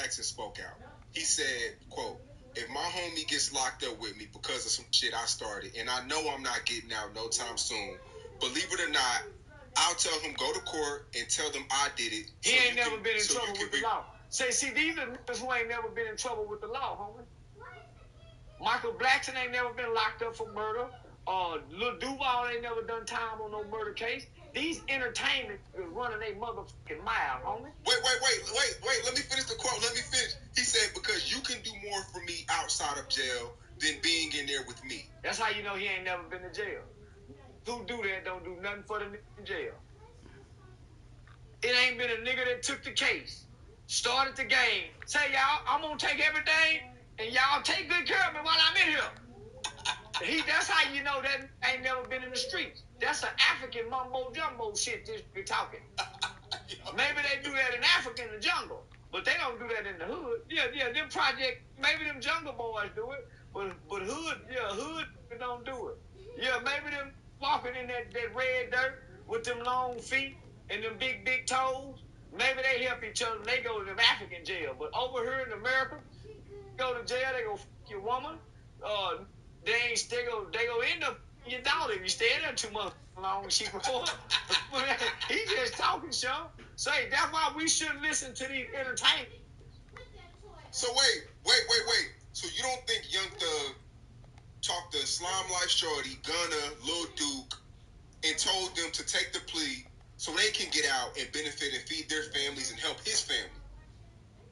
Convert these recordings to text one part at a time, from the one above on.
Jackson spoke out. He said, quote, "If my homie gets locked up with me because of some shit I started, and I know I'm not getting out no time soon, believe it or not, I'll tell him go to court and tell them I did it." He ain't never been in trouble with the law. See, these are niggas who ain't never been in trouble with the law, homie. Michael Blackson ain't never been locked up for murder. Lil Duval ain't never done time on no murder case. These entertainment is running a motherfucking mile, homie. Wait. Let me finish the quote. Let me finish. He said, because you can do more for me outside of jail than being in there with me. That's how you know he ain't never been to jail. Who do that don't do nothing for the nigga in jail. It ain't been a nigga that took the case, started the game, say, y'all, I'm going to take everything, and y'all take good care of me while I'm in here. That's how you know that ain't never been in the streets. That's an African mumbo-jumbo shit this you're talking. Maybe they do that in Africa in the jungle, but they don't do that in the hood. Yeah, them project, maybe them jungle boys do it, but hood don't do it. Yeah, maybe them walking in that red dirt with them long feet and them big toes, maybe they help each other and they go to them African jail. But over here in America, go to jail, they go f*** your woman. They go end up your daughter if you stay in there too much long. She grow up. He just talking, Sean. Say that's why we shouldn't listen to these entertainment. So wait. So you don't think Youn Thug talked to Slime Life Shorty, Gunna, Lil Duke, and told them to take the plea so they can get out and benefit and feed their families and help his family?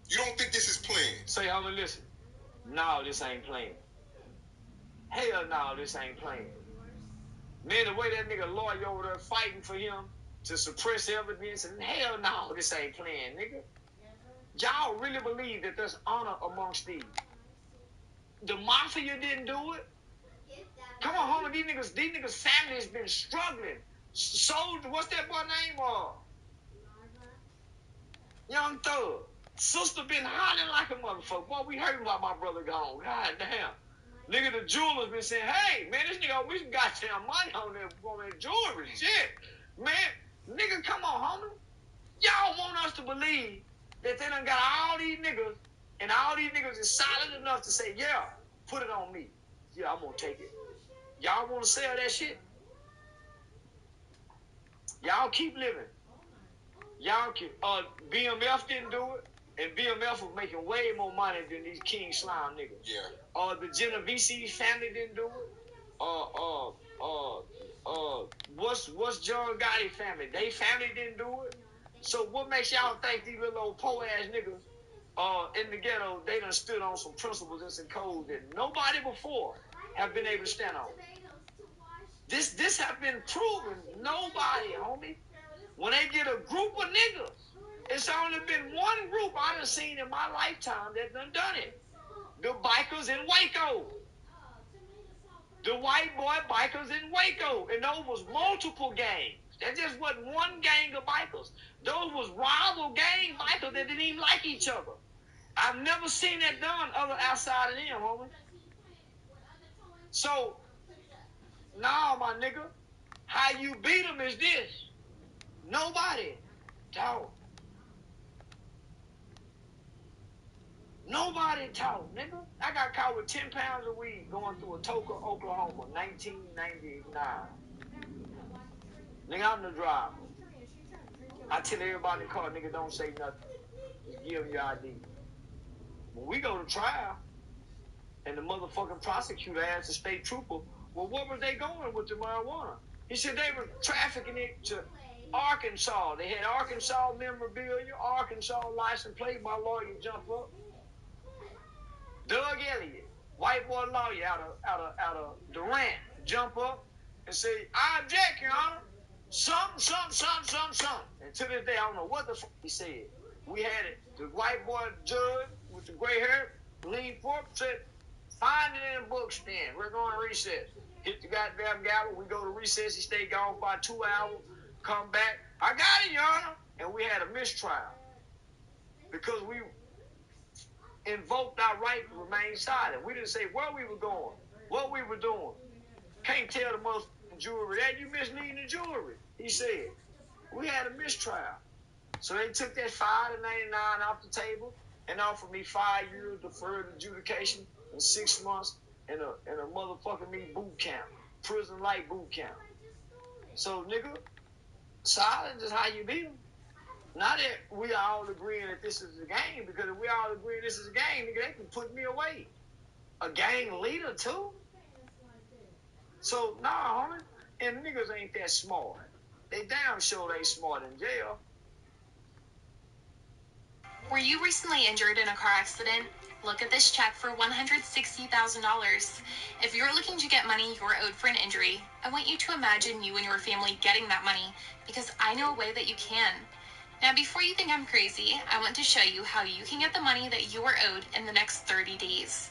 You don't think this is planned? Say, homie, listen. No, this ain't playing. Hell no, this ain't playing. Man, the way that nigga lawyer over there fighting for him to suppress evidence, and hell no, this ain't playing, nigga. Y'all really believe that there's honor amongst these? The mafia didn't do it. Come on, homie, these niggas' family has been struggling. So, what's that boy name? Youn Thug. Sister been hollering like a motherfucker. Boy, we heard about my brother gone. God damn. Nigga, the jeweler's been saying, hey, man, this nigga, we some goddamn money on that jewelry. Shit. Man, nigga, come on, homie. Y'all want us to believe that they done got all these niggas, and all these niggas is solid enough to say, yeah, put it on me. Yeah, I'm gonna take it. Y'all want to sell that shit? Y'all keep living. Y'all keep, BMF didn't do it. And BMF was making way more money than these King Slime niggas. Yeah. The Genovese family didn't do it. What's John Gotti family? They family didn't do it. So what makes y'all think these little old poor ass niggas in the ghetto, they done stood on some principles and some codes that nobody before have been able to stand on? This have been proven. Nobody, homie. When they get a group of niggas, it's only been one group I done seen in my lifetime that done it. The bikers in Waco. The white boy bikers in Waco. And those was multiple gangs. That just wasn't one gang of bikers. Those was rival gang bikers that didn't even like each other. I've never seen that done other outside of them, homie. So, nah, my nigga. How you beat them is this. Nobody. Dog. Nobody talk, nigga. I got caught with 10 pounds of weed going through Atoka, Oklahoma, 1999. Nigga, I'm the driver. I tell everybody in the car, nigga, don't say nothing. Just give them your ID. When we go to trial, and the motherfucking prosecutor asked the state trooper, well, what were they going with the marijuana? He said they were trafficking it to Arkansas. They had Arkansas memorabilia, Arkansas license plate. My lawyer jumped up. Doug Elliott, white boy lawyer out of Durant, jump up and say, I object, Your Honor. Something. And to this day, I don't know what the fuck he said. We had it. The white boy judge with the gray hair leaned forward and said, find it in the books then. We're going to recess. Hit the goddamn gavel. We go to recess. He stayed gone for about 2 hours. Come back. I got it, Your Honor. And we had a mistrial. Because we invoked our right to remain silent. We didn't say where we were going, what we were doing. Can't tell the motherfucking jury that you misleading the jury. He said. We had a mistrial. So they took that $5.99 off the table. and offered me 5 years deferred adjudication and 6 months and a motherfucking me boot camp, prison light boot camp. So nigga, silence is how you beat them. Not that we all agreeing that this is a game, because if we all agreeing this is a game, nigga, they can put me away. A gang leader too? So nah, homie, and niggas ain't that smart. They damn sure ain't smart in jail. Were you recently injured in a car accident? Look at this check for $160,000. If you're looking to get money you're owed for an injury, I want you to imagine you and your family getting that money, because I know a way that you can. Now, before you think I'm crazy, I want to show you how you can get the money that you are owed in the next 30 days.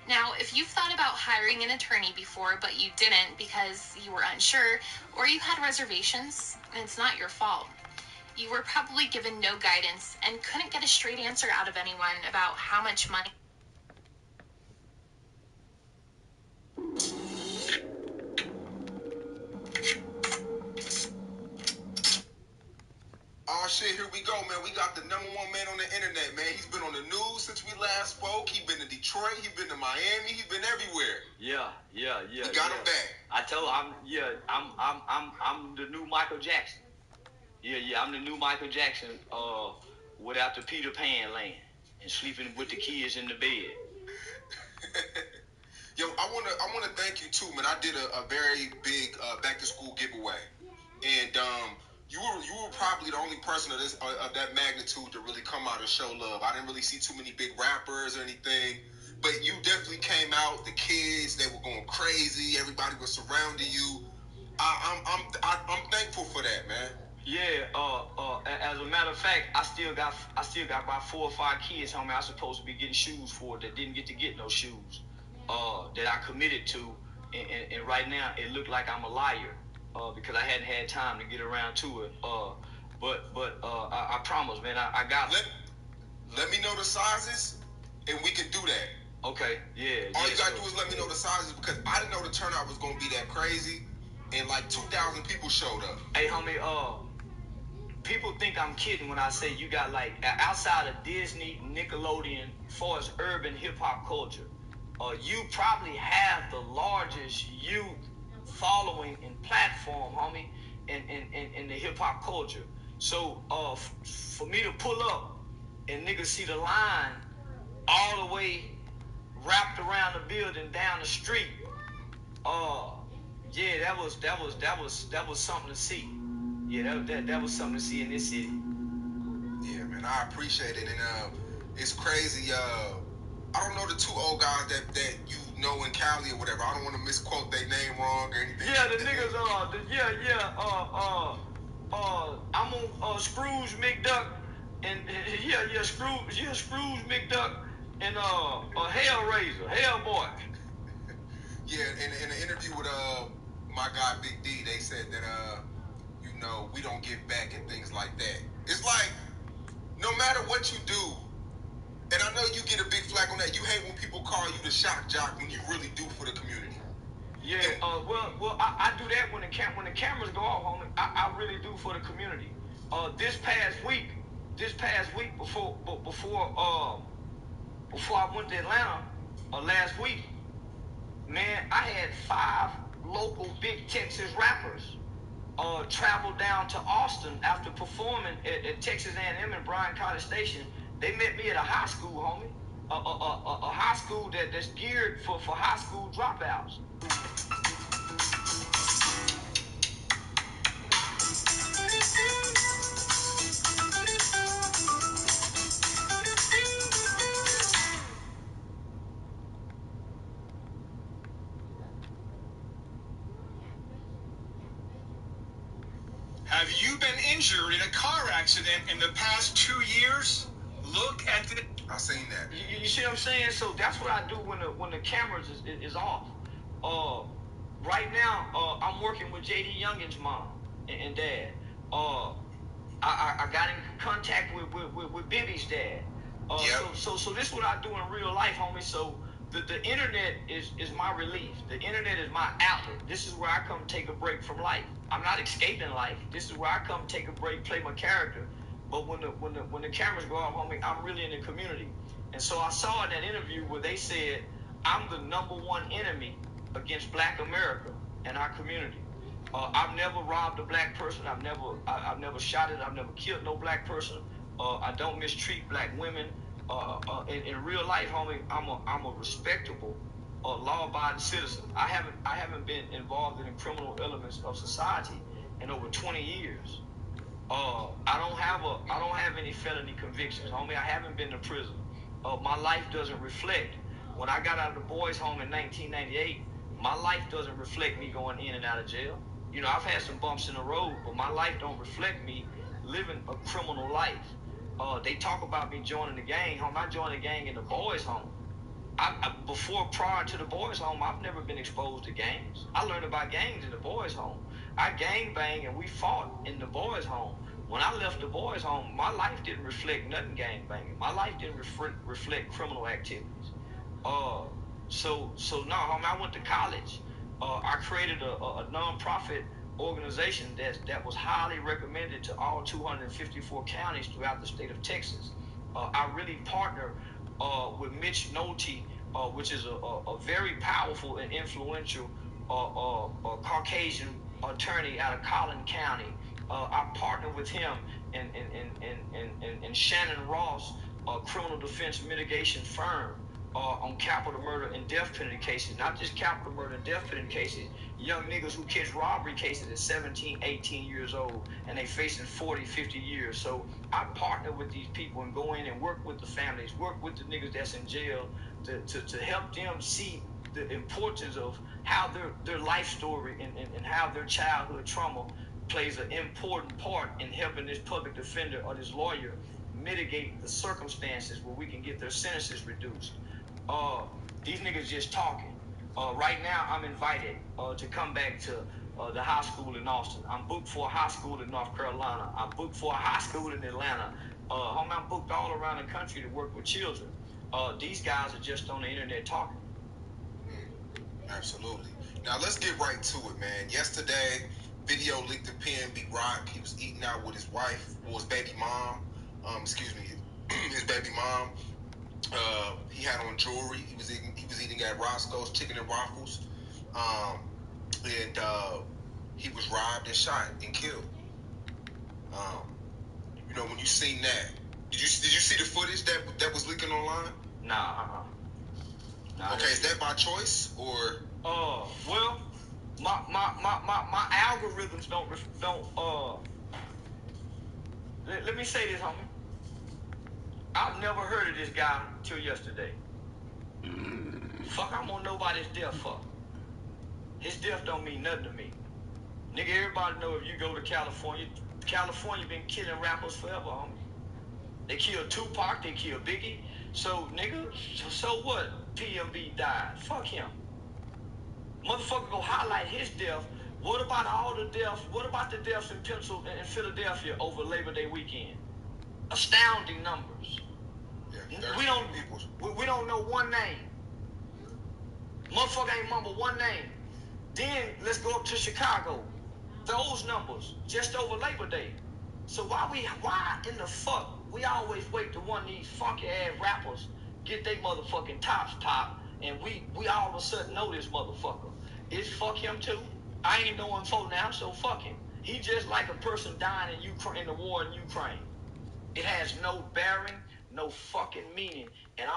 Now, if you've thought about hiring an attorney before, but you didn't because you were unsure, or you had reservations, it's not your fault. You were probably given no guidance and couldn't get a straight answer out of anyone about how much money. Oh shit, here we go, man. We got the #1 man on the internet, man. He's been on the news since we last spoke. He been to Detroit. He been to Miami. He been everywhere. Yeah. We got him back. I tell her I'm the new Michael Jackson. Yeah, I'm the new Michael Jackson. Without the Peter Pan land and sleeping with the kids in the bed. Yo, I wanna thank you too, man. I did a very big back to school giveaway, and you were probably the only person of that magnitude to really come out and show love. I didn't really see too many big rappers or anything, but you definitely came out. The kids, they were going crazy. Everybody was surrounding you. I'm thankful for that, man. Yeah, as a matter of fact, I still got about 4 or 5 kids, homie, I was supposed to be getting shoes for that didn't get no shoes, that I committed to, and right now it looked like I'm a liar, because I hadn't had time to get around to it, but I promise, man, I got it. Let me know the sizes, and we can do that. Okay, yeah. All you gotta do is let me know the sizes, because I didn't know the turnout was gonna be that crazy, and like 2,000 people showed up. Hey, homie, people think I'm kidding when I say you got, like, outside of Disney, Nickelodeon, as far as urban hip-hop culture, you probably have the largest youth following and platform, homie, in the hip-hop culture. So, for me to pull up and niggas see the line all the way wrapped around the building down the street, yeah, that was something to see. Yeah, that was something to see in this city. Yeah, man, I appreciate it, and it's crazy. I don't know the 2 old guys that you know in Cali or whatever. I don't want to misquote their name wrong or anything. Yeah, the niggas, I'm on Scrooge McDuck, and Scrooge McDuck, and Hellraiser, Hellboy. Yeah, in an interview with my guy Big D, they said that we don't give back and things like that. It's like, no matter what you do, and I know you get a big flack on that. You hate when people call you the shock jock when you really do for the community. Yeah, well, I do that when the cameras go off, homie. I really do for the community. This past week before I went to Atlanta, last week, man, I had 5 local big Texas rappers traveled down to Austin after performing at Texas A&M and Bryan College Station. They met me at a high school, homie. A high school that's geared for high school dropouts. Have you been injured in a car accident in the past 2 years? Look at the... I seen that. You see what I'm saying? So that's what I do when the cameras is off. Right now, I'm working with JD Youngin's mom and dad. I got in contact with Bibby's dad. Yep. So this is what I do in real life, homie. So the internet is my relief. The internet is my outlet. This is where I come take a break from life. I'm not escaping life. This is where I come take a break, play my character, But when the cameras go off, homie, I'm really in the community. And so I saw in that interview where they said, I'm the #1 enemy against Black America and our community. I've never robbed a black person. I've never shot it. I've never killed no black person. I don't mistreat black women. In real life, homie, I'm a respectable, law-abiding citizen. I haven't been involved in the criminal elements of society in over 20 years. I don't have any felony convictions, homie. I haven't been to prison. My life doesn't reflect. When I got out of the boys' home in 1998, my life doesn't reflect me going in and out of jail. You know, I've had some bumps in the road, but my life don't reflect me living a criminal life. They talk about me joining the gang, home. I joined the gang in the boys' home. Prior to the boys' home, I've never been exposed to gangs. I learned about gangs in the boys' home. I gang bang and we fought in the boys' home. When I left the boys' home, my life didn't reflect nothing gang banging. My life didn't reflect criminal activities. So no, homie, I went to college. I created a nonprofit organization that was highly recommended to all 254 counties throughout the state of Texas. I really partner with Mitch Nolte, which is a very powerful and influential Caucasian attorney out of Collin County. I partner with him and Shannon Ross, a criminal defense mitigation firm, on capital murder and death penalty cases. Not just capital murder and death penalty cases, young niggas who catch robbery cases at 17, 18 years old, and they facing 40, 50 years. So I partner with these people and go in and work with the families, work with the niggas that's in jail to help them see the importance of how their life story and how their childhood trauma plays an important part in helping this public defender or this lawyer mitigate the circumstances where we can get their sentences reduced. These niggas just talking. Right now, I'm invited to come back to the high school in Austin. I'm booked for a high school in North Carolina. I'm booked for a high school in Atlanta. Homie, I'm booked all around the country to work with children. These guys are just on the internet talking. Absolutely. Now let's get right to it, man. Yesterday, video leaked to PNB Rock. He was eating out with his wife, or his baby mom. His baby mom. He had on jewelry. He was eating at Roscoe's Chicken and Waffles. And he was robbed and shot and killed. You know, when you seen that, did you see the footage that was leaking online? Nah. Okay, is that by choice or? Well, my algorithms don't. Let me say this, homie. I've never heard of this guy till yesterday. Fuck, I'm on nobody's death for. His death don't mean nothing to me. Nigga, everybody know if you go to California been killing rappers forever, homie. They killed Tupac, they killed Biggie. So, nigga, so what? PMB died. Fuck him. Motherfucker go highlight his death. What about all the deaths? What about the deaths in Philadelphia over Labor Day weekend? Astounding numbers. Yeah, we don't know one name. Motherfucker ain't mumble one name. Then let's go up to Chicago. Those numbers just over Labor Day. So why in the fuck we always wait to one of these funky ass rappers get they motherfucking tops popped and we all of a sudden know this motherfucker? It's fuck him too. I ain't know him for now, so fuck him. He just like a person dying in Ukraine, in the war in Ukraine. It has no bearing, no fucking meaning, and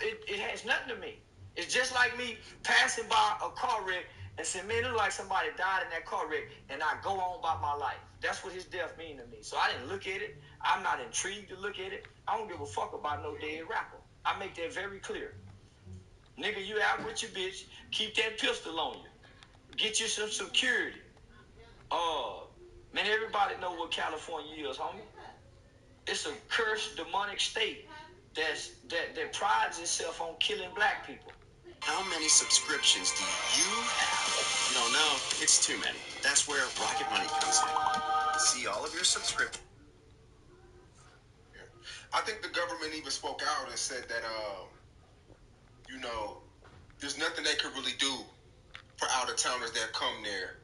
it has nothing to me. It's just like me passing by a car wreck and saying, man, it look like somebody died in that car wreck, and I go on about my life. That's what his death mean to me. So I didn't look at it. I'm not intrigued to look at it. I don't give a fuck about no dead rapper. I make that very clear. Nigga, you out with your bitch, keep that pistol on you. Get you some security. Man, everybody know what California is, homie. It's a cursed, demonic state that prides itself on killing black people. How many subscriptions do you have? You don't know? It's too many. That's where Rocket Money comes in. See all of your subscriptions. Yeah. I think the government even spoke out and said that, you know, there's nothing they could really do for out-of-towners that come there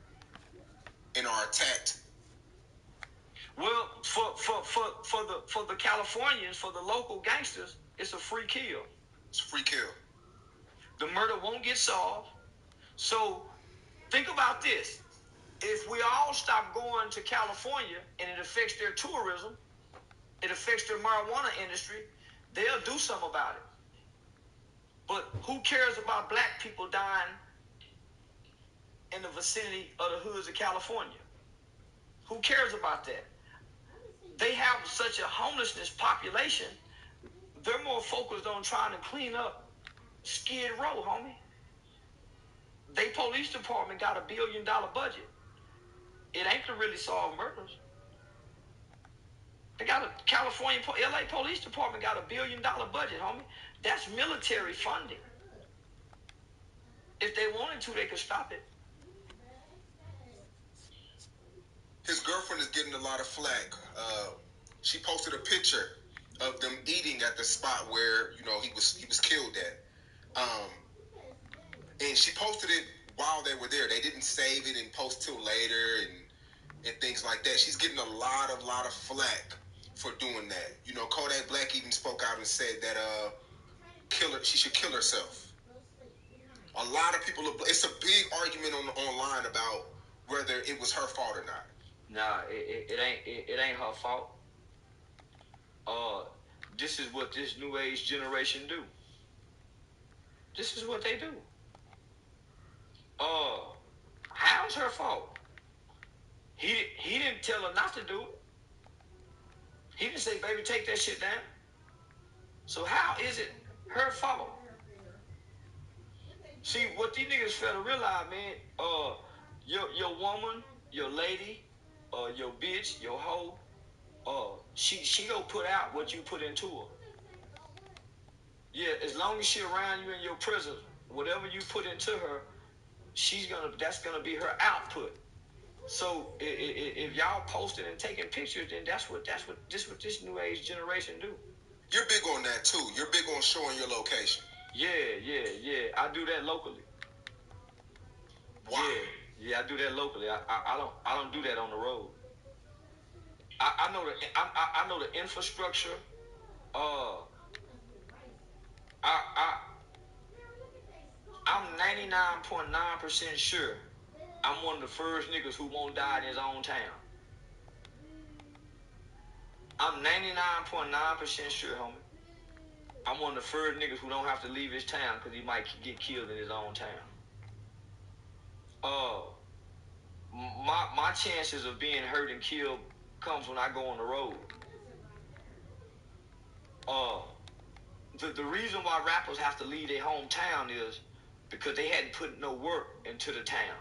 and are attacked Well, for the Californians, for the local gangsters, it's a free kill. It's a free kill. The murder won't get solved. So think about this. If we all stop going to California and it affects their tourism, it affects their marijuana industry, they'll do something about it. But who cares about black people dying in the vicinity of the hoods of California? Who cares about that? They have such a homelessness population, they're more focused on trying to clean up Skid Row, homie. They police department got $1 billion budget. It ain't to really solve murders. They got a LA police department got $1 billion budget, homie. That's military funding. If they wanted to, they could stop it. His girlfriend is getting a lot of flack. She posted a picture of them eating at the spot where he was killed at. And she posted it while they were there. They didn't save it and post till later and things like that. She's getting a lot of flack for doing that. Kodak Black even spoke out and said that she should kill herself. A lot of people, it's a big argument online about whether it was her fault or not. Nah, it ain't her fault. This is what this new age generation do. This is what they do. How's her fault? He didn't tell her not to do it. He didn't say, baby, take that shit down. So how is it her fault? See, what these niggas fail to realize, man, your woman, your lady, your bitch, your hoe, she gonna put out what you put into her. Yeah, as long as she around you in your presence, whatever you put into her, that's gonna be her output. So if y'all posting and taking pictures, then that's what this new age generation do. You're big on that too. You're big on showing your location. Yeah. I do that locally. Why? Yeah, I do that locally. I don't do that on the road. I know the infrastructure. I'm 99.9% sure I'm one of the first niggas who won't die in his own town. I'm 99.9% sure, homie. I'm one of the first niggas who don't have to leave his town because he might get killed in his own town. My chances of being hurt and killed comes when I go on the road. The reason why rappers have to leave their hometown is because they hadn't put no work into the town.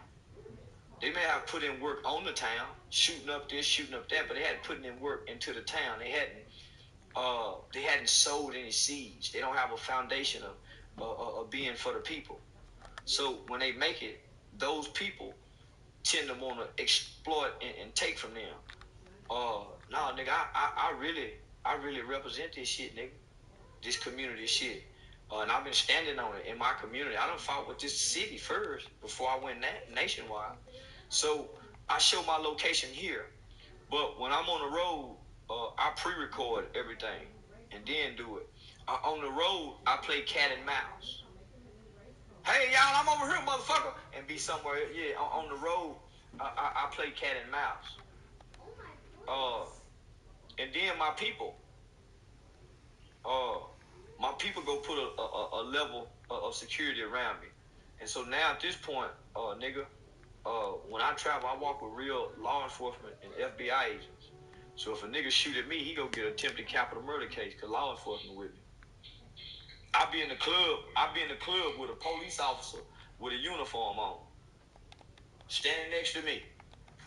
They may have put in work on the town, shooting up this, shooting up that, but they hadn't put in work into the town. They hadn't sowed any seeds. They don't have a foundation of being for the people. So when they make it, those people tend to want to exploit and take from them. Nah, nigga, I really represent this shit, nigga. This community shit. And I've been standing on it in my community. I done fought with this city first before I went nationwide. So I show my location here. But when I'm on the road, I pre-record everything and then do it. On the road, I play cat and mouse. Hey, y'all, I'm over here, motherfucker. And be somewhere. Yeah, on the road, I play cat and mouse. And then my people go put a level of security around me. And so now at this point, nigga, when I travel, I walk with real law enforcement and FBI agents. So if a nigga shoot at me, he go get attempted capital murder case because law enforcement with me. I be in the club with a police officer with a uniform on, standing next to me.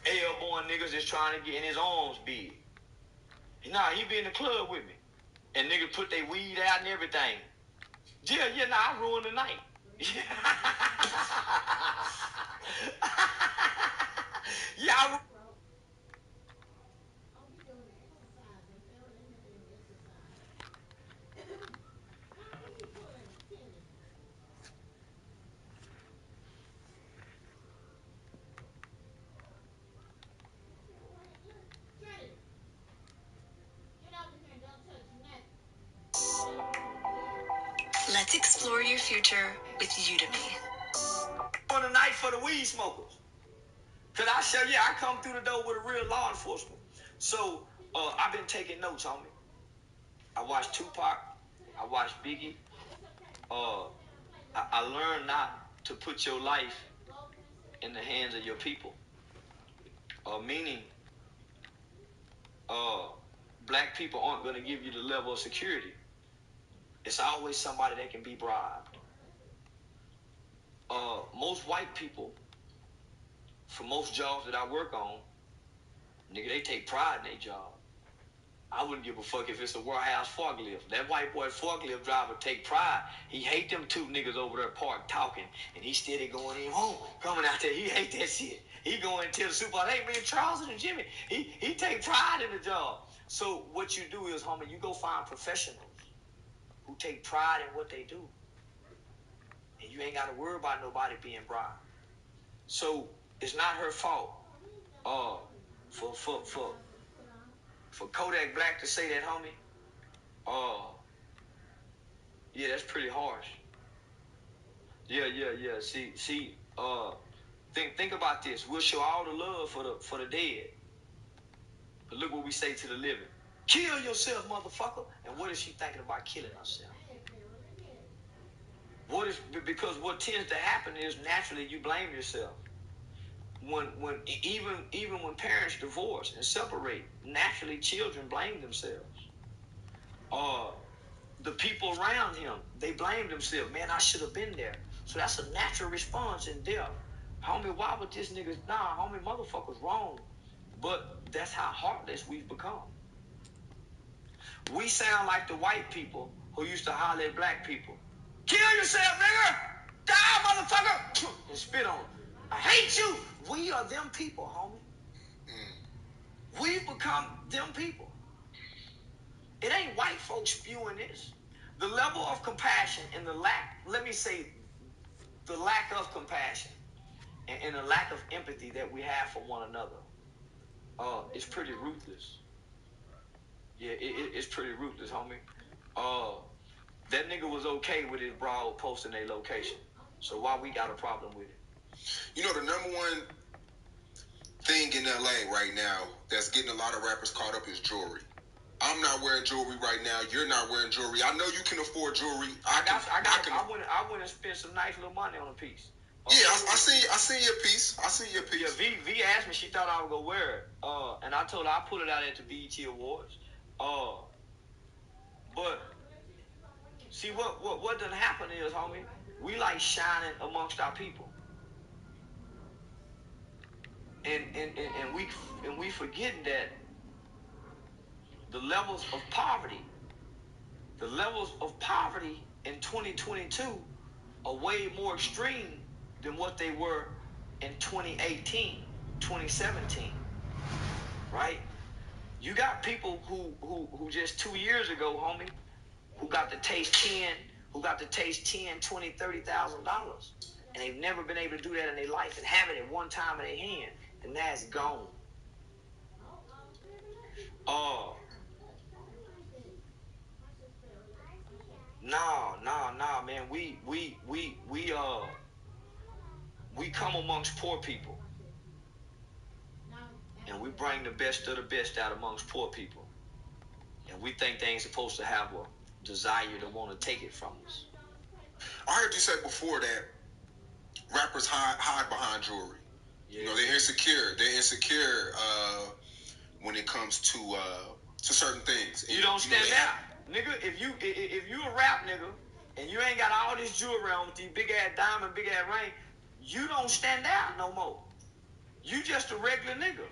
Elbowing niggas is trying to get in his arms big. Nah, he be in the club with me. And niggas put their weed out and everything. Yeah, I ruined the night. Yeah, Let's explore your future with Udemy. On the night for the weed smokers. Cause I show you, I come through the door with a real law enforcement. So I've been taking notes, homie. I watched Tupac. I watched Biggie. I learned not to put your life in the hands of your people. Meaning, black people aren't going to give you the level of security. It's always somebody that can be bribed. Most white people, for most jobs that I work on, nigga, they take pride in their job. I wouldn't give a fuck if it's a warehouse forklift. That white boy forklift driver take pride. He hate them two niggas over there parked talking, and he steady going in home, coming out there. He hate that shit. He going to the supermarket. Hey, man, Charleston and Jimmy. He take pride in the job. So what you do is, homie, you go find professionals who take pride in what they do. And you ain't got to worry about nobody being bribed. So it's not her fault. For Kodak Black to say that, homie, yeah, that's pretty harsh. Yeah. See, think about this. We'll show all the love for the dead. But look what we say to the living. Kill yourself, motherfucker. And what is she thinking about killing herself? Because what tends to happen is naturally you blame yourself. Even when parents divorce and separate, naturally children blame themselves. The people around him, they blame themselves. Man, I should have been there. So that's a natural response in death. Homie, why would this nigga? Nah, homie, motherfucker's wrong. But that's how heartless we've become. We sound like the white people who used to holler at black people. Kill yourself, nigga! Die, motherfucker! And spit on them. I hate you! We are them people, homie. We've become them people. It ain't white folks spewing this. The level of compassion and the lack of compassion and the lack of empathy that we have for one another is pretty ruthless. Yeah, it's pretty ruthless, homie. That nigga was okay with his broad posting their location. So why we got a problem with it? You know, the number one thing in LA right now that's getting a lot of rappers caught up is jewelry. I'm not wearing jewelry right now. You're not wearing jewelry. I know you can afford jewelry. I went and spent some nice little money on a piece. Yeah, I see your piece. I see your piece. Yeah, V asked me. She thought I would go wear it. And I told her I put it out at the BET Awards. But see what done happen is, homie, we like shining amongst our people. And we forgetting that the levels of poverty in 2022 are way more extreme than what they were in 2018, 2017, right? You got people who just 2 years ago, homie, who got to taste $10, $20,000, $30,000, and they've never been able to do that in their life and have it at one time in their hand, and that's gone. Nah, man. We come amongst poor people, and we bring the best of the best out amongst poor people, and we think they ain't supposed to have a desire to want to take it from us. I heard you say before that rappers hide behind jewelry. Yeah. You know, they're insecure. They're insecure when it comes to certain things. You don't stand out, nigga. If you a rap nigga and you ain't got all this jewelry on with these big ass diamond, big ass ring, you don't stand out no more. You just a regular nigga.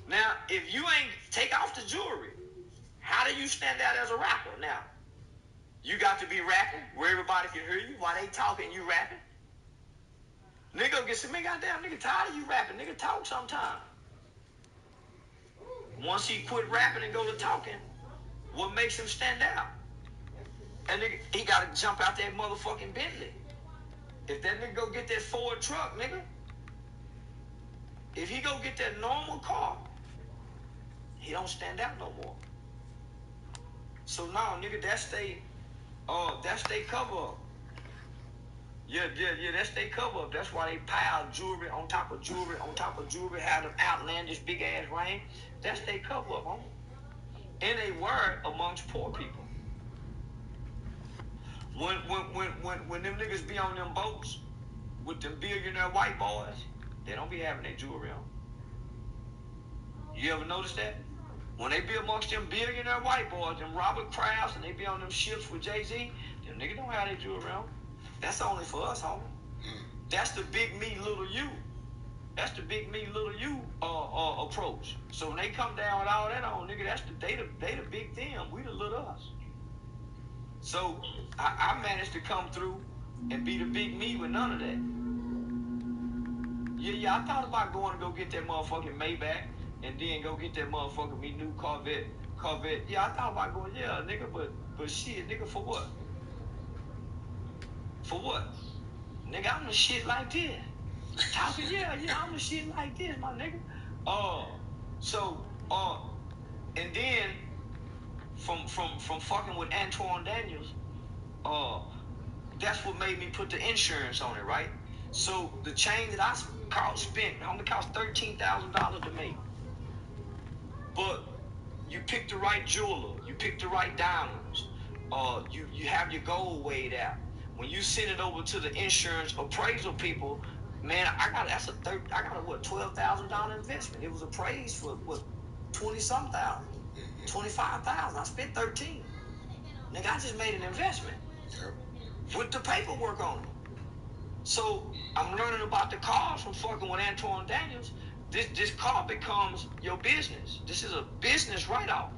Now, if you ain't take off the jewelry, how do you stand out as a rapper? Now, you got to be rapping where everybody can hear you while they talking, you rapping. Nigga get some goddamn nigga tired of you rapping. Nigga talk sometime. Once he quit rapping and go to talking, what makes him stand out? And nigga, he gotta jump out that motherfucking Bentley. If that nigga go get that Ford truck, nigga, if he go get that normal car, he don't stand out no more. So now, nigga, that's they cover up. Yeah, that's they cover up. That's why they pile jewelry on top of jewelry on top of jewelry, have them outlandish big ass ring. That's they cover up, homie. And they were amongst poor people. When them niggas be on them boats with them billionaire white boys, they don't be having their jewelry on. You ever notice that? When they be amongst them billionaire white boys, them Robert Krafts, and they be on them ships with Jay-Z, them niggas don't have their jewelry on. That's only for us, homie. That's the big me, little you. That's the big me, little you approach. So when they come down with all that on, nigga, that's they the big them. We the little us. So I managed to come through and be the big me with none of that. Yeah, I thought about going to go get that motherfucking Maybach and then go get that motherfucking me new Corvette. Yeah, I thought about going, yeah, nigga, but shit, nigga, for what? For what? Nigga, I'm the shit like this. Talking, yeah, I'm the shit like this, my nigga. And then from fucking with Antoine Daniels, that's what made me put the insurance on it, right? So the chain that I spent only cost $13,000 to make. But you pick the right jeweler, you pick the right diamonds, you have your gold weighed out. When you send it over to the insurance appraisal people, man, I got a $12,000 investment. It was appraised for what, 20-some thousand, 25,000. I spent 13. Nigga, I just made an investment with the paperwork on it. So I'm learning about the cars from fucking with Antoine Daniels. This car becomes your business. This is a business write-off.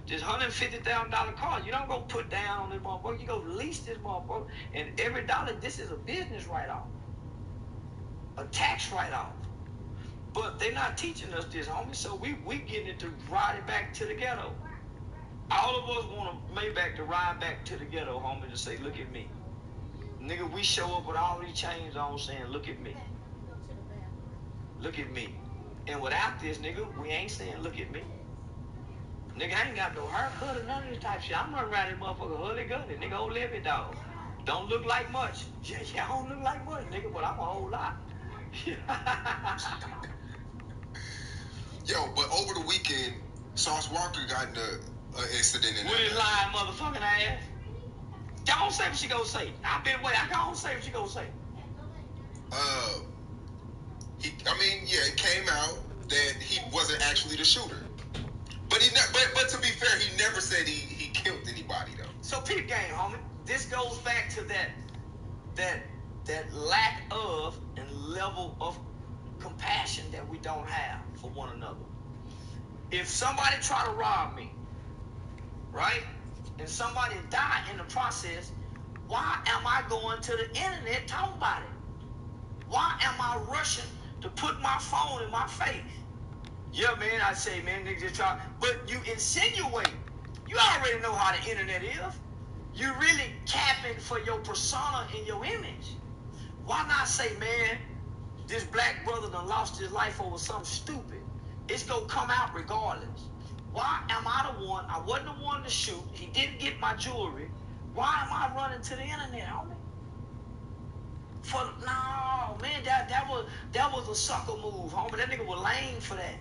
This $150,000 car, you don't go put down on this motherfucker. You go lease this motherfucker, and every dollar, this is a business write-off, a tax write-off. But they're not teaching us this, homie. So we getting it to ride it back to the ghetto. All of us want a Maybach to ride back to the ghetto, homie, to say, look at me. Nigga, we show up with all these chains on saying, look at me. Look at me. And without this, nigga, we ain't saying, look at me. Nigga, I ain't got no haircut or none of this type shit. I'm running around this motherfucker hully-gully. Nigga, old Levy dog. Don't look like much. Yeah, I don't look like much, nigga, but I'm a whole lot. Yo, but over the weekend, Sauce Walker got in an incident in with his lying motherfucking ass. Don't say what she gonna say. I've been waiting. I don't say what she gonna say. It came out that he wasn't actually the shooter. But but to be fair, he never said he killed anybody though. So peep game, homie. This goes back to that lack of and level of compassion that we don't have for one another. If somebody try to rob me, right, and somebody die in the process, why am I going to the internet talking about it? Why am I rushing to put my phone in my face? Yeah, man, I say, man, niggas just try. But you insinuate. You already know how the internet is. You really capping for your persona and your image. Why not say, man, this black brother done lost his life over something stupid? It's gonna come out regardless. Why am I the one? I wasn't the one to shoot. He didn't get my jewelry. Why am I running to the internet, homie? No, man, that was a sucker move, homie. That nigga was lame for that.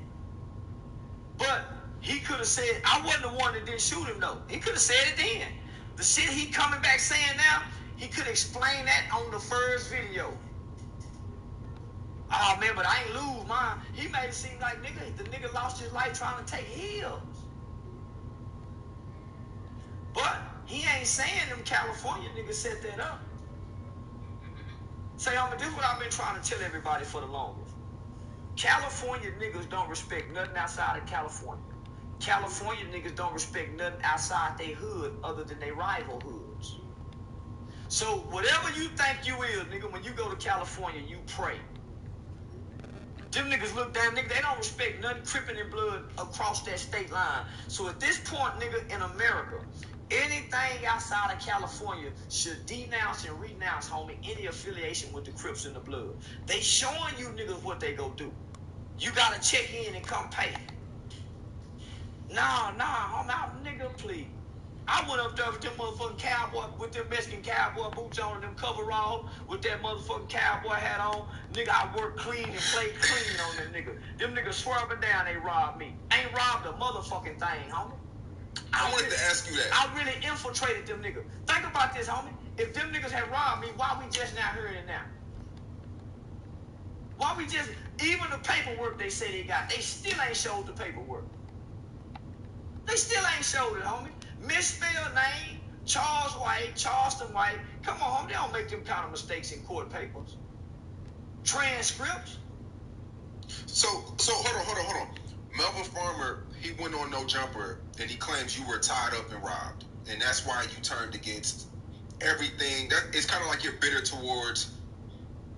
But he could have said, I wasn't the one that didn't shoot him, though. He could have said it then. The shit he coming back saying now, he could explain that on the first video. Oh, man, but I ain't lose mine. He made it seem like, nigga, the nigga lost his life trying to take heels. But he ain't saying them California niggas set that up. Say, homie, this is what I've been trying to tell everybody for the longest. California niggas don't respect nothing outside of California. California niggas don't respect nothing outside their hood other than their rival hoods. So whatever you think you is, nigga, when you go to California, you pray. Them niggas look down, nigga, they don't respect nothing crippin' in blood across that state line. So at this point, nigga, in America, anything outside of California should denounce and renounce, homie, any affiliation with the Crips and the Blood. They showing you niggas what they go do. You gotta check in and come pay. Nah, homie, nigga, please. I went up there with them motherfucking cowboy, with them Mexican cowboy boots on and them coveralls, with that motherfucking cowboy hat on. Nigga, I worked clean and played clean on them niggas. Them niggas swerving down, they robbed me. Ain't robbed a motherfucking thing, homie. I wanted to ask you that. I really infiltrated them niggas. Think about this, homie. If them niggas had robbed me, why we just not hearing it now? Why we just, even the paperwork they say they got, they still ain't showed the paperwork. They still ain't showed it, homie. Misspelled name, Charleston White. Come on, homie, they don't make them kind of mistakes in court papers. Transcripts. So hold on. Melvin Farmer, he went on No Jumper, and he claims you were tied up and robbed, and that's why you turned against everything. That it's kind of like you're bitter towards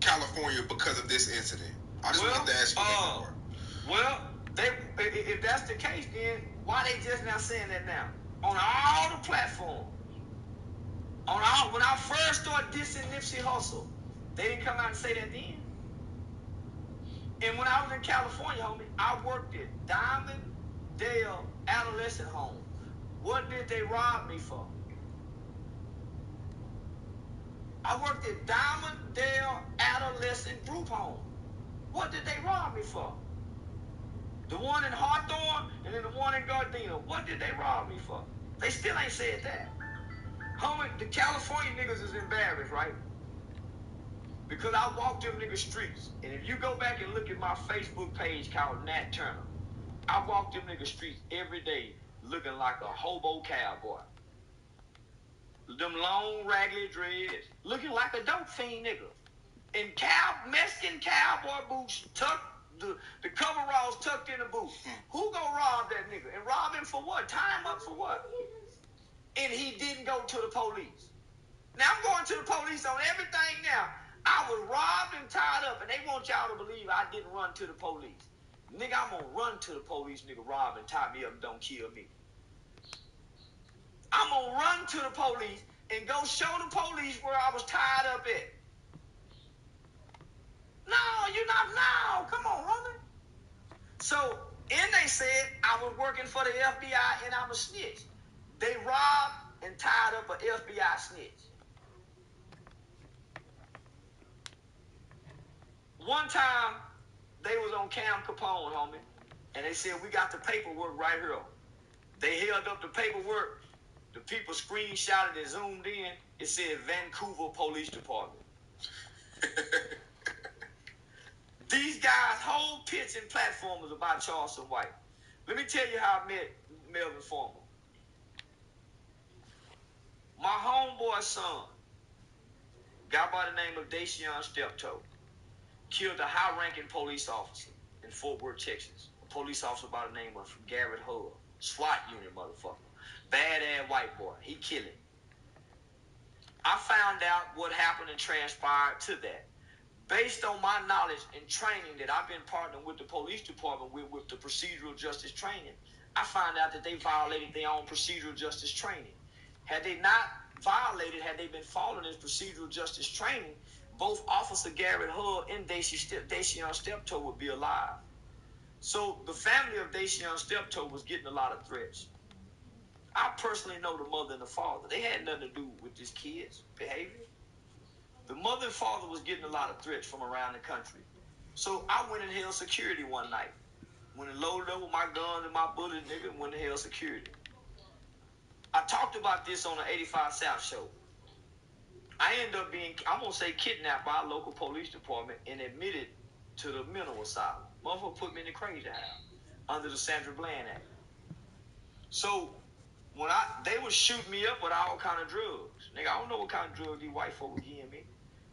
California because of this incident. I just wanted to ask you that part. Well, if that's the case, then why they just not saying that now? On all the platforms. When I first started dissing Nipsey Hussle, they didn't come out and say that then. And when I was in California, homie, I worked at Diamond Dale Adolescent Home. What did they rob me for? I worked at Diamond Dale Adolescent Group Home. What did they rob me for? The one in Hawthorne and then the one in Gardena. What did they rob me for? They still ain't said that. Homie, the California niggas is embarrassed, right? Because I walked them niggas streets. And if you go back and look at my Facebook page called Nat Turner, I walk them niggas streets every day looking like a hobo cowboy. Them long, raggedy dreads, looking like a dope fiend nigga. And Mexican cowboy boots tucked, the coveralls tucked in the boot. Who gonna rob that nigga? And rob him for what? Tie him up for what? And he didn't go to the police. Now I'm going to the police on everything now. I was robbed and tied up, and they want y'all to believe I didn't run to the police. Nigga, I'm gonna run to the police, nigga, rob and tie me up and don't kill me. I'm gonna run to the police and go show the police where I was tied up at. No, you're not now. Come on, homie. So, and they said I was working for the FBI and I'm a snitch. They robbed and tied up an FBI snitch. One time, they was on Cam Capone, homie, and they said, we got the paperwork right here. They held up the paperwork. The people screenshotted and zoomed in. It said Vancouver Police Department. These guys' whole pitch and platform was about Charleston White. Let me tell you how I met Melvin Farmer. My homeboy's son, guy by the name of Youn Thug, killed a high-ranking police officer in Fort Worth, Texas. A police officer by the name of Garrett Hull. SWAT unit motherfucker. Bad-ass white boy. He killed him. I found out what happened and transpired to that. Based on my knowledge and training that I've been partnering with the police department with the procedural justice training, I found out that they violated their own procedural justice training. Had they not violated, had they been following this procedural justice training, both Officer Garrett Hull and Youn Thug would be alive. So the family of Youn Thug was getting a lot of threats. I personally know the mother and the father. They had nothing to do with this kid's behavior. The mother and father was getting a lot of threats from around the country. So I went and held security one night. Went and loaded up with my guns and my bullets, nigga, and went and held security. I talked about this on the 85 South show. I ended up being, I'm going to say, kidnapped by a local police department and admitted to the mental asylum. Motherfucker put me in the crazy house under the Sandra Bland Act. So when they would shoot me up with all kind of drugs. Nigga, I don't know what kind of drugs these white folk were giving me.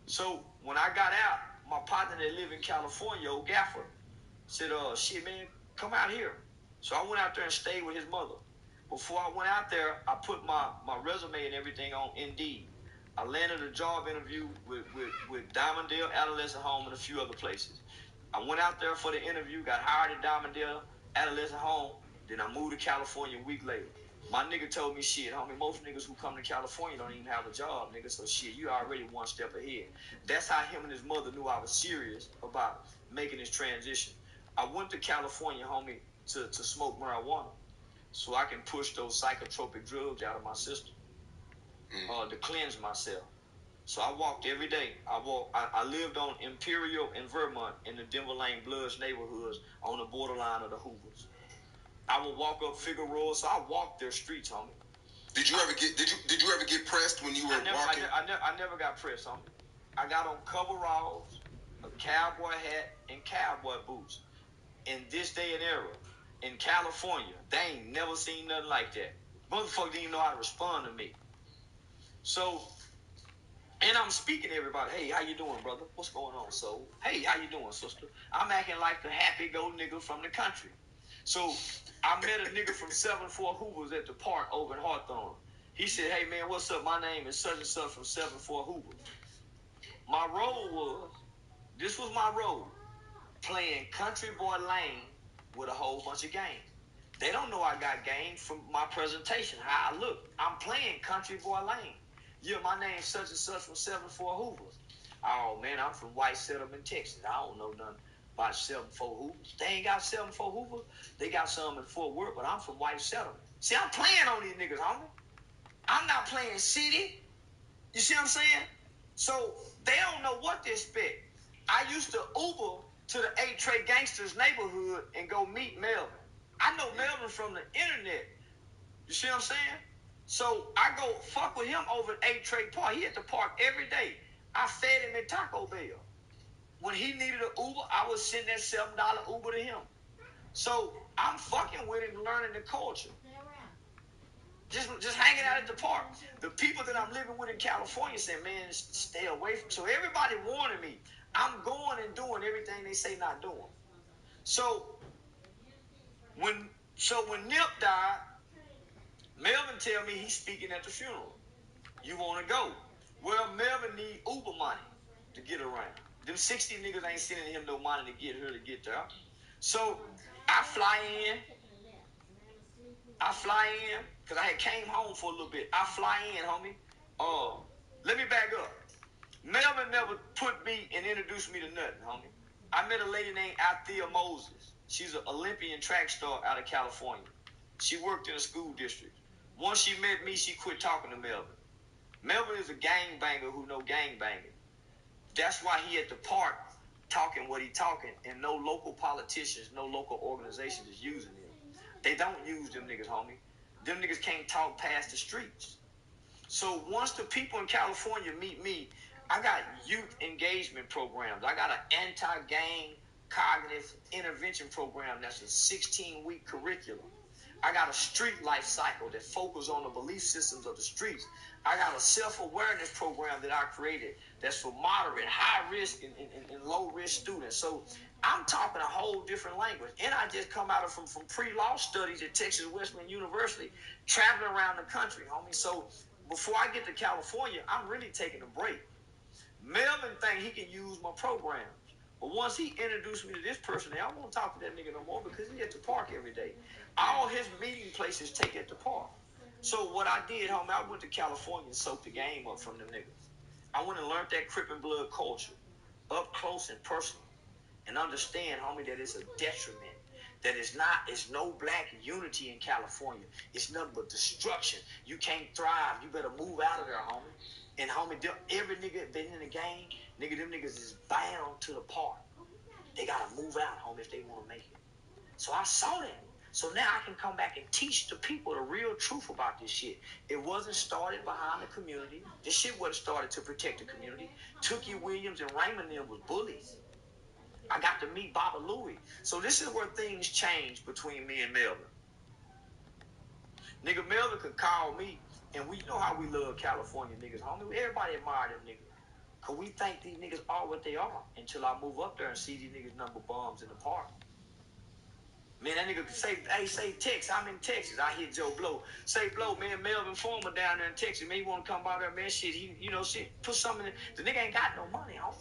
So when I got out, my partner that lived in California, old Gaffer, said, shit, man, come out here. So I went out there and stayed with his mother. Before I went out there, I put my resume and everything on Indeed. I landed a job interview with Diamond Dale Adolescent Home and a few other places. I went out there for the interview, got hired at Diamond Dale Adolescent Home, then I moved to California a week later. My nigga told me, shit, homie, most niggas who come to California don't even have a job, nigga, so shit, you already one step ahead. That's how him and his mother knew I was serious about making this transition. I went to California, homie, to smoke marijuana. so I can push those psychotropic drugs out of my system, to cleanse myself. So I walked every day. I lived on Imperial and Vermont in the Denver Lane Bloods neighborhoods on the borderline of the Hoovers. I would walk up Figueroa, so I walked their streets, homie. Did you ever get pressed when you were walking? I never got pressed, homie. I got on coveralls, a cowboy hat, and cowboy boots. In this day and era, in California, they ain't never seen nothing like that. Motherfucker didn't even know how to respond to me. So, and I'm speaking to everybody. Hey, how you doing, brother? What's going on, soul? Hey, how you doing, sister? I'm acting like the happy-go nigga from the country. So, I met a nigga from 74 Hoovers at the park over in Hawthorne. He said, hey, man, what's up? My name is such and such from 74 Hoovers. My role was my role, playing Country Boy Lane with a whole bunch of game. They don't know I got game from my presentation, how I look. I'm playing Country Boy Lane. Yeah, my name's such and such from 74 Hoovers. Oh, man, I'm from White Settlement, Texas. I don't know nothing about 74 Hoovers. They ain't got 74 Hoovers. They got some in Fort Worth, but I'm from White Settlement. See, I'm playing on these niggas, homie. I'm not playing city. You see what I'm saying? So they don't know what to expect. I used to Uber to the 8-Tray Gangsters neighborhood and go meet Melvin. I know Melvin from the internet. You see what I'm saying? So I go fuck with him over at 8-Tray Park. He at the park every day. I fed him at Taco Bell. When he needed an Uber, I would send that $7 Uber to him. So I'm fucking with him, learning the culture. Just hanging out at the park. The people that I'm living with in California say, man, stay away from. So everybody warning me. I'm going and doing everything they say not doing. So when Nip died, Melvin tell me he's speaking at the funeral. You want to go? Well, Melvin need Uber money to get around. Them 60 niggas ain't sending him no money to get her to get there. So I fly in, because I had came home for a little bit. I fly in, homie. Let me back up. Melvin never put me and introduced me to nothing, homie. I met a lady named Althea Moses. She's an Olympian track star out of California. She worked in a school district. Once she met me, she quit talking to Melvin. Melvin is a gangbanger who know gangbanging. That's why he at the park talking what he talking, and no local politicians, no local organizations is using him. They don't use them niggas, homie. Them niggas can't talk past the streets. So once the people in California meet me, I got youth engagement programs. I got an anti-gang cognitive intervention program that's a 16-week curriculum. I got a street life cycle that focuses on the belief systems of the streets. I got a self-awareness program that I created that's for moderate, high risk, and low risk students. So I'm talking a whole different language. And I just come out of from pre-law studies at Texas Wesleyan University, traveling around the country, homie. So before I get to California, I'm really taking a break. Melvin think he can use my programs. But once he introduced me to this person, I won't talk to that nigga no more because he at the park every day. All his meeting places take at the park. So what I did, homie, I went to California and soaked the game up from them niggas. I went and learned that Crip and Blood culture up close and personal, and understand, homie, that it's a detriment. That it's no black unity in California. It's nothing but destruction. You can't thrive. You better move out of there, homie. And homie, every nigga been in the game, nigga, them niggas is bound to the park. They gotta move out, homie, if they want to make it. So I saw that. So now I can come back and teach the people the real truth about this shit. It wasn't started behind the community. This shit wasn't started to protect the community. Tookie Williams and Raymond them was bullies. I got to meet Baba Louie. So this is where things changed between me and Melvin. Nigga, Melvin could call me, and we know how we love California niggas, homie. Everybody admire them niggas. Because we think these niggas are what they are until I move up there and see these niggas number bombs in the park. Man, that nigga say, hey, say Texas. I'm in Texas. I hear Joe Blow. Say, Blow, man, Melvin Former down there in Texas. Man, he want to come by there, man. Shit, shit, put something in. The nigga ain't got no money, homie.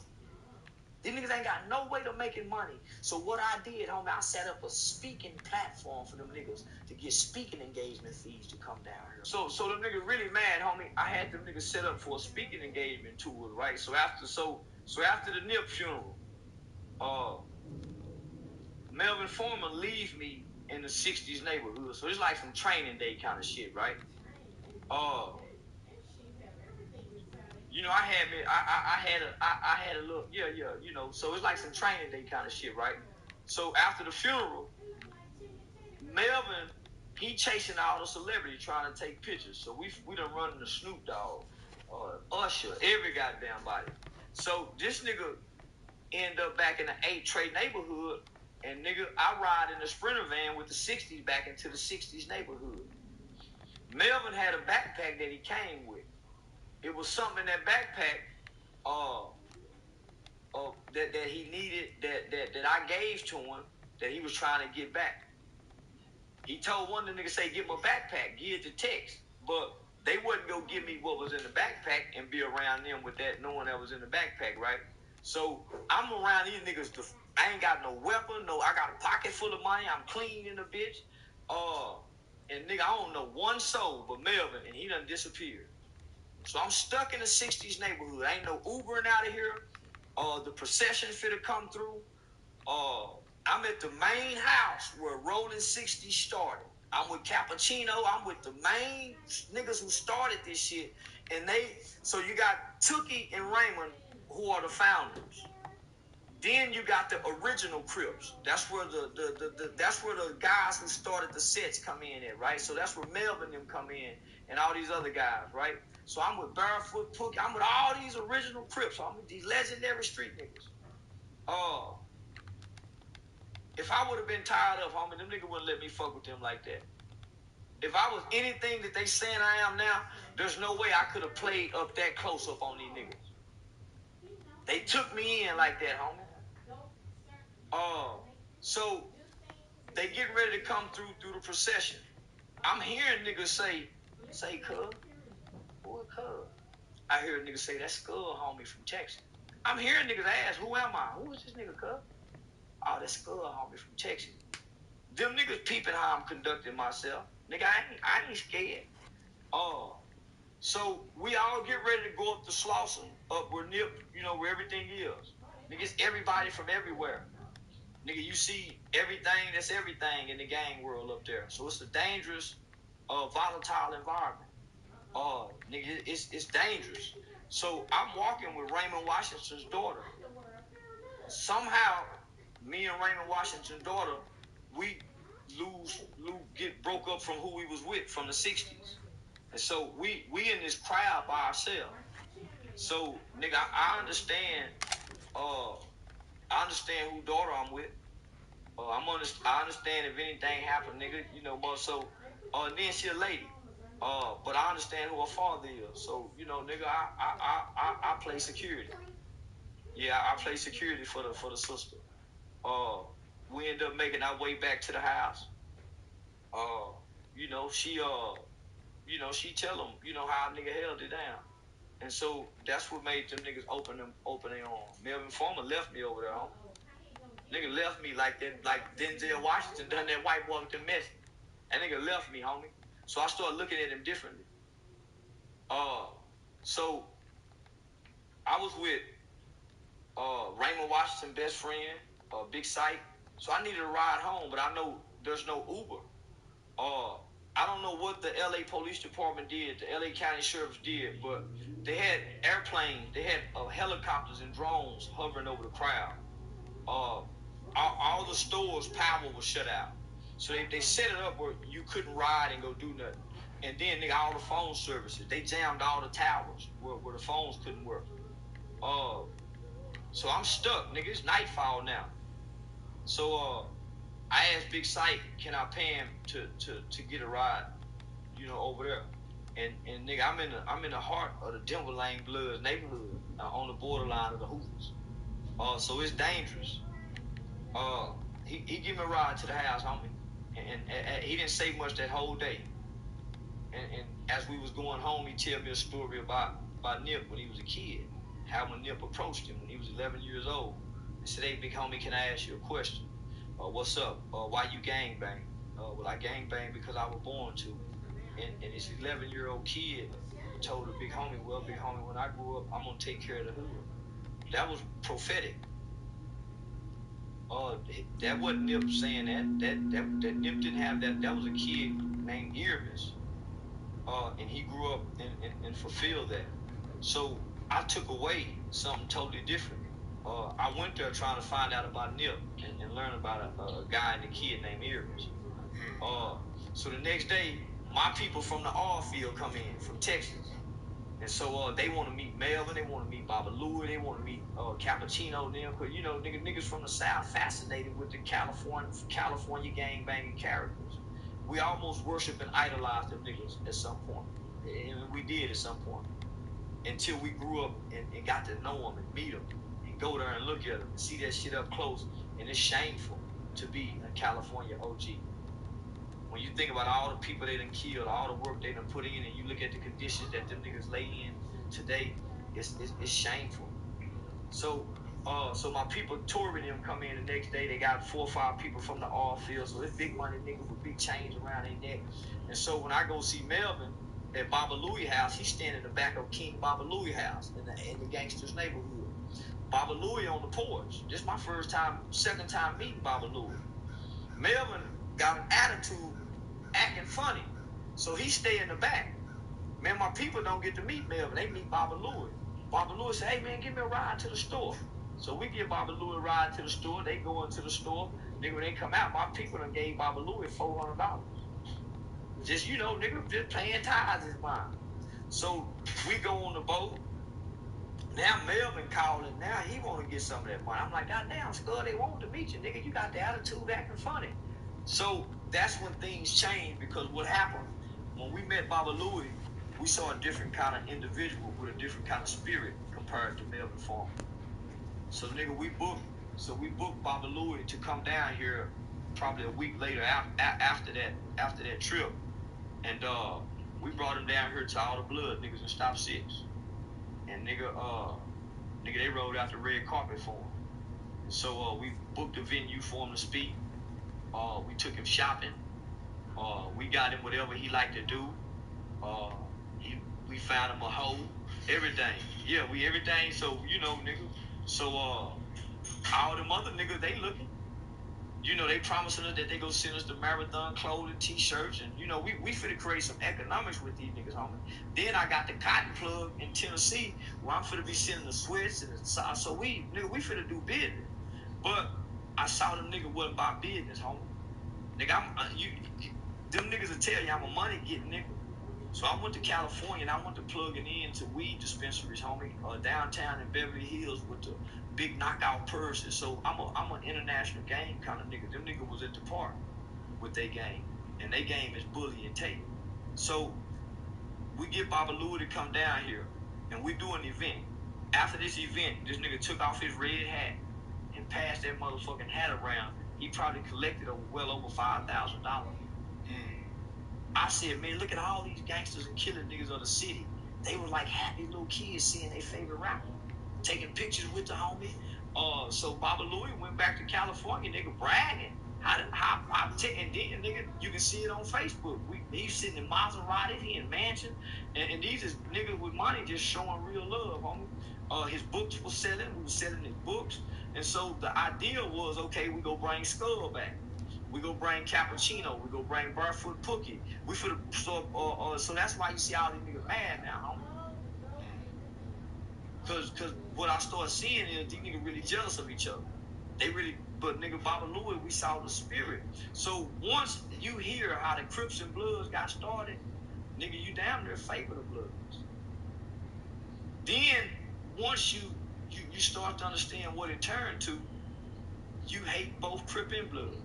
These niggas ain't got no way to making money. So what I did, homie, I set up a speaking platform for them niggas to get speaking engagement fees to come down here. So them niggas really mad, homie. I had them niggas set up for a speaking engagement tour, right? So after the Nip funeral, Melvin Foreman leave me in the 60s neighborhood. So it's like some training day kind of shit, right? You know, I had a little, you know, so it's like some training day kind of shit, right? So after the funeral, Melvin, he chasing all the celebrities trying to take pictures. So we done running the Snoop Dogg, Usher, every goddamn body. So this nigga end up back in the 8th Trade neighborhood, and nigga, I ride in the Sprinter van with the 60s back into the 60s neighborhood. Melvin had a backpack that he came with. It was something in that backpack that he needed, that I gave to him, that he was trying to get back. He told one of the niggas, say, get my backpack, give it to Tex. But they wouldn't go give me what was in the backpack and be around them with that, knowing that was in the backpack, right? So I'm around these niggas. I ain't got no weapon, I got a pocket full of money. I'm clean in the bitch. And nigga, I don't know one soul but Melvin, and he done disappeared. So I'm stuck in the 60s neighborhood. Ain't no Ubering out of here. The procession finna come through. I'm at the main house where Rolling 60 started. I'm with Cappuccino. I'm with the main niggas who started this shit. And so you got Tookie and Raymond, who are the founders. Then you got the original Crips. That's where that's where the guys who started the sets come in at, right? So that's where Melvin and them come in, and all these other guys, right? So I'm with Barefoot Pookie. I'm with all these original Crips. I'm with these legendary street niggas. If I would have been tired of, homie, them niggas wouldn't let me fuck with them like that. If I was anything that they saying I am now, there's no way I could have played up that close up on these niggas. They took me in like that, homie. So they get ready to come through the procession. I'm hearing niggas say, cuz, boy, cuz. I hear a nigga say, that's Skull, homie, from Texas. I'm hearing niggas ask, who am I? Who is this nigga, cuz? Oh, that's Skull, homie, from Texas. Them niggas peeping how I'm conducting myself. Nigga, I ain't scared. So we all get ready to go up to Slauson, up where Nip, you know, where everything is. Niggas, everybody from everywhere. Nigga, you see everything that's everything in the gang world up there. So it's a dangerous, volatile environment. Nigga, it's dangerous. So I'm walking with Raymond Washington's daughter. Somehow, me and Raymond Washington's daughter, we get broke up from who we was with from the 60s. And so we in this crowd by ourselves. So, nigga, I understand who daughter I'm with. I understand if anything happened, nigga, you know, but so, then she a lady. But I understand who her father is. So, you know, nigga, I play security. Yeah, I play security for the sister. We end up making our way back to the house. You know, she tell them, you know, how a nigga held it down. And so that's what made them niggas open their arms. Melvin Farmer left me over there, homie. Nigga left me like Denzel Washington done that white boy with the message. That nigga left me, homie. So I started looking at him differently. So I was with Raymond Washington's best friend, Big Sight. So I needed a ride home, but I know there's no Uber. I don't know what the LA Police Department did, the LA County Sheriff's did, but they had airplanes, they had helicopters and drones hovering over the crowd. All the stores' power was shut out. So they set it up where you couldn't ride and go do nothing. And then, nigga, all the phone services, they jammed all the towers where the phones couldn't work. So I'm stuck, nigga. It's nightfall now. So I asked Big Sight, can I pay him to get a ride, you know, over there? And nigga, I'm in the heart of the Denver Lane Bloods neighborhood, on the borderline of the Hoopers. So it's dangerous. He gave me a ride to the house, homie, and he didn't say much that whole day. And as we was going home, he tell me a story about Nip when he was a kid, how when Nip approached him when he was 11 years old and said, "Hey, big homie, can I ask you a question? What's up? Why you gangbang?" Well, I gangbang because I was born to. And this 11-year-old kid told the big homie, "Well, big homie, when I grow up, I'm gonna take care of the hood." That was prophetic. That wasn't Nip saying that Nip didn't have that. That was a kid named Irvis. And he grew up and fulfilled that. So I took away something totally different. I went there trying to find out about Nip and learn about a guy and a kid named Irvis. So the next day, my people from the oil field come in from Texas. And so they want to meet Melvin, they want to meet Baba Louie, they want to meet Cappuccino, them, because you know niggas from the South fascinated with the California gang banging characters. We almost worship and idolize them niggas at some point, and we did at some point, until we grew up and got to know them and meet them and go there and look at them and see that shit up close. And it's shameful to be a California OG. When you think about all the people they done killed, all the work they done put in, and you look at the conditions that them niggas lay in today, it's shameful. So my people, Torben, them come in the next day. They got 4 or 5 people from the oil field, so it's big money niggas with big chains around their neck. And so when I go see Melvin at Baba Louie house, he's standing in the back of King Baba Louie house in the gangster's neighborhood. Baba Louie on the porch. This is my second time meeting Baba Louie. Melvin got an attitude, acting funny, so he stay in the back. Man, my people don't get to meet Melvin. They meet Baba Louie. Baba Louie say, "Hey man, give me a ride to the store." So we give Baba Louie a ride to the store. They go into the store. Nigga, when they come out, my people done gave Baba Louie $400. Just, nigga, just paying tithes is mine. So we go on the boat. Now Melvin calling. Now he want to get some of that money. I'm like, God damn, Scud, they want to meet you, nigga. You got the attitude acting funny. So that's when things changed, because what happened when we met Baba Louie, we saw a different kind of individual with a different kind of spirit compared to Melvin Farmer. So nigga, we booked Baba Louie to come down here probably a week later after that trip, and we brought him down here to all the blood niggas in Stop 6, and nigga, they rolled out the red carpet for him. And so we booked a venue for him to speak. We took him shopping. We got him whatever he liked to do. We found him a hoe, everything. Yeah, everything. So nigga. So all them other niggas, they looking. They promising us that they go send us the marathon clothing, t-shirts, and we finna create some economics with these niggas, homie. Then I got the cotton plug in Tennessee where I'm finna be sending the sweats and the socks. So we finna do business. But I saw them niggas wasn't about business, homie. Nigga, them niggas will tell you I'm a money getting nigga. So I went to California and I went to plugging into weed dispensaries, homie, downtown in Beverly Hills with the big knockout purses. So I'm an international game kind of nigga. Them niggas was at the park with their game, and their game is bully and tape. So we get Baba Louie to come down here, and we do an event. After this event, this nigga took off his red hat and passed that motherfucking hat around. He probably collected well over $5,000. I said, man, look at all these gangsters and killing niggas of the city. They were like happy little kids seeing their favorite rapper, taking pictures with the homie. So Baba Louie went back to California, nigga, bragging. And then, nigga, you can see it on Facebook. He's sitting in Maseratis, he in mansion, and these is niggas with money just showing real love, homie. His books were selling. We were selling his books, and so the idea was, okay, we go bring Skull back. We go bring Cappuccino. We go bring Barefoot Pookie. We for the so that's why you see all these niggas mad now, homie. Cause what I started seeing is these niggas really jealous of each other. But nigga, Baba Louie, we saw the spirit. So once you hear how the Crips and Bloods got started, nigga, you damn near favor the Bloods. Then once you start to understand what it turned to, you hate both Crip and Bloods.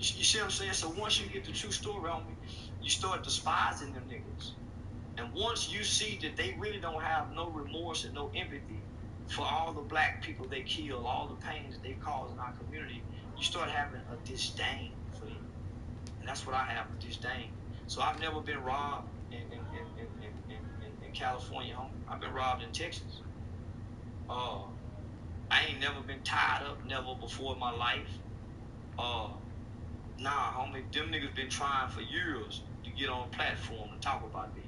You see what I'm saying? So once you get the true story on me, you start despising them niggas. And once you see that they really don't have no remorse and no empathy for all the black people they kill, all the pain that they cause in our community, you start having a disdain for them. And that's what I have, a disdain. So I've never been robbed in California, home. I've been robbed in Texas. I ain't never been tied up, never before in my life. Nah, homie, them niggas been trying for years to get on a platform and talk about me.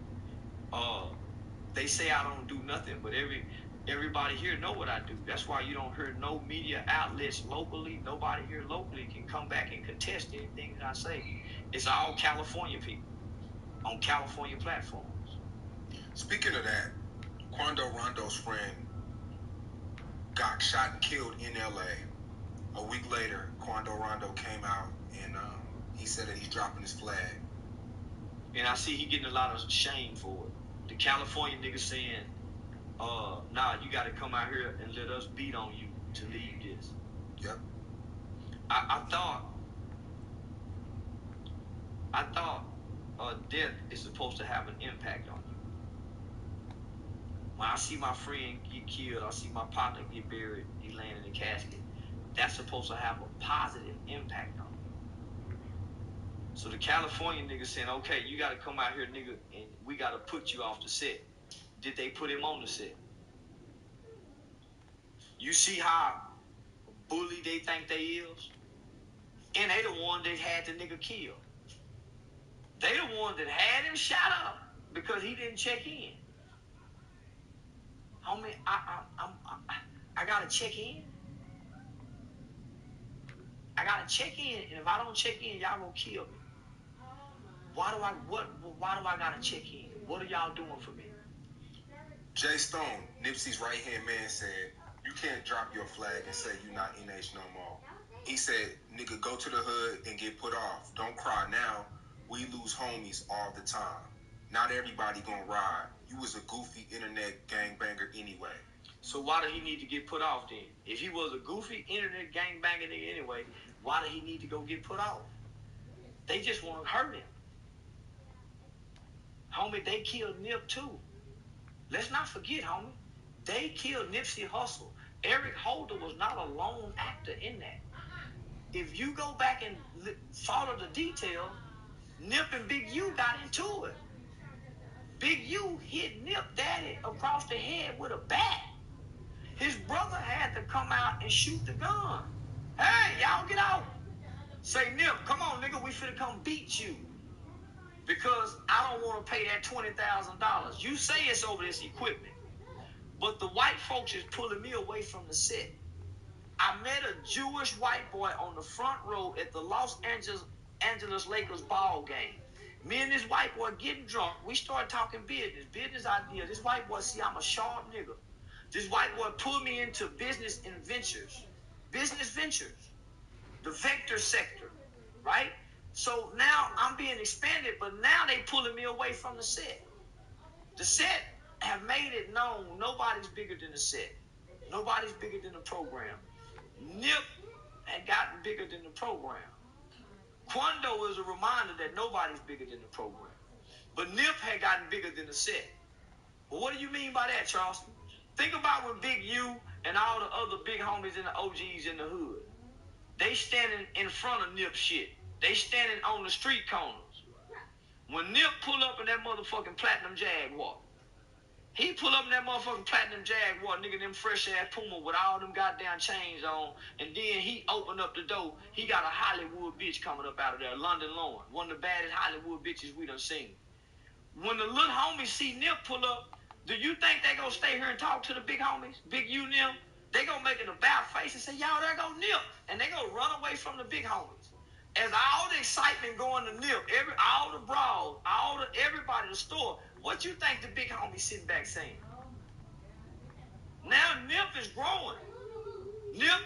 They say I don't do nothing, but every Everybody here know what I do. That's why you don't hear no media outlets locally. Nobody here locally can come back and contest anything that I say. It's all California people on California platforms. Speaking of that, Quando Rondo's friend got shot and killed in L.A. A week later, Quando Rondo came out and he said that he's dropping his flag. And I see he getting a lot of shame for it. The California niggas saying, nah, you got to come out here and let us beat on you to leave this. Yep. I thought death is supposed to have an impact on you. When I see my friend get killed, I see my partner get buried, he laying in a casket, that's supposed to have a positive impact on you. So the California nigga saying, okay, you got to come out here, nigga, and we got to put you off the set. Did they put him on the set? You see how bully they think they is? And they the one that had the nigga killed. They the one that had him shot up because he didn't check in. Homie, I gotta check in. I gotta check in, and if I don't check in, y'all gonna kill me. Why do I gotta check in? What are y'all doing for me? Jay Stone, Nipsey's right-hand man, said, you can't drop your flag and say you're not NH no more. He said, nigga, go to the hood and get put off. Don't cry now. We lose homies all the time. Not everybody gonna ride. You was a goofy internet gangbanger anyway. So why did he need to get put off then? If he was a goofy internet gangbanger nigga anyway, why did he need to go get put off? They just want to hurt him. Homie, they killed Nip too. Let's not forget, homie. They killed Nipsey Hussle. Eric Holder was not a lone actor in that. If you go back and follow the details, Nip and Big U got into it. Big U hit Nip Daddy across the head with a bat. His brother had to come out and shoot the gun. Hey, y'all get out. Say, Nip, come on, nigga, we finna come beat you. Because I don't want to pay that $20,000. You say it's over this equipment. But the white folks is pulling me away from the set. I met a Jewish white boy on the front row at the Los Angeles Lakers ball game. Me and this white boy getting drunk. We started talking business ideas. This white boy see I'm a sharp nigga. This white boy pulled me into business ventures, the vector sector, right? So now I'm being expanded, but now they pulling me away from the set. The set have made it known nobody's bigger than the set. Nobody's bigger than the program. Nip had gotten bigger than the program. Quando is a reminder that nobody's bigger than the program. But Nip had gotten bigger than the set. Well, what do you mean by that, Charleston? Think about when Big U and all the other big homies and the OGs in the hood. They standing in front of Nip shit. They standing on the street corners. When Nip pull up in that motherfucking platinum Jaguar, he pull up in that motherfucking platinum Jaguar, nigga, them fresh ass Puma with all them goddamn chains on, and then he opened up the door. He got a Hollywood bitch coming up out of there, London Lauren, one of the baddest Hollywood bitches we done seen. When the little homies see Nip pull up, do you think they gonna stay here and talk to the big homies, Big U Nip? They gonna make an about face and say, y'all, there go Nip, and they gonna run away from the big homies. As all the excitement going to Nip, all the brawls, everybody in the store, what you think the big homie sitting back saying? Now Nip is growing. Nip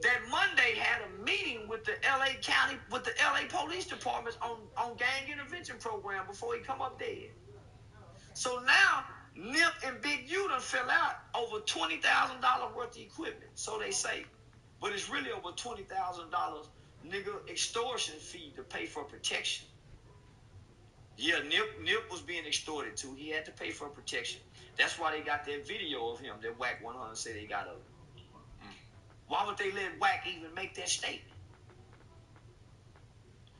that Monday had a meeting with the LA County, with the LA Police Departments on gang intervention program before he come up dead. So now Nip and Big U done fell out over $20,000 worth of equipment, so they say. But it's really over $20,000 nigga extortion fee to pay for protection. Yeah, Nip was being extorted too. He had to pay for protection. That's why they got that video of him that Wack 100 said they got of him. Why would they let Wack even make that statement?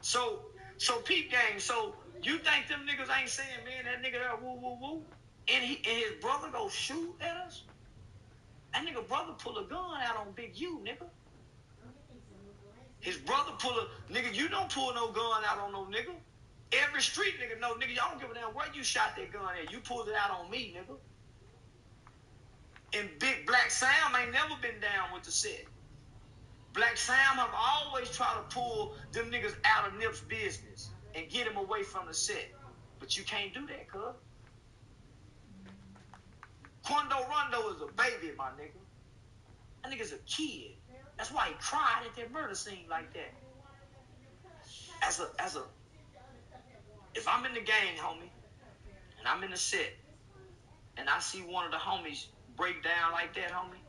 So peep gang, so you think them niggas ain't saying, man, that nigga there woo woo woo? And his brother go shoot at us? That nigga brother pull a gun out on Big U, nigga. His brother nigga, you don't pull no gun out on no nigga. Every street nigga know, nigga, y'all don't give a damn where you shot that gun at. You pulled it out on me, nigga. And Big Black Sam ain't never been down with the set. Black Sam have always tried to pull them niggas out of Nip's business and get him away from the set. But you can't do that, cuz. Quando Rondo is a baby, my nigga. That nigga's a kid. That's why he cried at that murder scene like that. If I'm in the gang, homie, and I'm in the set, and I see one of the homies break down like that, homie,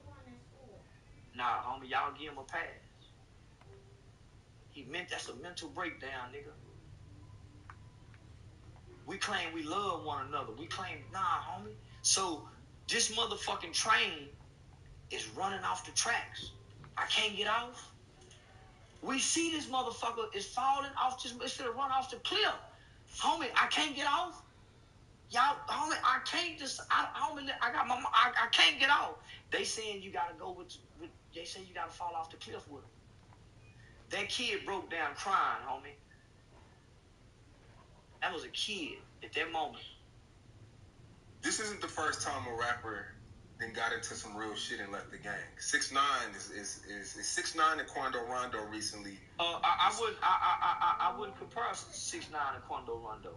nah, homie, y'all give him a pass. That's a mental breakdown, nigga. We claim we love one another. We claim, nah, homie. So this motherfucking train is running off the tracks. I can't get off. We see this motherfucker is falling off. It's gonna run off the cliff. Homie, I can't get off. Y'all, homie, I can't just, homie, I can't get off. They saying you gotta go with, they say you gotta fall off the cliff with them. That kid broke down crying, homie. That was a kid at that moment. This isn't the first time a rapper then got into some real shit and left the gang. 6ix9ine is 6ix9ine and Quando Rondo recently. I wouldn't compare 6ix9ine and Quando Rondo.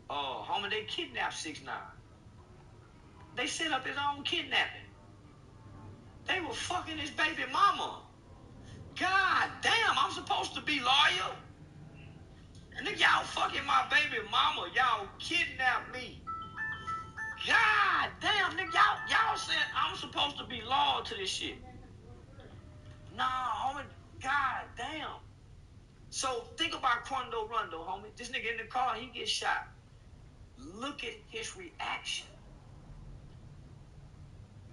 Homie, they kidnapped 6ix9ine. They set up his own kidnapping. They were fucking his baby mama. God damn, I'm supposed to be loyal. And then y'all fucking my baby mama. Y'all kidnapped me. God damn, nigga, y'all said I'm supposed to be loyal to this shit. Nah, homie, god damn. So think about Quando Rondo, homie. This nigga in the car, he gets shot. Look at his reaction.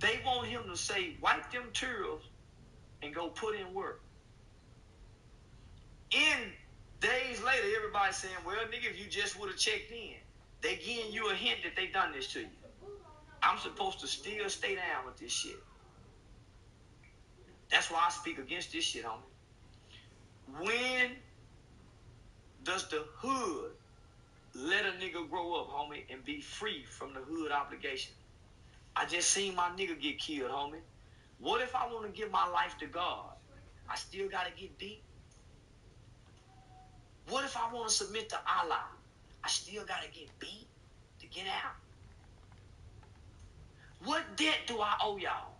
They want him to say, wipe them tears and go put in work. In days later, everybody's saying, well, nigga, if you just would have checked in, they giving you a hint that they done this to you. I'm supposed to still stay down with this shit. That's why I speak against this shit, homie. When does the hood let a nigga grow up, homie, and be free from the hood obligation? I just seen my nigga get killed, homie. What if I want to give my life to God? I still got to get beat? What if I want to submit to Allah? I still got to get beat to get out? What debt do I owe y'all?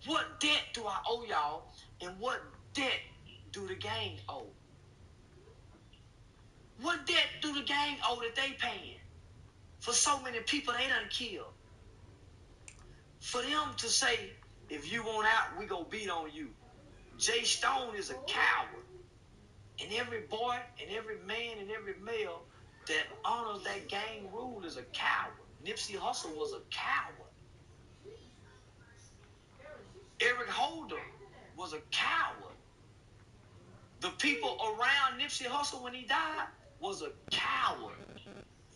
What debt do I owe y'all? And what debt do the gang owe? What debt do the gang owe that they paying for so many people they done killed? For them to say, if you want out, we gonna beat on you. Jay Stone is a coward. And every boy and every man and every male that honors that gang rule is a coward. Nipsey Hussle was a coward. Eric Holder was a coward. The people around Nipsey Hussle when he died was a coward.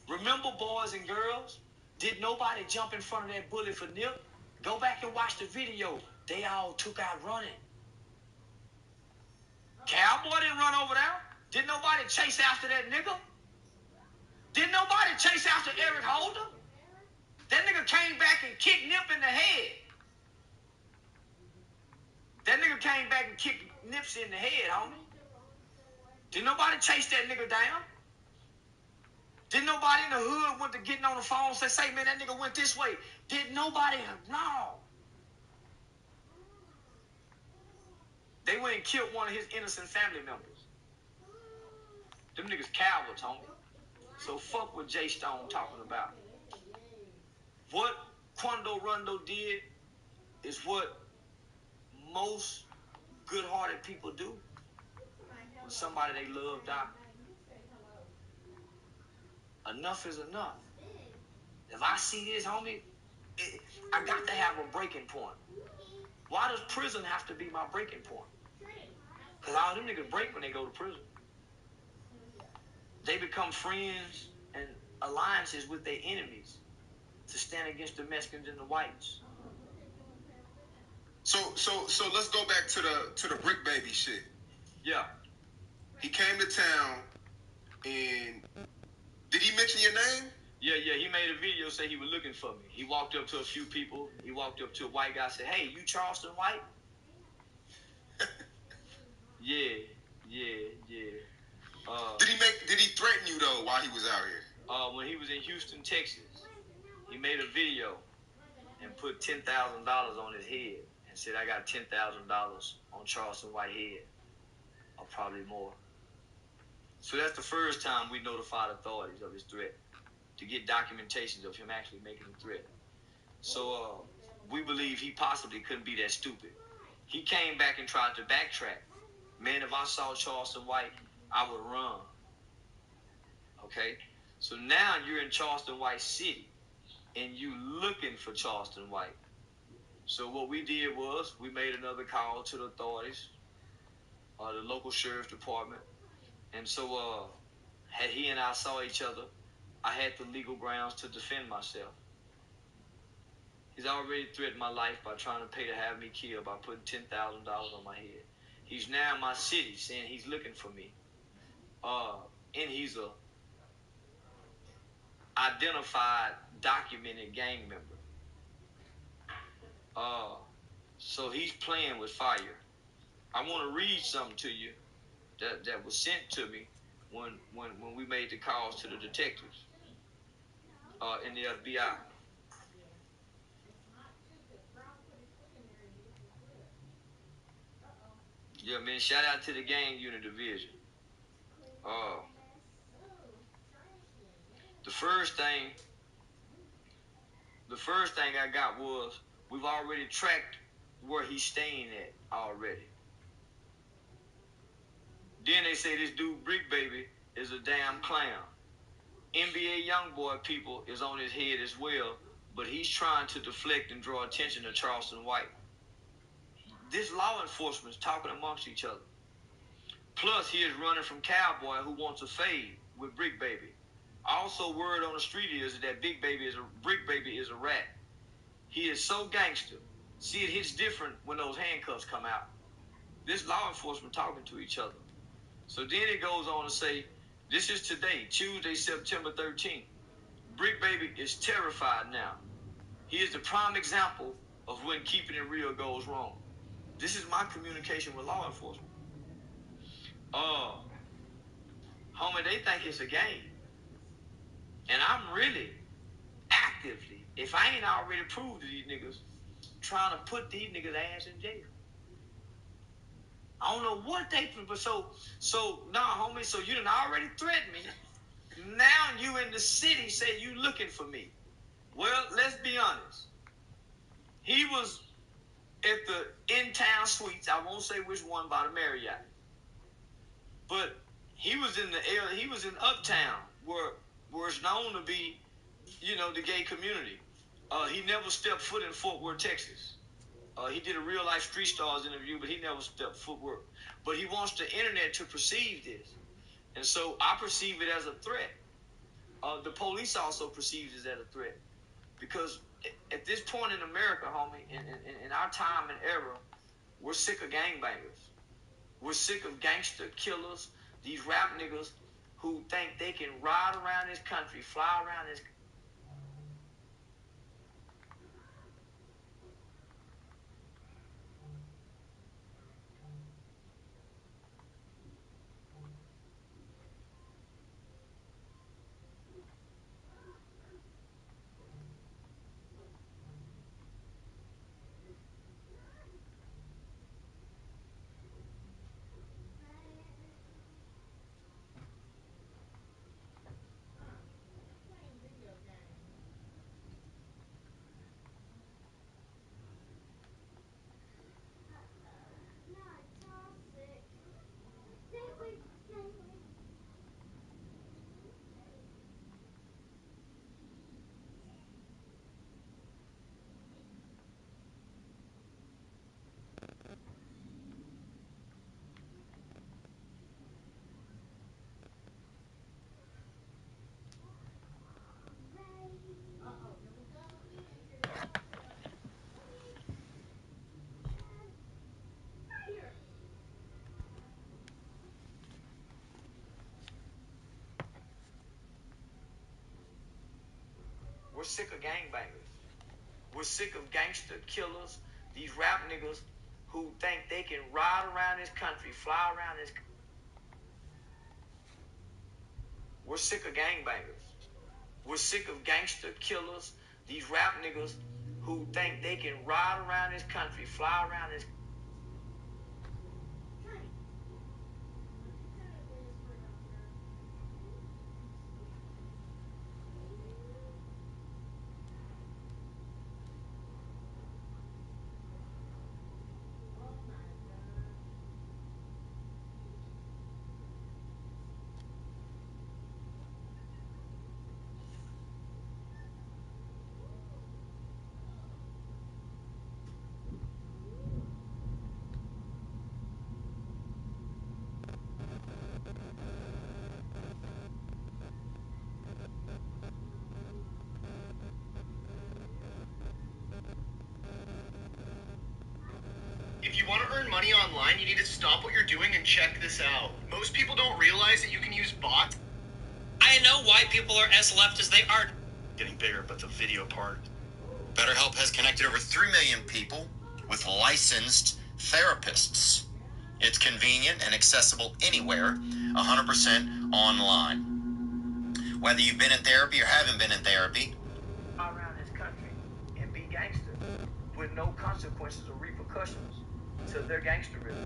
Remember, boys and girls, did nobody jump in front of that bullet for Nip? Go back and watch the video. They all took out running. Cowboy didn't run over there. Didn't nobody chase after that nigga? Didn't nobody chase after Eric Holder? That nigga came back and kicked Nip in the head. That nigga came back and kicked Nipsey in the head, homie. Didn't nobody chase that nigga down? Didn't nobody in the hood went to getting on the phone and say, man, that nigga went this way? Did nobody? No. They went and killed one of his innocent family members. Them niggas cowards, homie. So fuck what Jay Stone talking about. What Quando Rondo did is what most good-hearted people do when somebody they love die. Enough is enough. If I see this, homie, I got to have a breaking point. Why does prison have to be my breaking point? Because all them niggas break when they go to prison. They become friends and alliances with their enemies to stand against the Mexicans and the whites. So let's go back to the Brick Baby shit. Yeah. He came to town, and did he mention your name? Yeah, he made a video say he was looking for me. He walked up to a few people. He walked up to a white guy, said, "Hey, you Charleston White?" Yeah. Did he threaten you though while he was out here? When he was in Houston, Texas, he made a video and put $10,000 on his head and said, "I got $10,000 on Charleston White head, or probably more." So that's the first time we notified authorities of his threat, to get documentations of him actually making a threat. So we believe he possibly couldn't be that stupid. He came back and tried to backtrack. Man, if I saw Charleston White, I would run. Okay? So now you're in Charleston White City, and you looking for Charleston White. So what we did was we made another call to the authorities, the local sheriff's department. And so had he and I saw each other, I had the legal grounds to defend myself. He's already threatened my life by trying to pay to have me killed by putting $10,000 on my head. He's now in my city saying he's looking for me. And he's a identified, documented gang member. So he's playing with fire. I want to read something to you that was sent to me when we made the calls to the detectives in the FBI. Yeah, man, shout out to the gang unit division. The first thing I got was, we've already tracked where he's staying at already. Then they say this dude Brick Baby is a damn clown. NBA YoungBoy people is on his head as well, but he's trying to deflect and draw attention to Charleston White. This law enforcement is talking amongst each other. Plus, he is running from Cowboy, who wants a fade with Brick Baby. Also, word on the street is that Brick Baby is a rat. He is so gangster. See, it hits different when those handcuffs come out. This law enforcement talking to each other. So then it goes on to say, this is today, Tuesday, September 13th. Brick Baby is terrified now. He is the prime example of when keeping it real goes wrong. This is my communication with law enforcement. Homie, they think it's a game. And I'm really actively, if I ain't already proved to these niggas, trying to put these niggas' ass in jail. I don't know what they, but so nah, homie, so you done already threatened me. Now you in the city say you looking for me. Well, let's be honest. He was at the in-town suites, I won't say which one, by the Marriott. But he was in Uptown, where it's known to be, the gay community. He never stepped foot in Fort Worth, Texas. He did a real life Street Stars interview, but he never stepped foot. But he wants the internet to perceive this. And so I perceive it as a threat. The police also perceives it as a threat. Because at this point in America, homie, in our time and era, we're sick of gangbangers. We're sick of gangster killers, these rap niggas who think they can ride around this country, fly around this. We're sick of gangbangers. We're sick of gangster killers, these rap niggas who think they can ride around this country, fly around this country. We're sick of gangbangers. We're sick of gangster killers, these rap niggas who think they can ride around this country, fly around this country. If you want to earn money online, you need to stop what you're doing and check this out. Most people don't realize that you can use bots. I know why people are as left as they are. Getting bigger, but the video part. BetterHelp has connected over 3 million people with licensed therapists. It's convenient and accessible anywhere, 100% online. Whether you've been in therapy or haven't been in therapy, Around this country and be gangster with no consequences or repercussions to their gangsterism.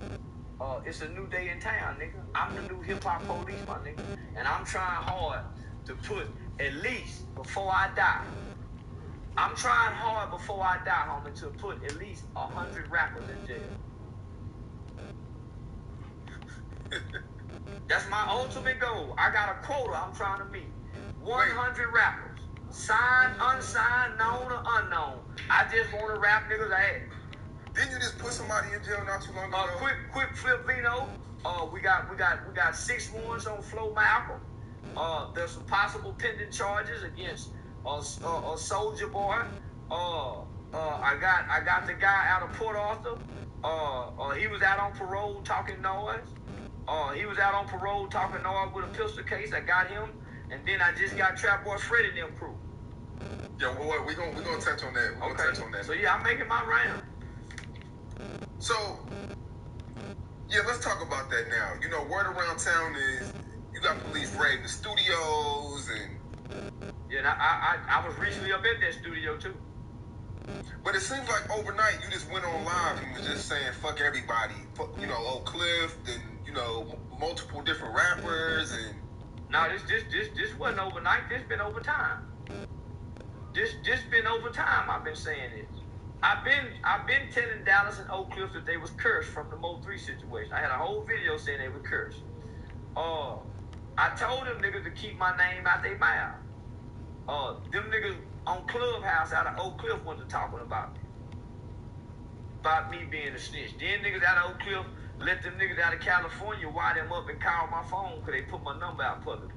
It's a new day in town, nigga. I'm the new hip-hop police, my nigga. And I'm trying hard to put, at least before I die, I'm trying hard before I die, homie, to put at least 100 rappers in jail. That's my ultimate goal. I got a quota I'm trying to meet. 100 rappers. Signed, unsigned, known or unknown. I just want to rap niggas' ass. Didn't you just put somebody in jail not too long ago? Quick flip Vino. We got 6 warrants on Flo Malcolm. There's some possible pending charges against a Soldier Boy. I got the guy out of Port Arthur. He was out on parole talking noise. With a pistol case. I got him, and then I just got Trap Boy Fred and them crew. Yo, we gonna touch on that. We're gonna touch on that. So yeah, I'm making my round. So yeah, let's talk about that now. You know, word around town is you got police raiding the studios and yeah, and I was recently up at that studio too. But it seems like overnight you just went on live and was just saying fuck everybody. Fuck, you know, Oak Cliff and you know multiple different rappers and. No, this wasn't overnight. This been over time. This been over time. I've been saying this. I've been telling Dallas and Oak Cliff that they was cursed from the Mo 3 situation. I had a whole video saying they were cursed. I told them niggas to keep my name out their mouth. Them niggas on Clubhouse out of Oak Cliff wasn't talking about me being a snitch. Then niggas out of Oak Cliff let them niggas out of California wire them up and call my phone because they put my number out publicly.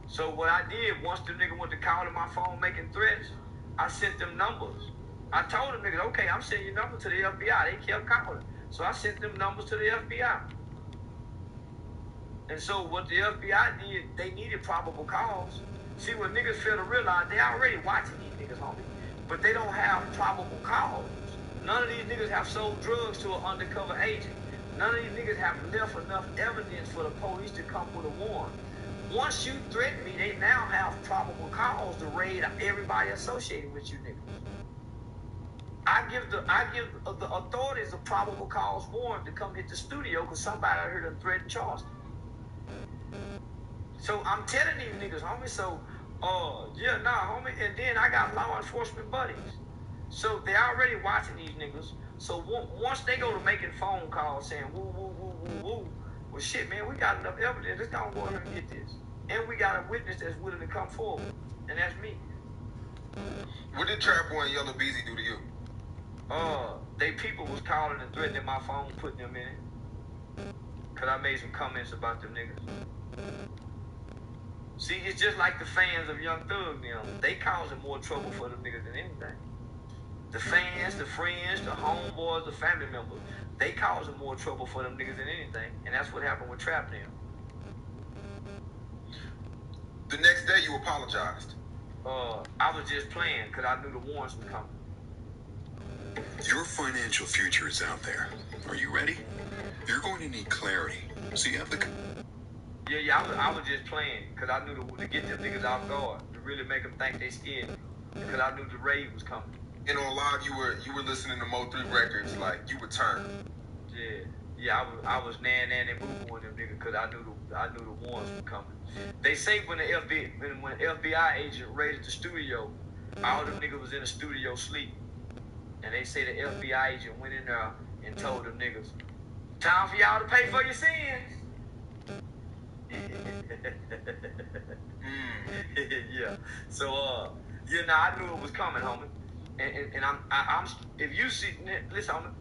So what I did, once them niggas went to calling my phone making threats, I sent them numbers. I told them niggas, okay, I'm sending your number to the FBI. They kept calling. So I sent them numbers to the FBI. And so what the FBI did, they needed probable cause. See, what niggas fail to realize, they already watching these niggas, homie. But they don't have probable cause. None of these niggas have sold drugs to an undercover agent. None of these niggas have left enough evidence for the police to come with a warrant. Once you threaten me, they now have probable cause to raid everybody associated with you niggas. I give the authorities a probable cause warrant to come hit the studio because somebody out here done threatened Charleston. So I'm telling these niggas, homie, homie, and then I got law enforcement buddies. So they already watching these niggas. So once they go to making phone calls saying woo, woo, woo, woo, woo, well shit, man, we got enough evidence. Let's go ahead and get this. And we got a witness that's willing to come forward. And that's me. What did Trap Boy and Yellow Beezy do to you? They people was calling and threatening my phone, putting them in it. Cause I made some comments about them niggas. See, it's just like the fans of Youn Thug, them. They causing more trouble for them niggas than anything. The fans, the friends, the homeboys, the family members, they causing more trouble for them niggas than anything. And that's what happened with Trap them. The next day you apologized. I was just playing because I knew the warrants were coming. Your financial future is out there. Are you ready? You're going to need clarity. So you have the... Yeah, I was just playing because I knew to get them niggas off guard, to really make them think they scared me, because I knew the raid was coming. And on live, you were listening to Mo3 records like you were turned. Yeah, I was nan and boo booing them niggas because I knew the warrants were coming. They say when the FBI agent raided the studio, all them niggas was in the studio sleep, and they say the FBI agent went in there and told them niggas, "Time for y'all to pay for your sins." Yeah. So I knew it was coming, homie. And I'm if you see, listen, homie,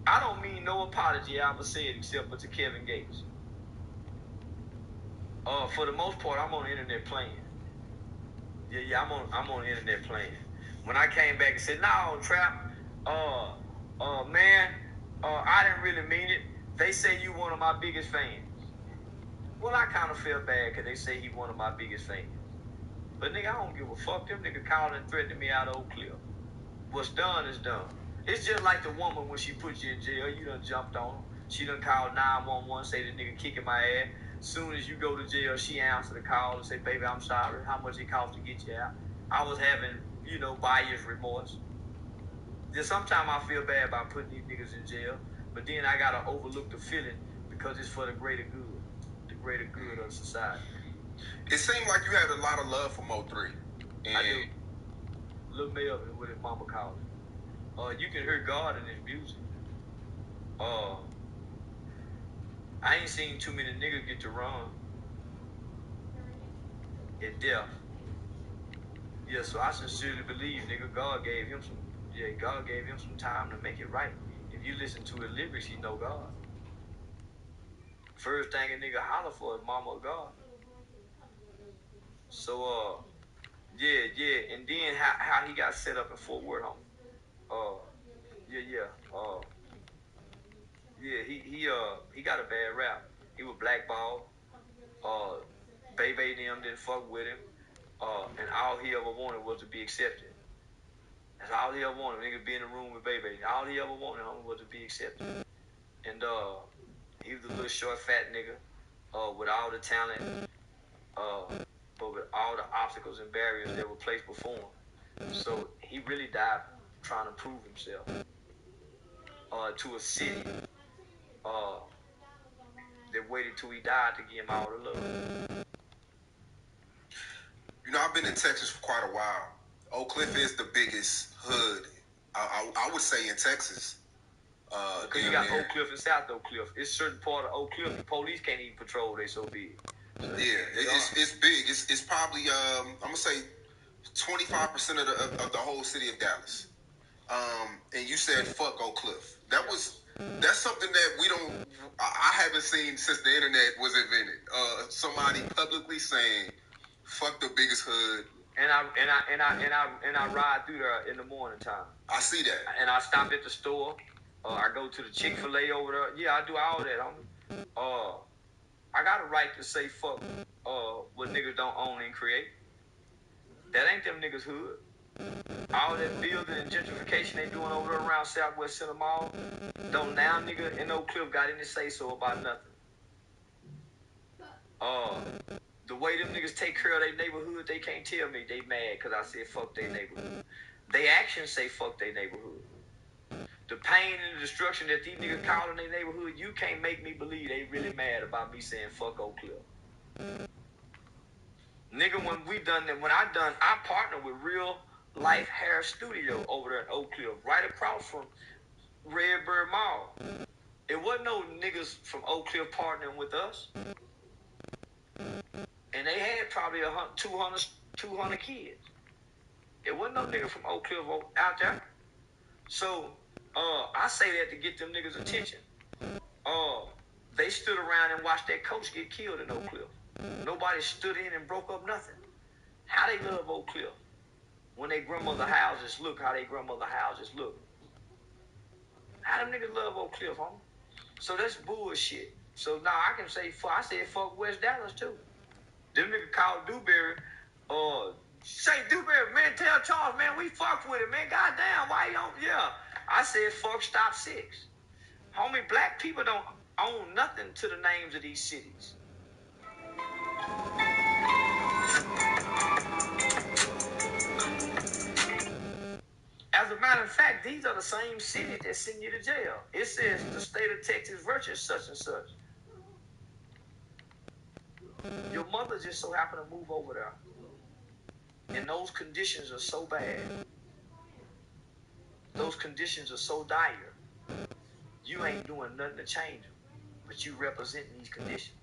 I don't mean no apology I ever said except for to Kevin Gates. For the most part, I'm on the internet playing. Yeah, I'm on the internet playing. When I came back and said, "No, Trap, man, I didn't really mean it. They say you one of my biggest fans." Well, I kind of feel bad because they say he one of my biggest fans. But nigga, I don't give a fuck. Them nigga calling and threatening me out of Oak Cliff. What's done is done. It's just like the woman when she put you in jail. You done jumped on her. She done called 911, say the nigga kicking my ass. Soon as you go to jail, she answer the call and say, "Baby, I'm sorry. How much it cost to get you out?" I was having, buyer's remorse. Then sometimes I feel bad about putting these niggas in jail, but then I gotta overlook the feeling because it's for the greater good. The greater good of society. It seemed like you had a lot of love for Mo3. I do. Lil Melvin, what his mama called it. You can hear God in his music. I ain't seen too many niggas get to run in death. Yeah, so I sincerely believe, nigga, God gave him some time to make it right. If you listen to his lyrics, you know God. First thing a nigga holler for is mama or God. So, yeah, and then how he got set up in Fort Worth, homie. He got a bad rap. He was blackballed. Bebe and them didn't fuck with him. And all he ever wanted was to be accepted. That's all he ever wanted. Nigga be in the room with Bebe. All he ever wanted, homie, was to be accepted. And he was a little short, fat nigga, with all the talent, but with all the obstacles and barriers that were placed before him. So he really died trying to prove himself to a city that waited till he died to give him all the love. I've been in Texas for quite a while. Oak Cliff is the biggest hood, I would say, in Texas. Because you got Oak Cliff and South Oak Cliff. It's certain part of Oak Cliff the police can't even patrol. They so big. So, it's big. It's probably I'm gonna say 25% of the whole city of Dallas. And you said fuck Oak Cliff. That's something that I haven't seen since the internet was invented. Somebody publicly saying fuck the biggest hood. And I ride through there in the morning time. I see that. And I stop at the store. I go to the Chick-fil-A over there. Yeah, I do all that, homie. I got a right to say fuck what niggas don't own and create. That ain't them niggas' hood. All that building and gentrification they doing over there around Southwest Center Mall, don't now nigga in Oak Cliff got any say so about nothing. The way them niggas take care of their neighborhood, they can't tell me they mad because I said fuck their neighborhood. They actions say fuck their neighborhood. The pain and the destruction that these niggas call in their neighborhood, you can't make me believe they really mad about me saying fuck Oak Cliff. Nigga, I partnered with Real Life Hair Studio over there at Oak Cliff, right across from Redbird Mall. It wasn't no niggas from Oak Cliff partnering with us. And they had probably 200 kids. It wasn't no nigga from Oak Cliff out there. So, I say that to get them niggas' attention. They stood around and watched that coach get killed in Oak Cliff. Nobody stood in and broke up nothing. How they love Oak Cliff? When they grandmother houses look, how they grandmother houses look. How them niggas love Oak Cliff, homie? So that's bullshit. So now I can say, I said fuck West Dallas too. Them niggas called Dewberry, say Charles, man, we fucked with it, man. Goddamn, why you don't? Yeah. I said, fuck Stop 6. Homie, black people don't own nothing to the names of these cities. As a matter of fact, these are the same cities that send you to jail. It says the state of Texas versus such and such. Your mother just so happened to move over there. And those conditions are so bad. Those conditions are so dire. You ain't doing nothing to change them. But you represent these conditions.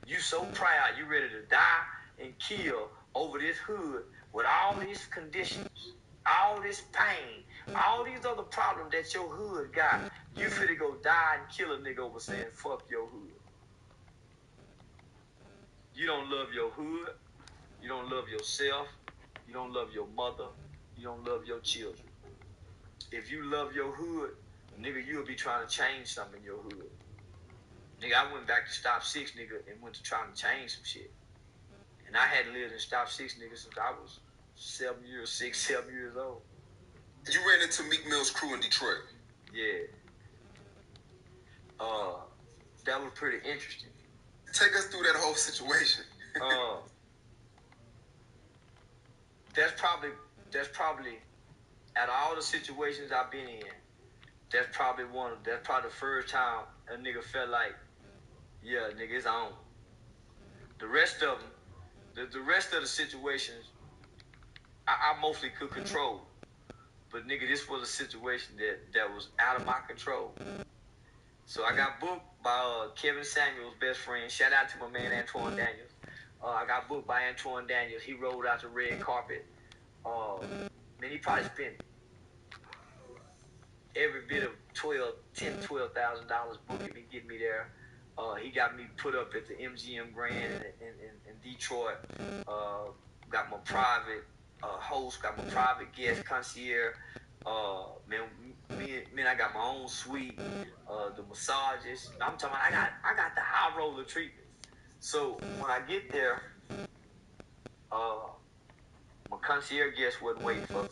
You so proud, you ready to die and kill over this hood with all these conditions, all this pain, all these other problems that your hood got. You finna go die and kill a nigga over saying, fuck your hood. You don't love your hood. You don't love yourself. You don't love your mother. You don't love your children. If you love your hood, nigga, you'll be trying to change something in your hood. Nigga, I went back to Stop 6, nigga, and went to trying to change some shit. And I hadn't lived in Stop 6, nigga, since I was 7 years old. You ran into Meek Mill's crew in Detroit. Yeah. That was pretty interesting. Take us through that whole situation. That's probably out of all the situations I've been in, that's probably the first time a nigga felt like, yeah, nigga, it's on. The rest of them, the rest of the situations, I mostly could control. But nigga, this was a situation that was out of my control. So I got booked by Kevin Samuel's best friend. Shout out to my man Antoine Daniels. I got booked by Antoine Daniels. He rolled out the red carpet. Man, he probably spent every bit of $12,000 booking me, getting me there. He got me put up at the MGM Grand in Detroit. Got my private host, got my private guest concierge. Man, I got my own suite. The massages. I'm talking about I got the high roller treatment. So when I get there, my concierge guest wasn't waiting for me.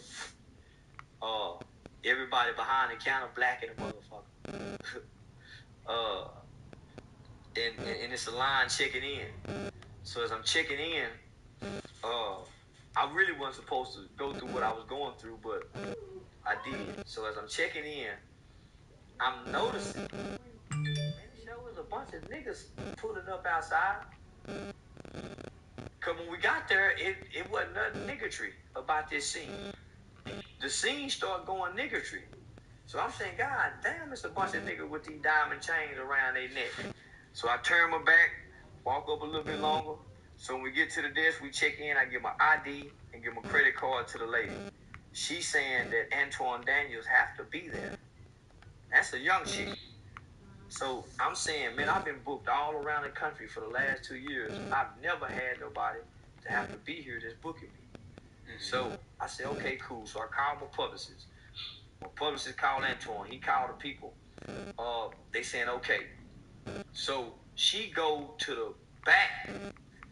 Everybody behind the counter blacking the motherfucker. And it's a line checking in. So as I'm checking in, I really wasn't supposed to go through what I was going through, but I did. So as I'm checking in, I'm noticing, man, there was a bunch of niggas pulling up outside. Cause when we got there, it wasn't nothing niggotry about this scene. The scene started going niggotry. So I'm saying, God damn, it's a bunch of niggas with these diamond chains around their neck. So I turn my back, walk up a little bit longer. So when we get to the desk, we check in, I give my ID and give my credit card to the lady. She's saying that Antoine Daniels have to be there. That's a young chick. So I'm saying, man, I've been booked all around the country for the last 2 years. I've never had nobody to have to be here that's booking me. So I said, okay, cool. So I called my publicist. My publicist called Antoine. He called the people. They saying, okay. So she go to the back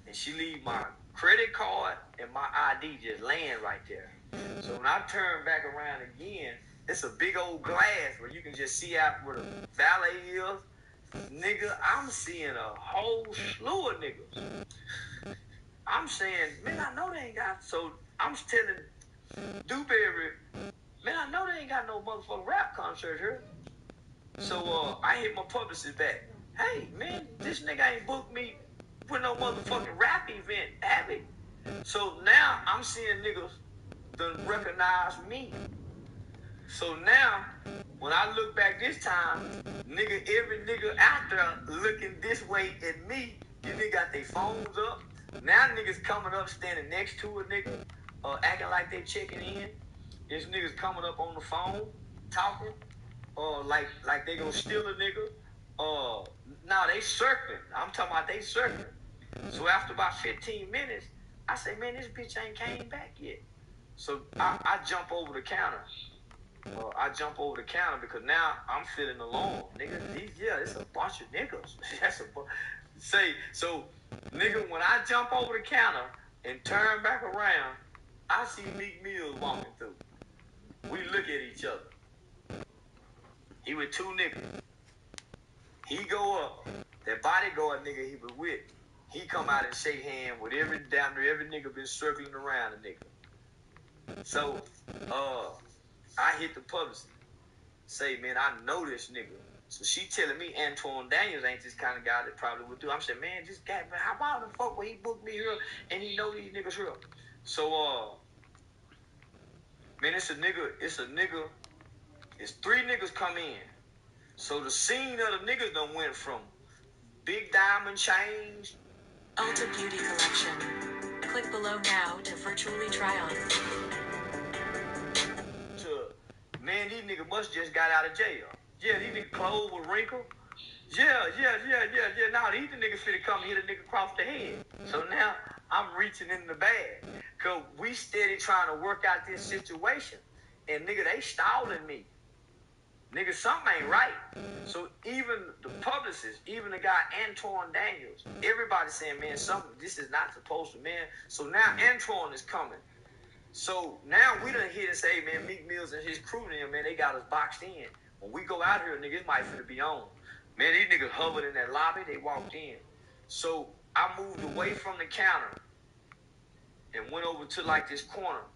and she leave my credit card and my ID just laying right there. So when I turn back around again, it's a big old glass where you can just see out where the valet is. Nigga, I'm seeing a whole slew of niggas. I'm saying, man, I know they ain't got, so I'm telling Dewberry, man, I know they ain't got no motherfucking rap concert here. So I hit my publicist back. Hey, man, this nigga ain't booked me with no motherfucking rap event, have he? So now I'm seeing niggas done recognize me. So now, when I look back this time, nigga, every nigga out there looking this way at me, you niggas got their phones up. Now niggas coming up standing next to a nigga, acting like they checking in. There's niggas coming up on the phone, talking, like they gonna steal a nigga. Now they circling. I'm talking about they circling. So after about 15 minutes, I say, man, this bitch ain't came back yet. So I jump over the counter. I jump over the counter because now I'm feeling alone. Nigga, it's a bunch of niggas. So, nigga, when I jump over the counter and turn back around, I see Meek Mills walking through. We look at each other. He with two niggas. He go up. That bodyguard nigga he was with, he come out and shake hand with damn near every nigga been circling around the nigga. So, I hit the publicist. Say, man, I know this nigga. So she telling me Antoine Daniels ain't this kind of guy that probably would do. I'm saying, man, this guy, man, how about the fuck when he booked me here and he know these niggas here? So, man, it's three niggas come in. So the scene of the niggas done went from big diamond chains. Ulta Beauty Collection. Click below now to virtually try on. To, man, these niggas must just got out of jail. Yeah, these niggas clothes were wrinkled. Yeah. Now these niggas finna come hit a nigga across the head. So now I'm reaching in the bag. Cause we steady trying to work out this situation. And nigga, they stalling me. Nigga, something ain't right. So even the publicist, even the guy Antoine Daniels, everybody saying, man, this is not supposed to, man. So now Antoine is coming. So now we done hit and say, man, Meek Mills and his crew, man, they got us boxed in. When we go out here, nigga, it might finna be on. Man, these niggas hovered in that lobby, they walked in. So I moved away from the counter and went over to like this corner.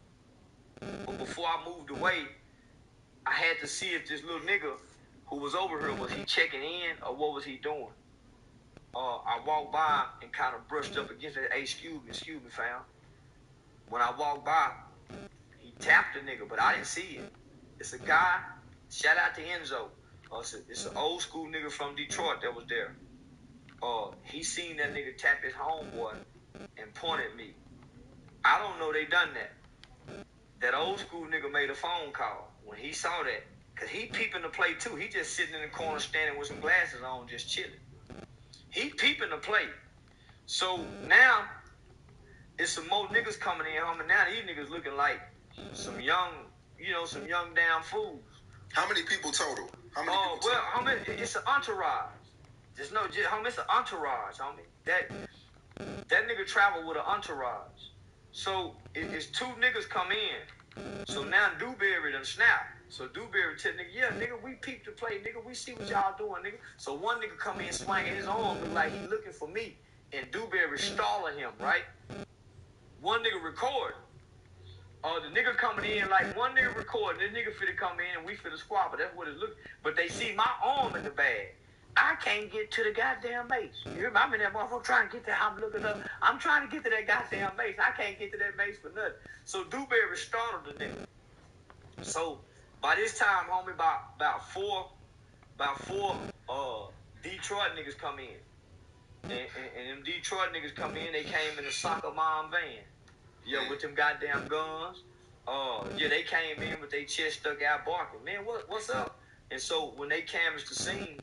But before I moved away, I had to see if this little nigga who was over here, was he checking in or what was he doing? I walked by and kind of brushed up against it. Hey, excuse me, fam. When I walked by, he tapped the nigga, but I didn't see it. It's a guy, shout out to Enzo. It's an old school nigga from Detroit that was there. He seen that nigga tap his homeboy and point at me. I don't know they done that. That old school nigga made a phone call. When he saw that, because he peeping the play too. He just sitting in the corner standing with some glasses on, just chilling. He peeping the play. So now, it's some more niggas coming in, homie. Now these niggas looking like some young damn fools. How many people total? How many people well, total? homie, it's an entourage. Homie, it's an entourage, homie. That nigga travel with an entourage. So it's two niggas come in. So now Dewberry done snap. So Dewberry tell nigga, yeah, nigga, we peep the play, nigga. We see what y'all doing, nigga. So one nigga come in swinging his arm, look like he looking for me. And Dewberry stalling him, right? One nigga recording. The nigga coming in, like one nigga recording, this nigga finna come in and we finna squabble. That's what it look. But they see my arm in the bag. I can't get to the goddamn base. You hear me? I'm in that motherfucker trying to get there. I'm looking up. I'm trying to get to that goddamn base. I can't get to that base for nothing. So Dewberry startled the nigga. So by this time, homie, about four Detroit niggas come in. And them Detroit niggas come in, they came in a soccer mom van. Yeah, with them goddamn guns. Yeah, they came in with their chest stuck out barking. Man, what's up? And so when they canvassed the scene,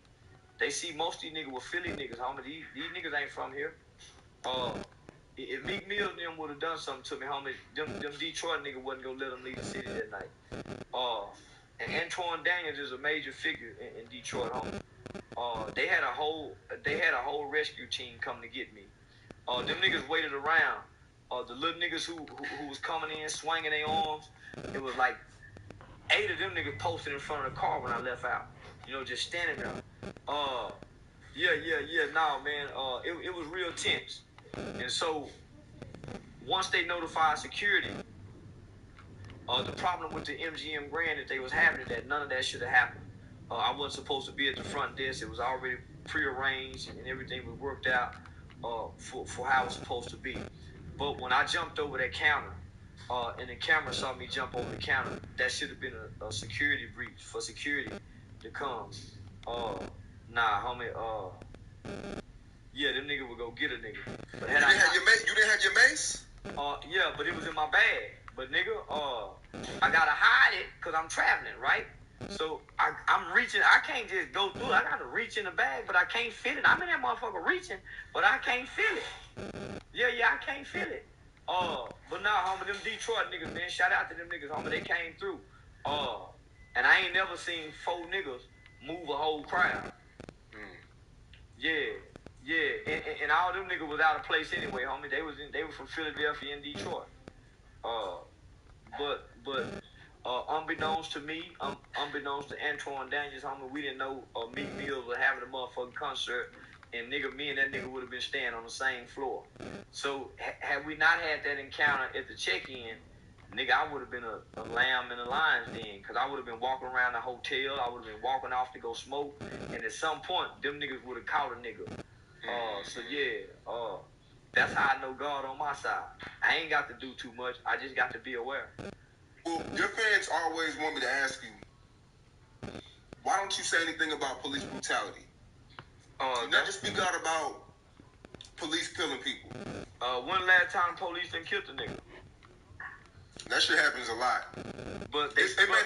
they see most of these niggas were Philly niggas, homie. These niggas ain't from here. If Meek Mills and them would have done something to me, homie, them Detroit niggas wasn't gonna let them leave the city that night. And Antoine Daniels is a major figure in Detroit, homie. They had a whole rescue team come to get me. Them niggas waited around. The little niggas who was coming in swinging their arms, it was like 8 of them niggas posted in front of the car when I left out. You know, just standing there. Nah, man. It was real tense. And so once they notified security, the problem with the MGM Grand that they was having is that none of that should have happened. I wasn't supposed to be at the front desk. It was already prearranged and everything was worked out for how it was supposed to be. But when I jumped over that counter, and the camera saw me jump over the counter, that should have been a security breach for security to come. Nah, homie. Yeah, them niggas would go get a nigga. But you didn't have your mace? Yeah, but it was in my bag. But nigga, I gotta hide it because I'm traveling, right? So I'm reaching. I can't just go through it. I gotta reach in the bag, but I can't fit it. I'm in that motherfucker reaching, but I can't feel it. Yeah, I can't feel it. But nah, homie, them Detroit niggas, man, shout out to them niggas, homie. They came through. And I ain't never seen 4 niggas move a whole crowd. Yeah, and all them niggas was out of place anyway, homie. They were from Philadelphia and Detroit. unbeknownst to me, unbeknownst to Antoine Daniels, homie, we didn't know Meek Mills was having a motherfucking concert, and nigga, me and that nigga would have been staying on the same floor. So had we not had that encounter at the check-in, nigga, I would have been a lamb in the lion's den, because I would have been walking around the hotel, I would have been walking off to go smoke, and at some point, them niggas would have caught a nigga. That's how I know God on my side. I ain't got to do too much, I just got to be aware. Well, your fans always want me to ask you, why don't you say anything about police brutality? You never speak out about police killing people. When last time police done killed a nigga? That shit happens a lot. But it may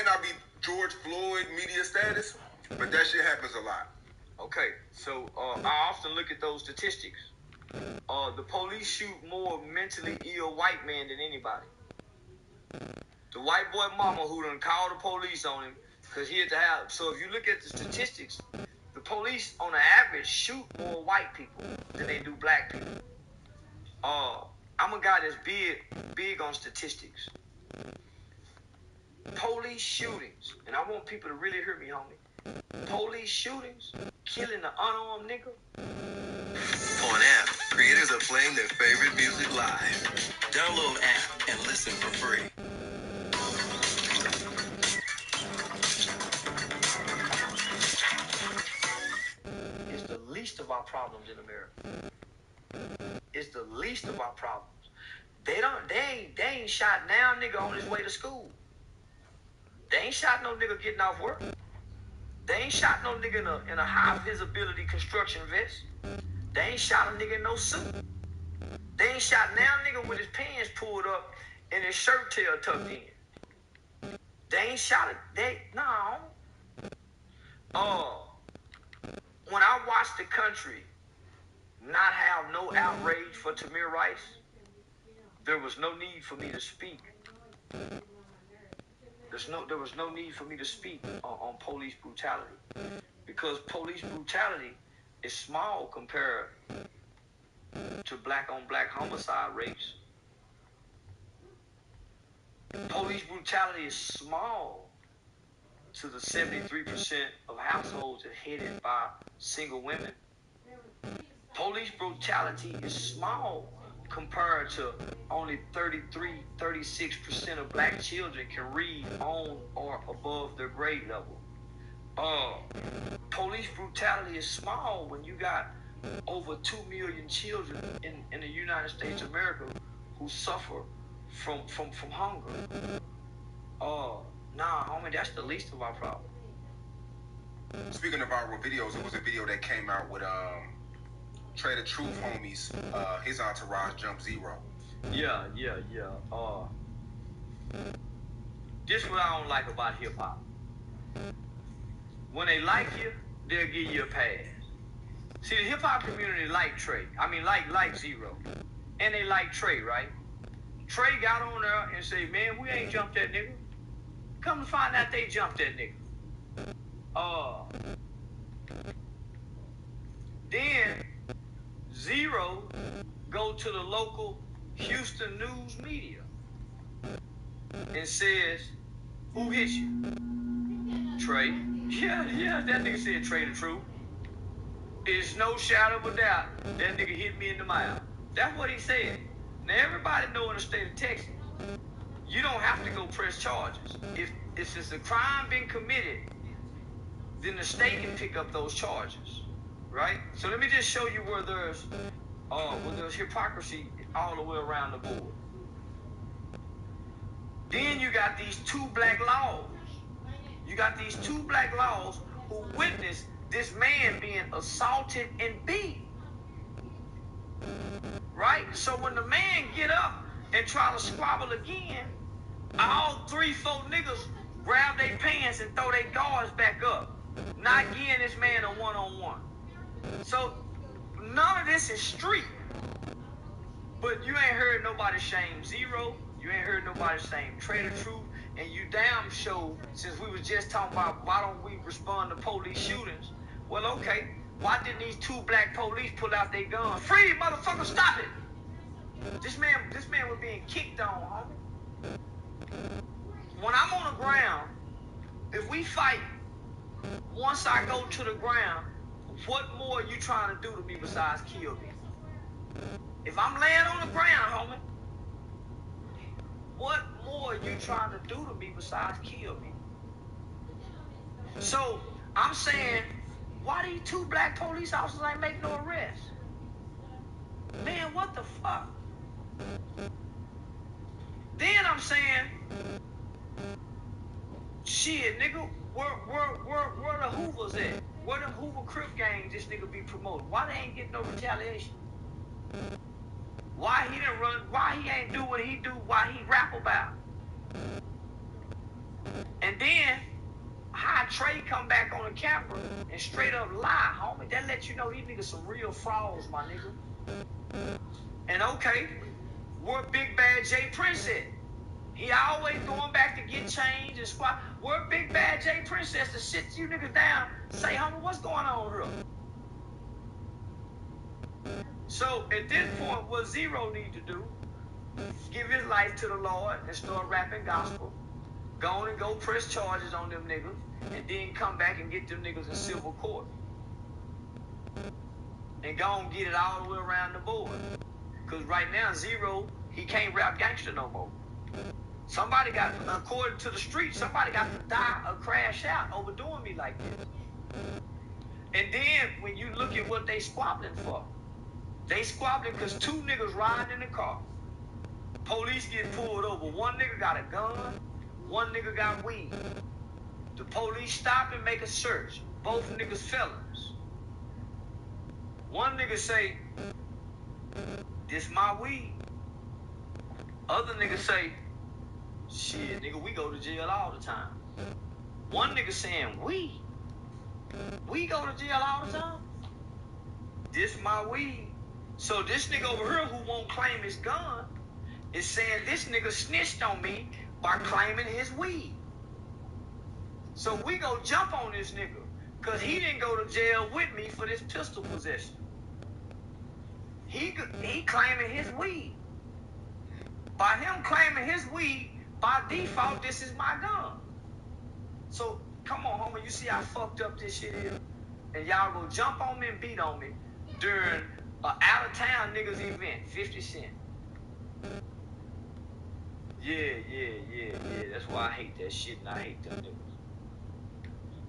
not be George Floyd media status, but that shit happens a lot. Okay, so I often look at those statistics. The police shoot more mentally ill white men than anybody. The white boy mama who done called the police on him because he had to have. So if you look at the statistics, the police on the average shoot more white people than they do black people. I'm a guy that's big on statistics. Police shootings, and I want people to really hear me, homie. Police shootings, killing an unarmed nigga. On app, creators are playing their favorite music live. Download app and listen for free. It's the least of our problems in America. It's the least of our problems. They ain't shot now nigga on his way to school. They ain't shot no nigga getting off work. They ain't shot no nigga in a high visibility construction vest. They ain't shot a nigga in no suit. They ain't shot now nigga with his pants pulled up and his shirt tail tucked in. They ain't shot it. When I watched the country not have no outrage for Tamir Rice, there was no need for me to speak. There was no need for me to speak on police brutality, because police brutality is small compared to black on black homicide rates. Police brutality is small to the 73% of households that are headed by single women. Police brutality is small compared to only 36% of black children can read on or above their grade level. Police brutality is small when you got over 2 million children in the United States of America who suffer from hunger. Homie, that's the least of our problem. Speaking of viral videos, it was a video that came out with Trey the Truth homies, his entourage Jump Zero. Yeah. This is what I don't like about hip hop. When they like you, they'll give you a pass. See, the hip hop community like Trey. Like Zero. And they like Trey, right? Trey got on there and say, man, we ain't jumped that nigga. Come to find out they jumped that nigga. Then Zero go to the local Houston news media and says, who hit you? Trey. Yeah, that nigga said Trey the Truth. It's no shadow of a doubt that nigga hit me in the mouth. That's what he said. Now everybody know in the state of Texas, you don't have to go press charges. If since a crime been committed, then the state can pick up those charges, right? So let me just show you where there's hypocrisy all the way around the board. Then you got these two black laws. You got these two black laws who witnessed this man being assaulted and beat. Right? So when the man get up and try to squabble again, all 3-4 niggas grab their pants and throw their guards back up, not giving this man a one-on-one. So none of this is street. But you ain't heard nobody shame Zero. You ain't heard nobody shame Trey the Truth. And you damn sure, since we was just talking about why don't we respond to police shootings, well, okay, why didn't these two black police pull out their guns? Free, motherfucker, stop it! This man was being kicked on, homie. when I'm on the ground, if we fight, once I go to the ground, what more are you trying to do to me besides kill me? If I'm laying on the ground, homie, what more are you trying to do to me besides kill me? So I'm saying, why these 2 black police officers ain't make no arrest? Man, what the fuck? Then I'm saying, shit, nigga, where the Hoovers at? Where them Hoover Crip gangs this nigga be promoting? Why they ain't getting no retaliation? Why he didn't run? Why he ain't do what he do? Why he rap about? And then how Trey come back on the camera and straight up lie, homie? That lets you know these niggas some real frauds, my nigga. And okay, where Big Bad J Prince at? He always going back to get change and squat. Where Big Bad J Princess to sit you niggas down, say, homie, what's going on here? So at this point, what Zero need to do, give his life to the Lord and start rapping gospel. Go on and go press charges on them niggas, and then come back and get them niggas in civil court. And go on and get it all the way around the board. Because right now, Zero, he can't rap gangster no more. Somebody got, according to the street, somebody got to die or crash out over doing me like this. And then when you look at what they squabbling for, they squabbling because 2 niggas riding in the car. Police get pulled over. One nigga got a gun, one nigga got weed. The police stop and make a search. Both niggas felons. One nigga say, this my weed. Other nigga say, shit, nigga, we go to jail all the time. One nigga saying, we go to jail all the time? This my weed. So this nigga over here who won't claim his gun is saying this nigga snitched on me by claiming his weed. So we go jump on this nigga because he didn't go to jail with me for this pistol possession. He claiming his weed. By him claiming his weed, by default, this is my gun. So, come on, homie, you see how fucked up this shit is? And y'all go jump on me and beat on me during an out-of-town niggas event, 50 Cent. Yeah. That's why I hate that shit and I hate them niggas.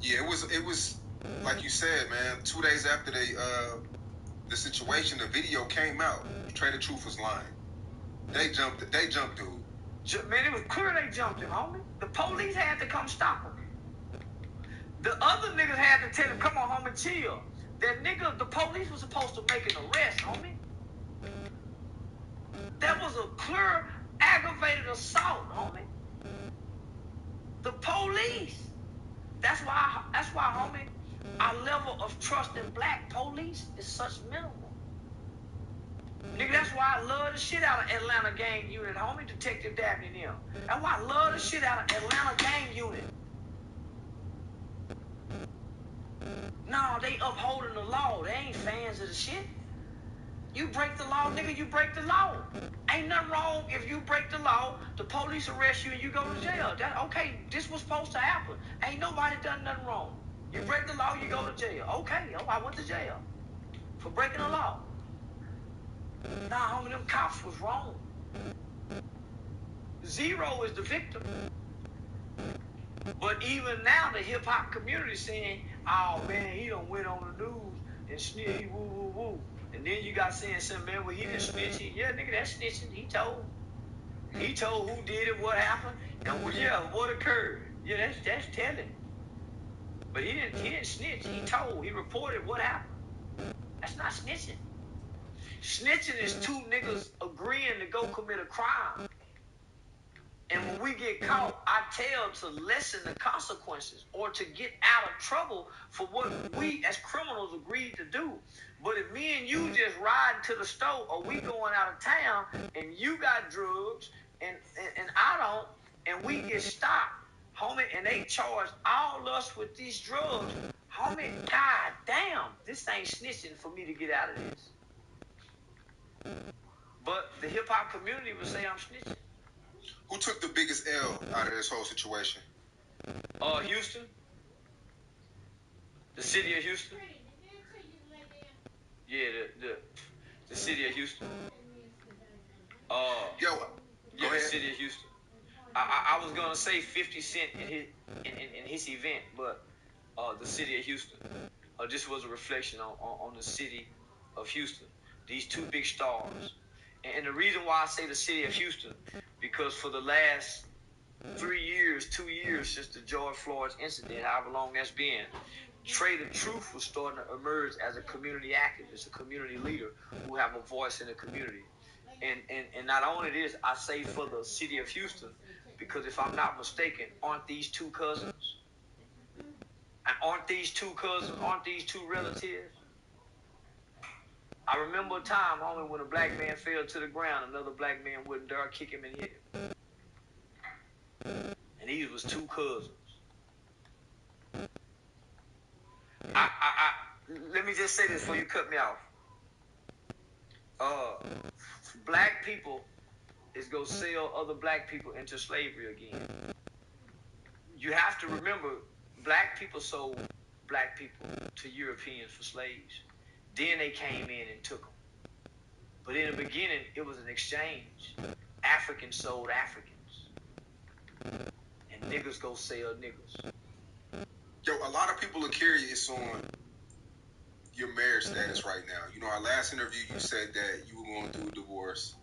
Yeah, it was like you said, man. 2 days after the situation, the video came out. Trey the Truth was lying. They jumped dude. Man, it was clear they jumped him, homie. The police had to come stop him. The other niggas had to tell him, come on, homie, chill. That nigga, the police was supposed to make an arrest, homie. That was a clear aggravated assault, homie. The police. That's why, homie, our level of trust in black police is such minimal. Nigga, that's why I love the shit out of Atlanta gang unit, homie, Detective Dabney and them. That's why I love the shit out of Atlanta gang unit. No, they upholding the law. They ain't fans of the shit. You break the law, nigga, you break the law. Ain't nothing wrong if you break the law, the police arrest you and you go to jail. Okay, this was supposed to happen. Ain't nobody done nothing wrong. You break the law, you go to jail. Okay, I went to jail for breaking the law. Nah, homie, them cops was wrong. Zero is the victim. But even now, the hip-hop community saying, oh, man, he done went on the news and snitched, he woo. And then you got saying something, man, well, he didn't snitch. Yeah, nigga, that's snitching. He told who did it, what happened, and what occurred. Yeah, that's telling. But he didn't snitch. He reported what happened. That's not snitching. Snitching is 2 niggas agreeing to go commit a crime. And when we get caught, I tell to lessen the consequences or to get out of trouble for what we as criminals agreed to do. But if me and you just riding to the store or we going out of town and you got drugs and I don't, and we get stopped, homie, and they charge all us with these drugs, homie, god damn, this ain't snitching for me to get out of this. But the hip-hop community would say I'm snitching. Who took the biggest L out of this whole situation? Houston. The city of Houston. Yeah, the city of Houston. Go the ahead. city of Houston. I was gonna say 50 Cent in his event, but the city of Houston. This was a reflection on the city of Houston. These two big stars. And the reason why I say the city of Houston, because for the last 2 years since the George Floyd incident, however long that's been, Trey the Truth was starting to emerge as a community activist, a community leader who have a voice in the community. And not only this, I say for the city of Houston, because if I'm not mistaken, aren't these two cousins? And aren't these two relatives? I remember a time, homie, when a black man fell to the ground, another black man wouldn't dare kick him and hit him. And these was two cousins. Let me just say this before you cut me off. Black people is gonna sell other black people into slavery again. You have to remember, black people sold black people to Europeans for slaves. Then they came in and took them. But in the beginning, it was an exchange. Africans sold Africans. And niggas go sell niggas. Yo, a lot of people are curious on your marriage status right now. You know, our last interview, you said that you were going through a divorce.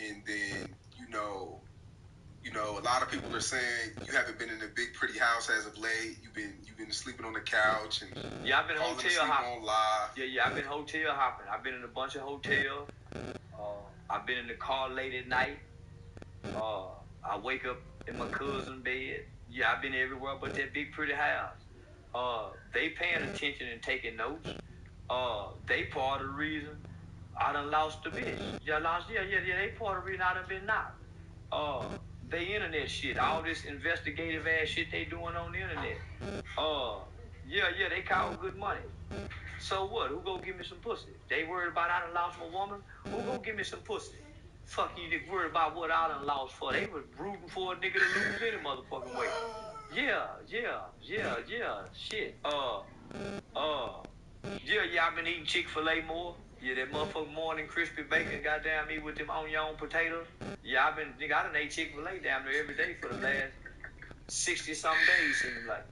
And then, you know, a lot of people are saying you haven't been in a big, pretty house as of late. You've been sleeping on the couch and I've been hotel hopping. On live. I've been hotel hopping. I've been in a bunch of hotels. I've been in the car late at night. I wake up in my cousin's bed. I've been everywhere but that big, pretty house. They paying attention and taking notes. They part of the reason I done lost the bitch. They part of the reason I done been knocked. They internet shit, all this investigative ass shit they doing on the internet. They call good money. So what? Who gonna give me some pussy? They worried about I done lost my woman? Who gonna give me some pussy? Fuck you, niggas worried about what I done lost for. They was rooting for a nigga to lose any motherfucking way. Shit. I've been eating Chick-fil-A more. That motherfucking morning crispy bacon, goddamn me with them onion potatoes. I done ate Chick-fil-A damn near every day for the last 60-something days, seems like.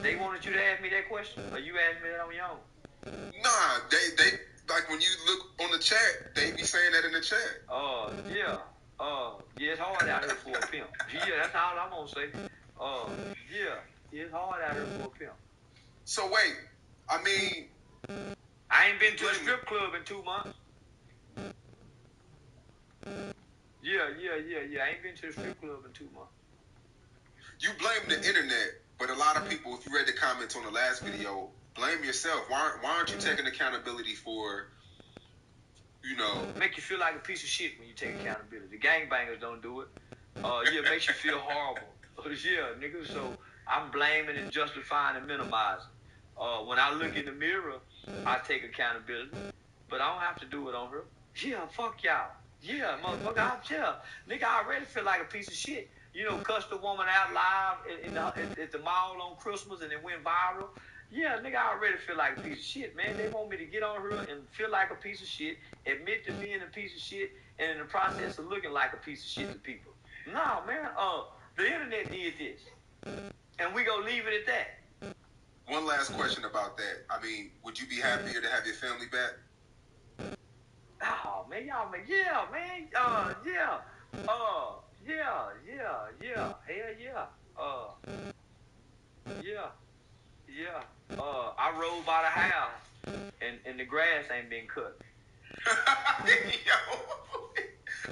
They wanted you to ask me that question, or you asked me that on your own? Nah, they like when you look on the chat, they be saying that in the chat. It's hard out here for a pimp. That's all I'm gonna say. It's hard out here for a pimp. So wait, I mean, I ain't been to a strip club in 2 months. I ain't been to a strip club in 2 months. You blame the internet, but a lot of people, if you read the comments on the last video, blame yourself. Why aren't you taking accountability for, Make you feel like a piece of shit when you take accountability. The gangbangers don't do it. It makes you feel horrible. Nigga, so I'm blaming and justifying and minimizing. When I look in the mirror, I take accountability, but I don't have to do it on her. Fuck y'all. Motherfucker, nigga, I already feel like a piece of shit. Cussed a woman out live at the mall on Christmas and it went viral. Nigga, I already feel like a piece of shit, man. They want me to get on her and feel like a piece of shit, admit to being a piece of shit, and in the process of looking like a piece of shit to people. Nah, man, the internet did this. And we gonna leave it at that. One last question about that. I mean, would you be happier to have your family back? Oh, man, y'all, man, yeah, man, Hell yeah. I rode by the house, and the grass ain't been cut. Yo,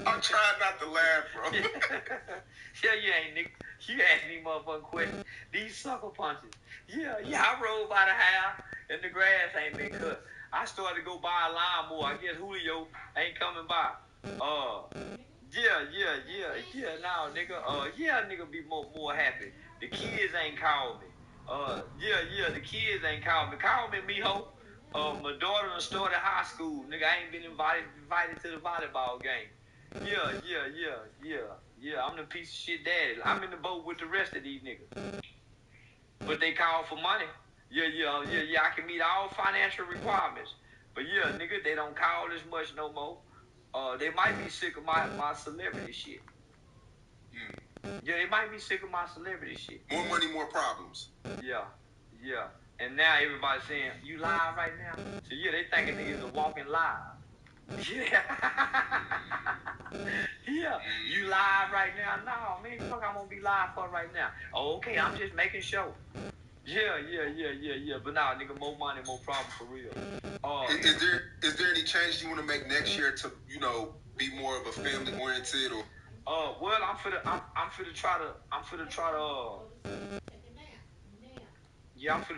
I'm trying not to laugh, bro. You ain't, nigga. You ask me motherfucking questions. These sucker punches. I rode by the house, and the grass ain't been cut. I started to go buy a lawnmower. I guess Julio ain't coming by. Now, nigga. Nigga be more happy. The kids ain't called me. The kids ain't called me. Call me, mijo. My daughter done started high school. Nigga, I ain't been invited to the volleyball game. Yeah. I'm the piece of shit daddy. I'm in the boat with the rest of these niggas. But they call for money. Yeah. I can meet all financial requirements. But yeah, nigga, they don't call as much no more. They might be sick of my celebrity shit. Yeah, they might be sick of my celebrity shit. More money, more problems. Yeah. And now everybody's saying, you live right now? So yeah, they thinking niggas are walking live. Yeah. Yeah. You live right now? No, man, fuck I'm gonna be live for right now. Oh, okay, I'm just making sure. Yeah. But nah, nigga, more money, more problems for real. Is there any changes you want to make next year to, you know, be more of a family oriented or? Well, I'm finna try to I'm finna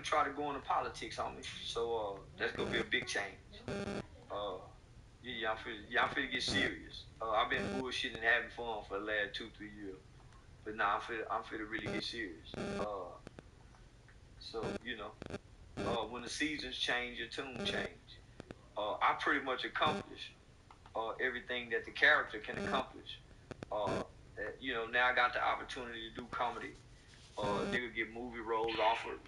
try to go into politics on me. So that's gonna be a big change. I'm finna get serious. I've been bullshitting and having fun for the last 2-3 years, but now I'm finna really get serious. So you know, when the seasons change, your tune change. I pretty much accomplished everything that the character can accomplish. You know, now I got the opportunity to do comedy. Nigga get movie roles offered.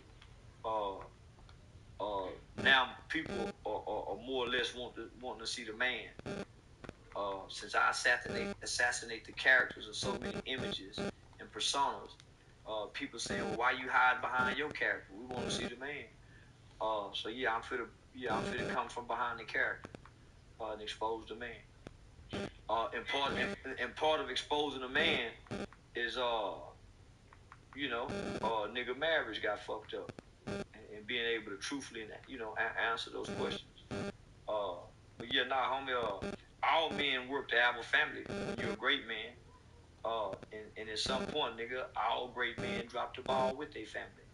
Now people are more or less wanting to see the man. Since I assassinate the characters of so many images and personas, people saying, "Well, why you hide behind your character? We want to see the man." So yeah, I'm finna come from behind the character and expose the man. And part of exposing a man is nigga marriage got fucked up, and being able to truthfully answer those questions. But yeah, nah, homie. All men work to have a family. When you're a great man, and at some point, nigga, all great men drop the ball with their family.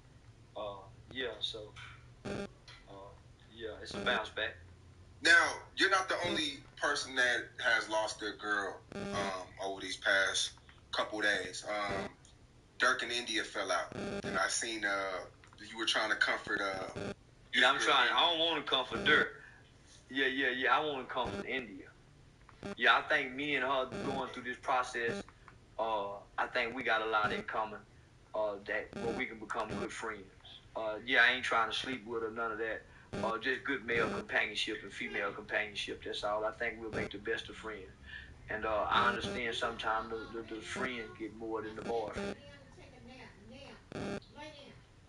It's a bounce back. Now, you're not the only person that has lost their girl over these past couple days. Dirk and India fell out, and I seen you were trying to comfort. Yeah, I'm trying. I don't want to comfort Dirk. Yeah. I want to comfort India. Yeah, I think me and her going through this process. I think we got a lot in common. That where we can become good friends. I ain't trying to sleep with her, none of that. Just good male companionship and female companionship. That's all. I think we'll make the best of friends. And I understand sometimes the friends get more than the boyfriend.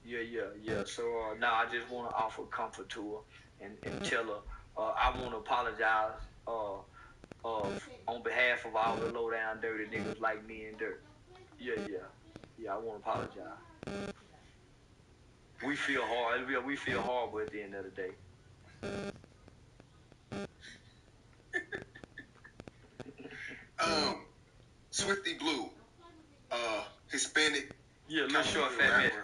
Yeah. So now I just want to offer comfort to her and tell her I want to apologize on behalf of all the low down dirty niggas like me and Dirt. Yeah. I want to apologize. We feel hard. We feel horrible at the end of the day. Swifty Blue, Hispanic. Yeah, little short fat Mexican.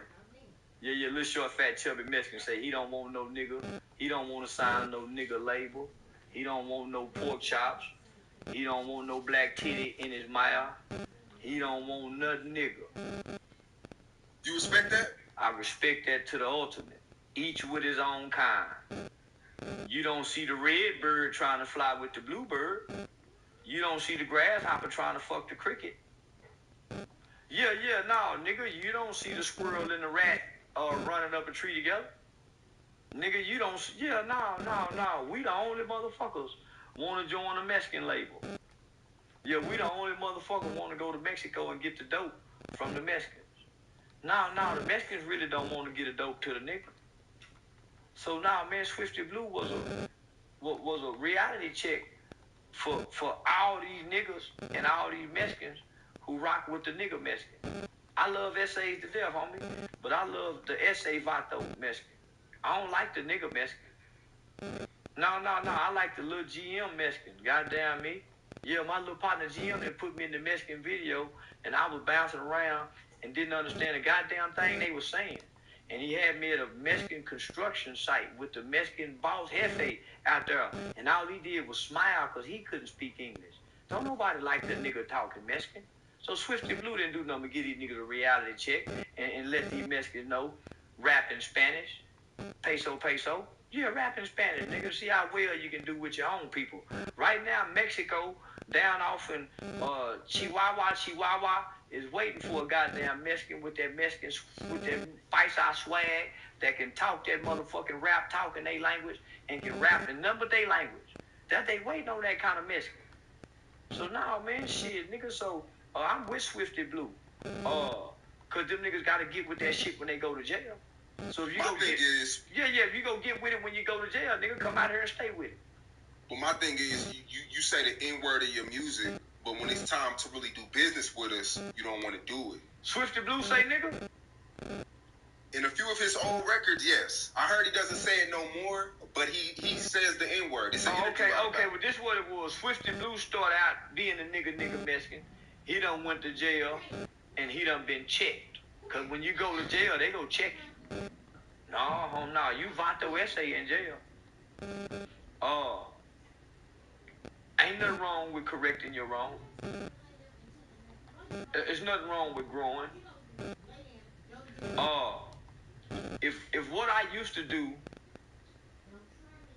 Yeah, little short fat chubby Mexican say he don't want no nigga. He don't want to sign no nigga label. He don't want no pork chops. He don't want no black titty in his mouth. He don't want nothing nigga. You respect that? I respect that to the ultimate. Each with his own kind. You don't see the red bird trying to fly with the blue bird. You don't see the grasshopper trying to fuck the cricket. Yeah, no, nigga, you don't see the squirrel and the rat running up a tree together. Nigga, you don't see, no. We the only motherfuckers want to join the Mexican label. Yeah, we the only motherfuckers want to go to Mexico and get the dope from the Mexicans. No, the Mexicans really don't want to get a dope to the nigga. So now, man, Swifty Blue was a reality check for all these niggas and all these Mexicans who rock with the nigga Mexican. I love essays to death, homie, but I love the essay vato Mexican. I don't like the nigga Mexican. No, I like the little GM Mexican. Goddamn me. Yeah, my little partner GM that put me in the Mexican video, and I was bouncing around and didn't understand a goddamn thing they were saying. And he had me at a Mexican construction site with the Mexican boss Jefe out there. And all he did was smile because he couldn't speak English. Don't nobody like that nigga talking Mexican. So Swifty Blue didn't do nothing but give these niggas a reality check and let these Mexicans know rap in Spanish. Peso. Yeah, rap in Spanish, nigga. See how well you can do with your own people. Right now, Mexico down off in Chihuahua is waiting for a goddamn Mexican with that paisa swag that can talk that motherfucking rap talk in their language and can rap in none but their language. That they waiting on that kind of Mexican. So now, man, shit, nigga. So I'm with Swifty Blue. Cause them niggas gotta get with that shit when they go to jail. So if you if you go get with it when you go to jail, nigga, come out here and stay with it. Well, my thing is, you say the N-word in your music, but when it's time to really do business with us, you don't want to do it. Swifty Blue say nigga? In a few of his old records, yes. I heard he doesn't say it no more, but he says the N-word. Okay, well, this what it was. Swifty Blue started out being a nigga Mexican. He done went to jail, and he done been checked. Because when you go to jail, they go check you. No, you vato essay in jail. Ain't nothing wrong with correcting your wrong. There's nothing wrong with growing. If what I used to do,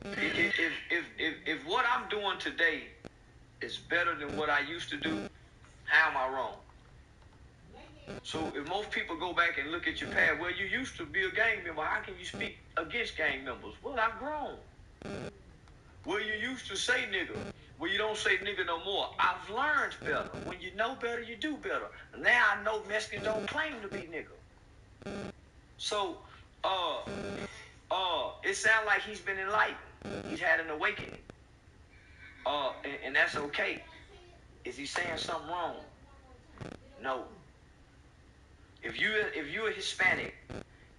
if what I'm doing today is better than what I used to do, how am I wrong? So if most people go back and look at your past, well, you used to be a gang member. How can you speak against gang members? Well, I've grown. Well, you used to say nigga. Well, you don't say nigga no more. I've learned better. When you know better, you do better. Now I know Mexicans don't claim to be nigga. So, it sounds like he's been enlightened. He's had an awakening. And that's okay. Is he saying something wrong? No. If you're a Hispanic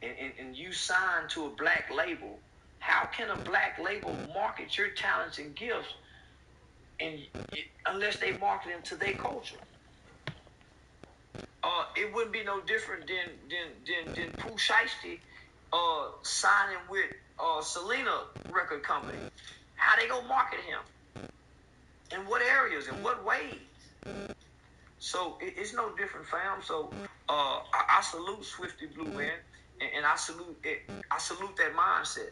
and you sign to a black label, how can a black label market your talents and gifts unless they market them to their culture? It wouldn't be no different than Pooh Shiesty signing with Selena record company. How they gonna market him? In what areas? In what ways? So it's no different, fam. So I salute Swifty Blue, man, and I salute it. I salute that mindset.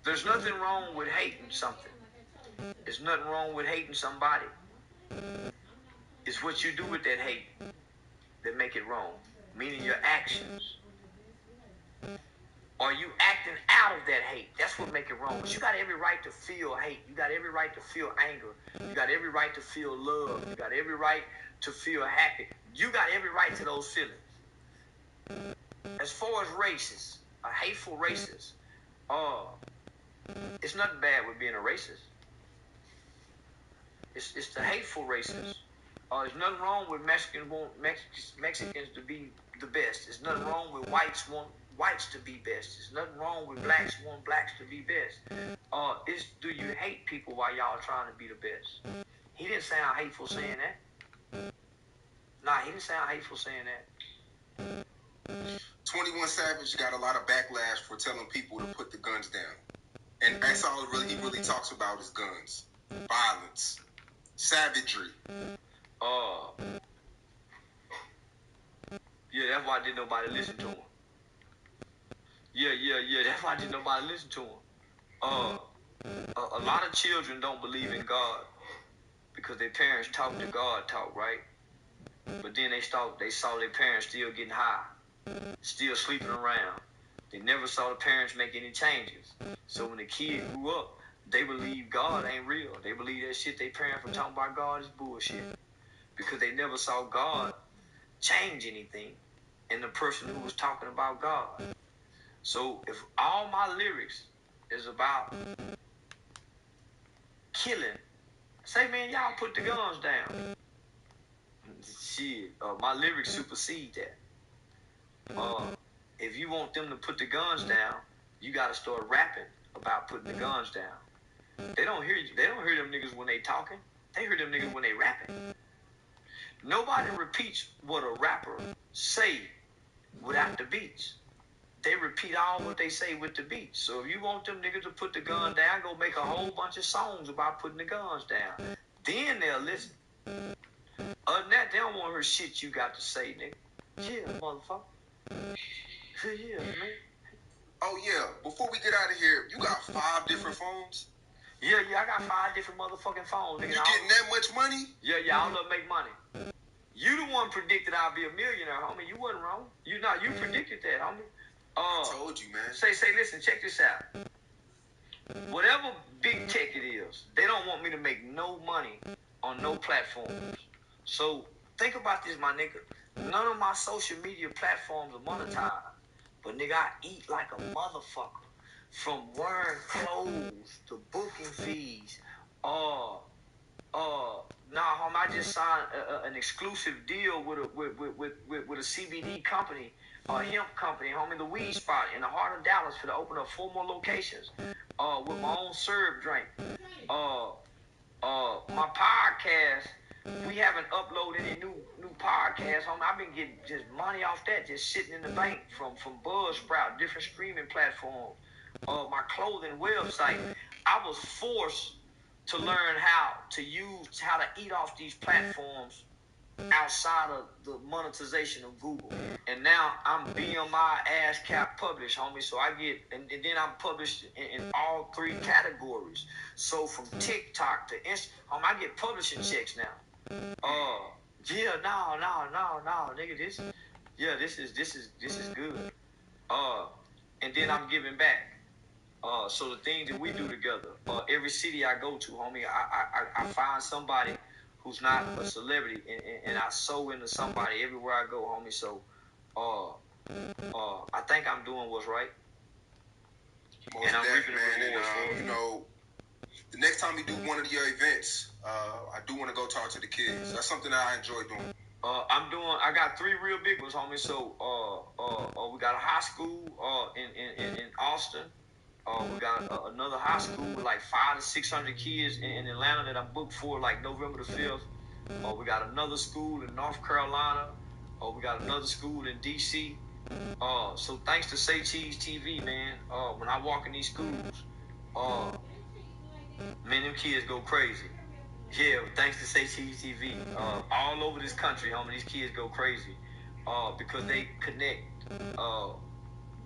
There's nothing wrong with hating something. There's nothing wrong with hating somebody. It's what you do with that hate that make it wrong. Meaning your actions. Are you acting out of that hate? That's what make it wrong. But you got every right to feel hate. You got every right to feel anger. You got every right to feel love. You got every right to feel happy. You got every right to those feelings. As far as racists, a hateful racist, it's nothing bad with being a racist. It's the hateful racist. There's nothing wrong with Mexicans want Mexicans to be the best. There's nothing wrong with whites want whites to be best. There's nothing wrong with blacks want blacks to be best. It's do you hate people while y'all trying to be the best? He didn't sound hateful saying that. Nah, he didn't sound hateful saying that. 21 Savage got a lot of backlash for telling people to put the guns down. And that's all he really talks about is guns. Violence. Savagery. Yeah, that's why didn't nobody listen to him. Yeah, that's why didn't nobody listen to him. A lot of children don't believe in God because their parents talk to God talk, right? But then they saw their parents still getting high, still sleeping around. They never saw the parents make any changes. So when the kid grew up, they believe God ain't real. They believe that shit they parents were talking about God is bullshit. Because they never saw God change anything in the person who was talking about God. So if all my lyrics is about killing, say, man, y'all put the guns down. Shit, my lyrics supersede that. If you want them to put the guns down, you got to start rapping about putting the guns down. They don't hear you. They don't hear them niggas when they talking. They hear them niggas when they rapping. Nobody repeats what a rapper say without the beats. They repeat all what they say with the beats. So if you want them niggas to put the gun down, go make a whole bunch of songs about putting the guns down. Then they'll listen. Other than that, they don't want to hear shit you got to say, nigga. Yeah, motherfucker. Yeah, man. Oh yeah. Before we get out of here, you got 5 different phones. Yeah, I got 5 different motherfucking phones. Nigga. You getting that much money? Yeah, I love make money. You the one predicted I'll be a millionaire, homie. You wasn't wrong. You predicted that, homie. I told you, man. Say, listen, check this out. Whatever big tech it is, they don't want me to make no money on no platforms. So think about this, my nigga. None of my social media platforms are monetized. But nigga, I eat like a motherfucker. From wearing clothes to booking fees. Homie, I just signed an exclusive deal with a CBD company, a hemp company, homie, the Weed Spot in the heart of Dallas for to open up 4 more locations. With my own syrup drink. My podcast, we haven't uploaded any new podcasts, homie. I've been getting just money off that, just sitting in the bank from Buzzsprout, different streaming platforms. My clothing website. I was forced to learn how to eat off these platforms outside of the monetization of Google. And now I'm BMI ASCAP published, homie. So I get, and then I'm published in all 3 categories. So from TikTok to Instagram, I get publishing checks now. Nigga, this is good. And then I'm giving back. So the things that we do together, every city I go to, homie, I find somebody who's not a celebrity, and I sew into somebody everywhere I go, homie. So, I think I'm doing what's right. Most and I'm reaping the rewards for it. You know, the next time you do one of your events, I do want to go talk to the kids. That's something that I enjoy doing. I got 3 real big ones, homie. So, we got a high school in Austin. We got another high school with like 500 to 600 kids in Atlanta that I'm booked for like November the 5th. We got another school in North Carolina. We got another school in DC. So thanks to Say Cheese TV, man, when I walk in these schools, man, them kids go crazy. Yeah, thanks to Say Cheese TV. All over this country, homie, these kids go crazy because they connect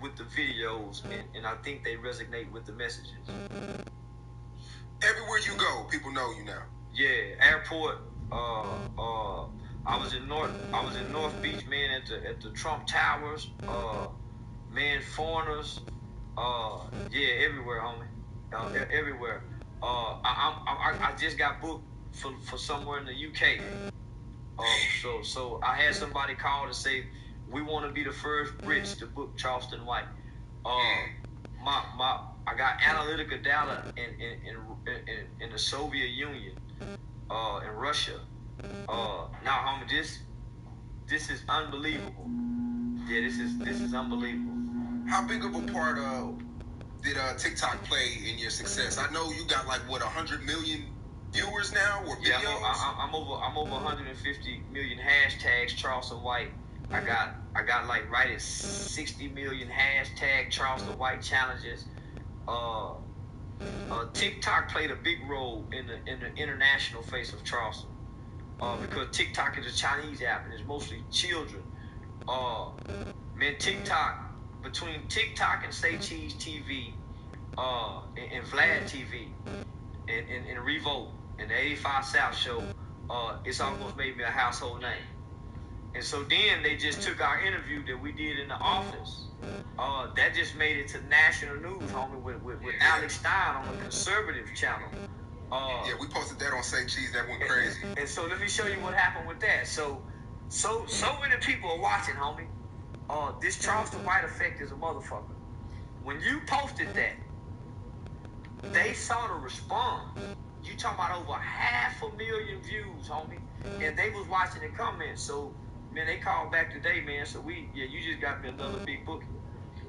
with the videos, and I think they resonate with the messages. Everywhere you go, people know you now. Yeah, airport. I was in North Beach, man, at the Trump Towers. Man, foreigners. Yeah, everywhere, homie. Everywhere. I just got booked for somewhere in the UK. So I had somebody call to say, we want to be the first Brits to book Charleston White. I got analytical data in the Soviet Union, in Russia. Now, homie, this is unbelievable. Yeah, this is unbelievable. How big of a part did TikTok play in your success? I know you got like 100 million viewers now or videos. Yeah, I'm over 150 million hashtags Charleston White. I got like right at 60 million hashtag Charleston White challenges. TikTok played a big role in the international face of Charleston. Because TikTok is a Chinese app and it's mostly children. Man, TikTok, between TikTok and Say Cheese TV, and Vlad TV, and Revolt, and the 85 South Show, it's almost made me a household name. And so then they just took our interview that we did in the office. That just made it to national news, homie, with Alex Stein on the conservative channel. Yeah, we posted that on Say Cheese. That went crazy. And so let me show you what happened with that. So many people are watching, homie. This Charleston White effect is a motherfucker. When you posted that, they saw the response. You talking about over 500,000 views, homie, and they was watching the comments. So, man, they called back today, man. So you just got me another big booking.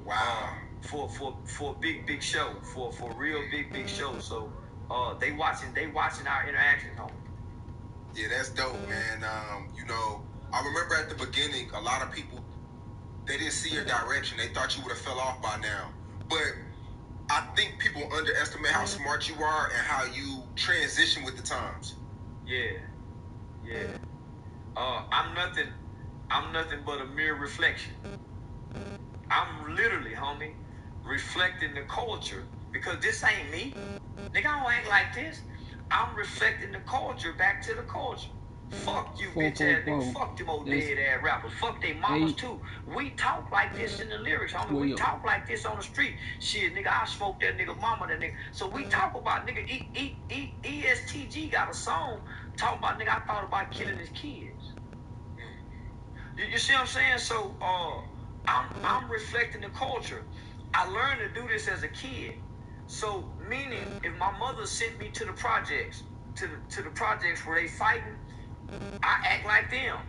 Wow. For a big show, for a real big show. So, they watching our interactions, homie. Yeah, that's dope, man. You know, I remember at the beginning, a lot of people, they didn't see your direction. They thought you would have fell off by now. But I think people underestimate how smart you are and how you transition with the times. Yeah. I'm nothing but a mere reflection. I'm literally, homie, reflecting the culture, because this ain't me. Nigga, I don't act like this. I'm reflecting the culture back to the culture. Fuck you, bitch ass nigga. Fuck them old dead ass rappers. Fuck they mamas too. We talk like this in the lyrics, homie. We talk like this on the street. Shit, nigga, I smoked that nigga mama, that nigga. So we talk about nigga. ESTG got a song talking about nigga. I thought about killing his kids. You see what I'm saying? So I'm reflecting the culture. I learned to do this as a kid. So meaning, if my mother sent me to the projects, to the projects where they fighting, I act like them.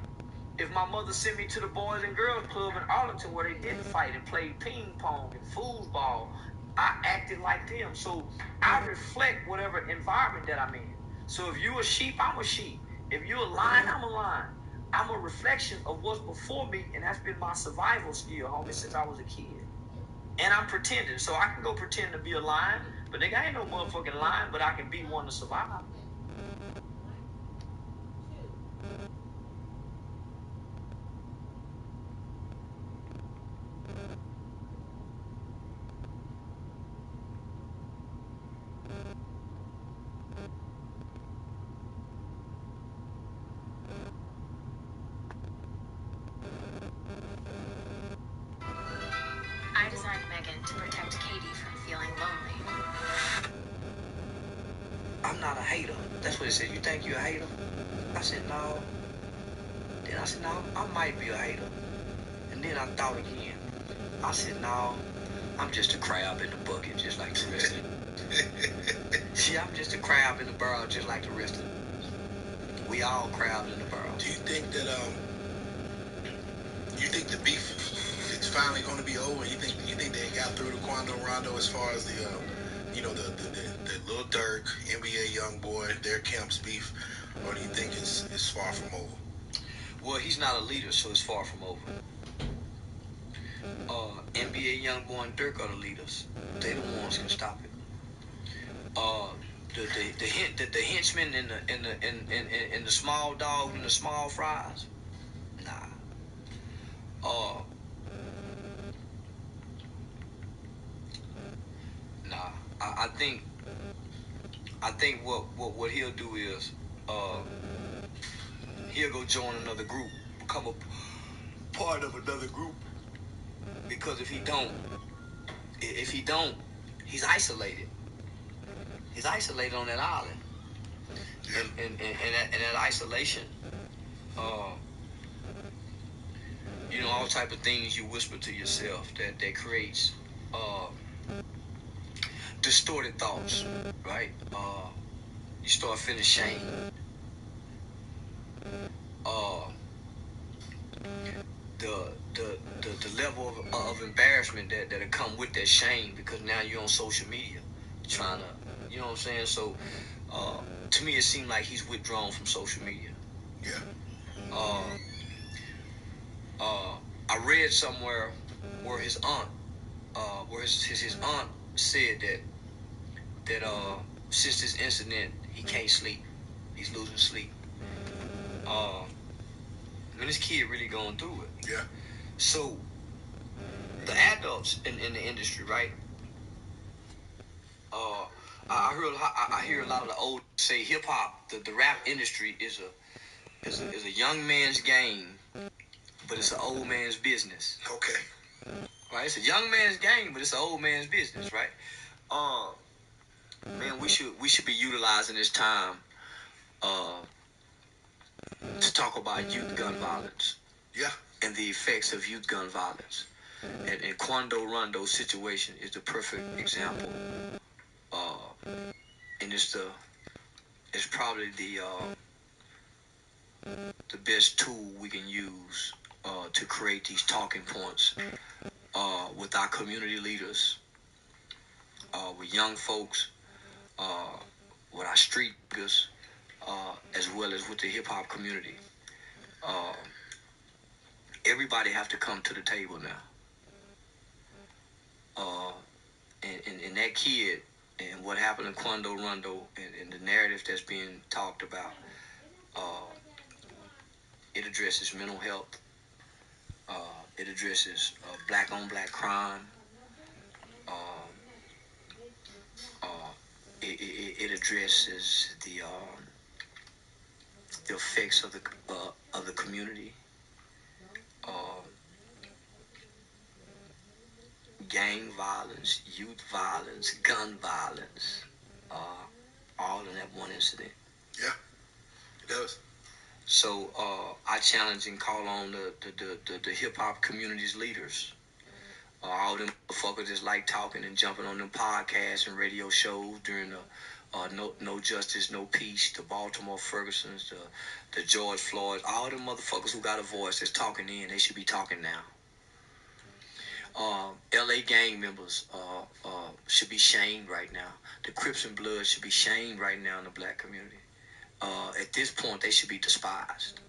If my mother sent me to the Boys and Girls Club in Arlington where they didn't fight and played ping pong and foosball, I acted like them. So I reflect whatever environment that I'm in. So if you a sheep, I'm a sheep. If you a lion, I'm a lion. I'm a reflection of what's before me, and that's been my survival skill, homie, since I was a kid. And I'm pretending. So I can go pretend to be a lion, but nigga, I ain't no motherfucking lion, but I can be one to survive. I designed Megan to protect Katie from feeling lonely. I'm not a hater. That's what it said. You think you a hater? I said, no. Then I said, no, I might be a hater. And then I thought again. I said, no, I'm just a crab in the bucket, just like the rest of them. See, I'm just a crab in the barrel, just like the rest of them. We all crabs in the barrel. Do you think that you think the beef is finally going to be over? You think they got through to Quando Rondo as far as the Lil Durk, NBA Youngboy, their camp's beef, or do you think it's far from over? Well, he's not a leader, so it's far from over. NBA Youngboy and Durk are the leaders. They the ones can stop it. The henchmen in the small dog and the small fries, nah. Nah. I think what he'll do is he'll go join another group, become a part of another group. Because if he don't, he's isolated. He's isolated on that island. And that isolation, all type of things you whisper to yourself that creates distorted thoughts, right? You start feeling shame. The level of embarrassment that'll come with that shame, because now you're on social media trying to, you know what I'm saying? So to me it seemed like he's withdrawn from social media. Yeah. I read somewhere where his aunt his aunt said that since this incident he can't sleep. He's losing sleep. This kid really going through it. Yeah. So the adults in the industry, right? I hear a lot of the old say hip hop, the rap industry is a young man's game, but it's an old man's business. Okay. Right? It's a young man's game, but it's an old man's business, right? Man, we should be utilizing this time to talk about youth gun violence. Yeah. And the effects of youth gun violence. And Quando Rondo's situation is the perfect example. And it's probably the best tool we can use to create these talking points with our community leaders, with young folks, with our street niggas, as well as with the hip hop community. Everybody have to come to the table now. And that kid and what happened to Quando Rondo and the narrative that's being talked about, it addresses mental health. It addresses black on black crime. It addresses the effects of the community, gang violence, youth violence, gun violence, all in that one incident. Yeah, it does. So I challenge and call on the hip hop community's leaders. All them motherfuckers just like talking and jumping on them podcasts and radio shows during the No Justice, No Peace, the Baltimore Fergusons, the George Floyds, all them motherfuckers who got a voice that's talking in, they should be talking now. LA gang members should be shamed right now. The Crips and Bloods should be shamed right now in the black community. At this point, they should be despised.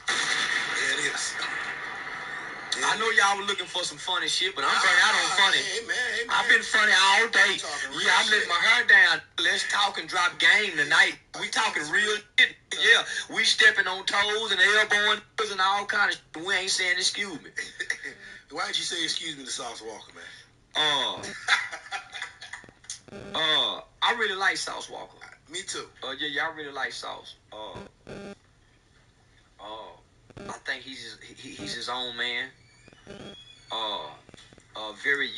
Yeah, it is. I know y'all were looking for some funny shit, but I'm burning out on funny. Hey, man. I've been funny all day. Yeah, I'm letting my hair down. Let's talk and drop game tonight. We talking real shit. Yeah, we stepping on toes and elbowing and all kind of shit. We ain't saying excuse me. Why didn't you say excuse me to Sauce Walker, man? I really like Sauce Walker. Me too. Yeah, I really like Sauce. I think he's his own man. Very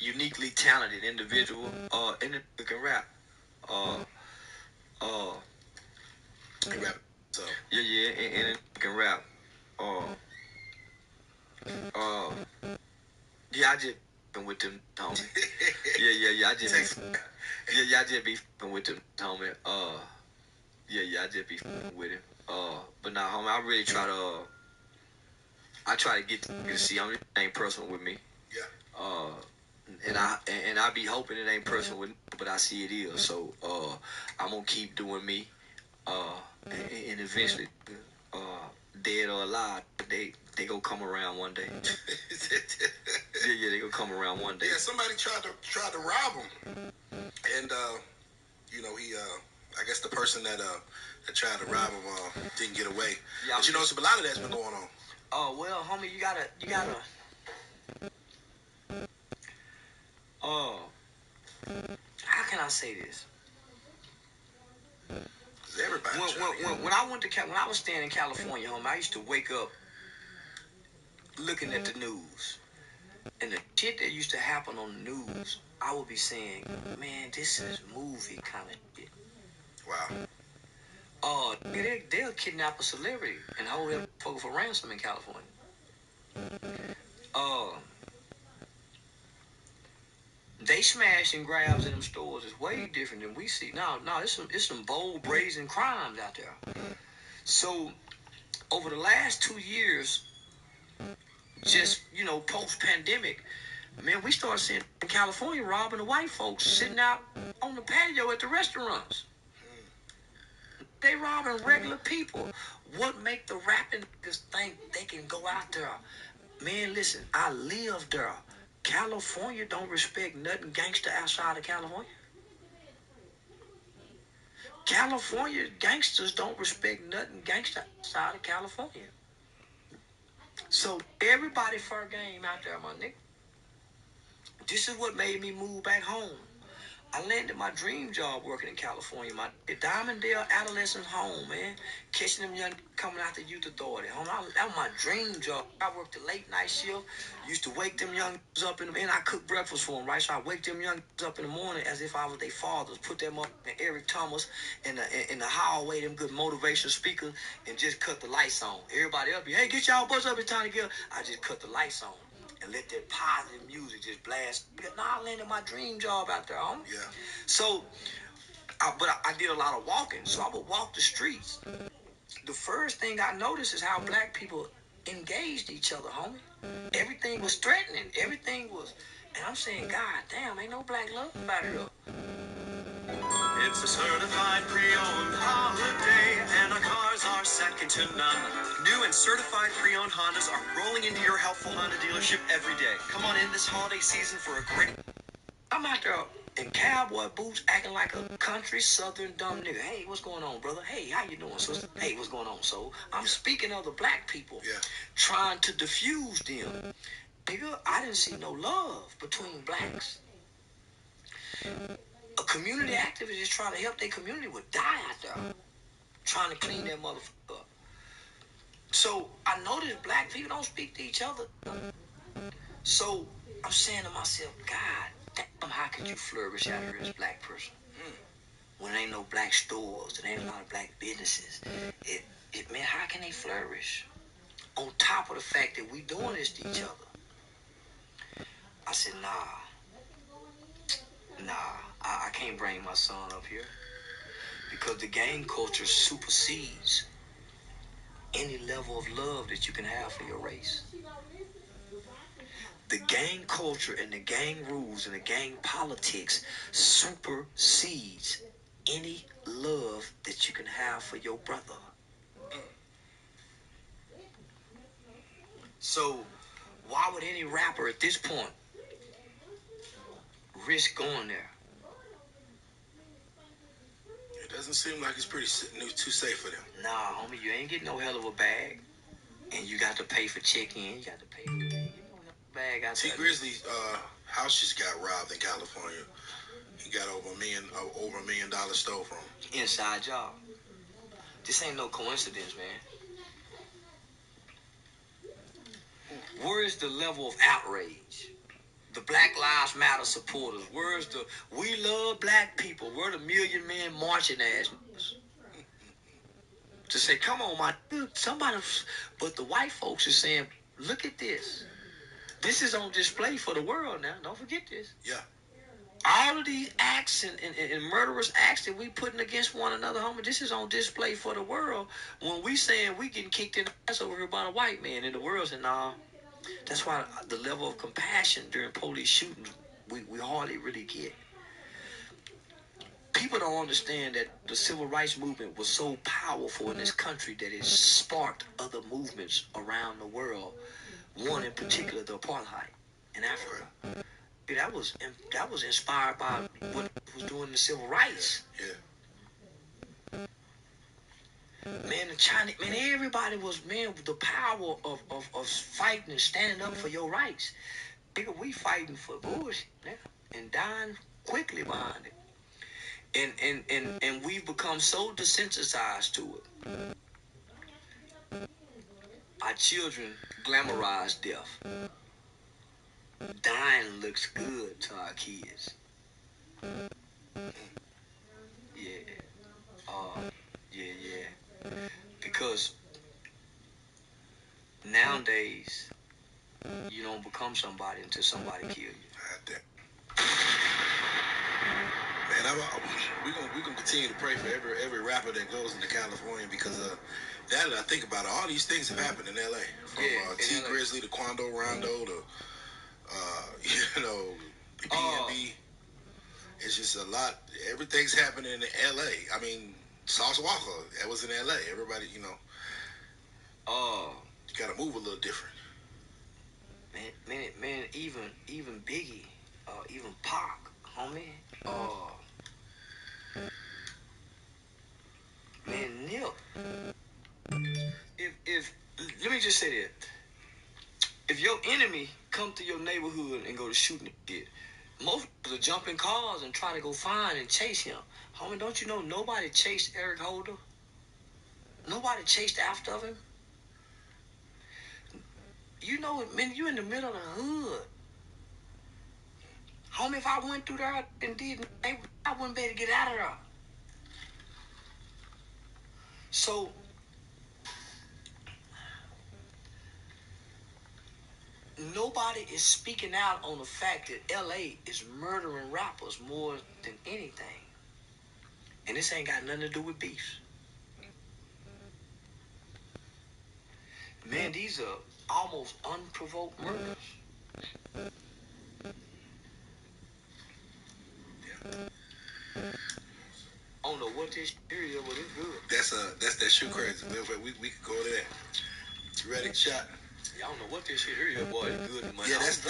uniquely talented individual. And he can rap. He rap. So. Yeah, and he can rap. Yeah, I just been with them, homie. Yeah, I just be f***ing with them, homie. Yeah, I just be f***ing with him. But nah, homie, I really try to get to see. It ain't personal with me. Yeah. And I be hoping it ain't personal with me, but I see it is. So I'm gonna keep doing me. And eventually, dead or alive, they gonna come around one day. Yeah, they gonna come around one day. Yeah, somebody tried to rob him, and he I guess the person that tried to rob him didn't get away. Yeah, but a lot of that's been going on. Oh well, homie, you gotta. How can I say this? Everybody. When I was staying in California, homie, I used to wake up looking at the news, and the shit that used to happen on the news, I would be saying, man, this is movie kind of shit. Wow. They'll kidnap a celebrity and hold him for ransom in California. They smash and grabs in them stores is way different than we see. No, it's some bold, brazen crimes out there. So, over the last 2 years, just, post-pandemic, man, we started seeing in California robbing the white folks sitting out on the patio at the restaurants. They robbing regular people. What make the rapping niggas think they can go out there? Man, listen, I live there. California don't respect nothing gangster outside of California. California gangsters don't respect nothing gangster outside of California. So everybody fair game out there, my nigga. This is what made me move back home. I landed my dream job working in California, my Diamonddale adolescent home, man. Catching them young coming out the youth authority. That was my dream job. I worked the late night shift. Used to wake them young up and I cooked breakfast for them, right? So I wake them young up in the morning as if I was their fathers. Put them up in Eric Thomas in the hallway, them good motivation speakers, and just cut the lights on. Everybody up here, hey, get y'all buzz up, it's time to get up. I just cut the lights on. And let that positive music just blast. I landed my dream job out there, homie. Yeah. So, I did a lot of walking. So I would walk the streets. The first thing I noticed is how black people engaged each other, homie. Everything was threatening. Everything was, and I'm saying, God damn, ain't no black love about it. It's a certified pre-owned holiday, and our cars are second to none. New and certified pre-owned Hondas are rolling into your helpful Honda dealership every day. Come on in this holiday season for a great... I'm out there in cowboy boots acting like a country southern dumb nigga. Hey, what's going on, brother? Hey, how you doing, sister? Hey, what's going on? So I'm speaking of the black people trying to diffuse them. Nigga, I didn't see no love between blacks. A community activist is trying to help their community would die out there. Trying to clean that motherfucker up. So I noticed black people don't speak to each other. So I'm saying to myself, God damn, how could you flourish out here as a black person? When there ain't no black stores, there ain't a lot of black businesses. Man, how can they flourish? On top of the fact that we doing this to each other. I said, I can't bring my son up here. Because the gang culture supersedes any level of love that you can have for your race. The gang culture and the gang rules and the gang politics supersedes any love that you can have for your brother. So, why would any rapper at this point risk going there? It doesn't seem like it's too safe for them. Nah, homie, you ain't getting no hell of a bag. And you got to pay for check-in. You got to pay for bag out T Grizzly's house just got robbed in California. He got over $1 million stole from him. Inside job. This ain't no coincidence, man. Where is the level of outrage? The Black Lives Matter supporters. Where's the we love black people? Where the Million Men marching ass niggas? To say, come on, my dude, somebody. But the white folks is saying, look at this. This is on display for the world now. Don't forget this. Yeah. All of these acts and murderous acts that we putting against one another, homie, this is on display for the world. When we saying we getting kicked in the ass over here by a white man, and the world saying, nah. That's why the level of compassion during police shootings, we hardly really get. People don't understand that the civil rights movement was so powerful in this country that it sparked other movements around the world. One in particular, the apartheid in Africa. That was inspired by what was doing the civil rights. Yeah. Man, the Chinese, man, everybody was, man, the power of fighting and standing up for your rights. Nigga, we fighting for bullshit, nigga, and dying quickly behind it. And we've become so desensitized to it. Our children glamorize death. Dying looks good to our kids. Yeah. Because nowadays, you don't become somebody until somebody kills you. Man, we're gonna continue to pray for every rapper that goes into California because that I think about it, all these things have happened in LA. From T Grizzly to Quando Rondo to the BNB. It's just a lot. Everything's happening in LA. I mean, Sauce Walker, that was in LA. Everybody, you gotta move a little different. Man, even Biggie, even Pac, homie, man, Nip. If let me just say that, if your enemy come to your neighborhood and go to shooting shit, most people jump in cars and try to go find and chase him. Homie, don't you know nobody chased Eric Holder? Nobody chased after him. You know, man, you in the middle of the hood. Homie, if I went through there and did, I wouldn't be able to get out of there. So, nobody is speaking out on the fact that LA is murdering rappers more than anything. And this ain't got nothing to do with beef. Man, these are almost unprovoked murders. I don't know what this area, but it's good. That's that shit crazy. We could go to that. You ready? Shot. I don't know what this shit is, boy. It's good money. Yeah, this.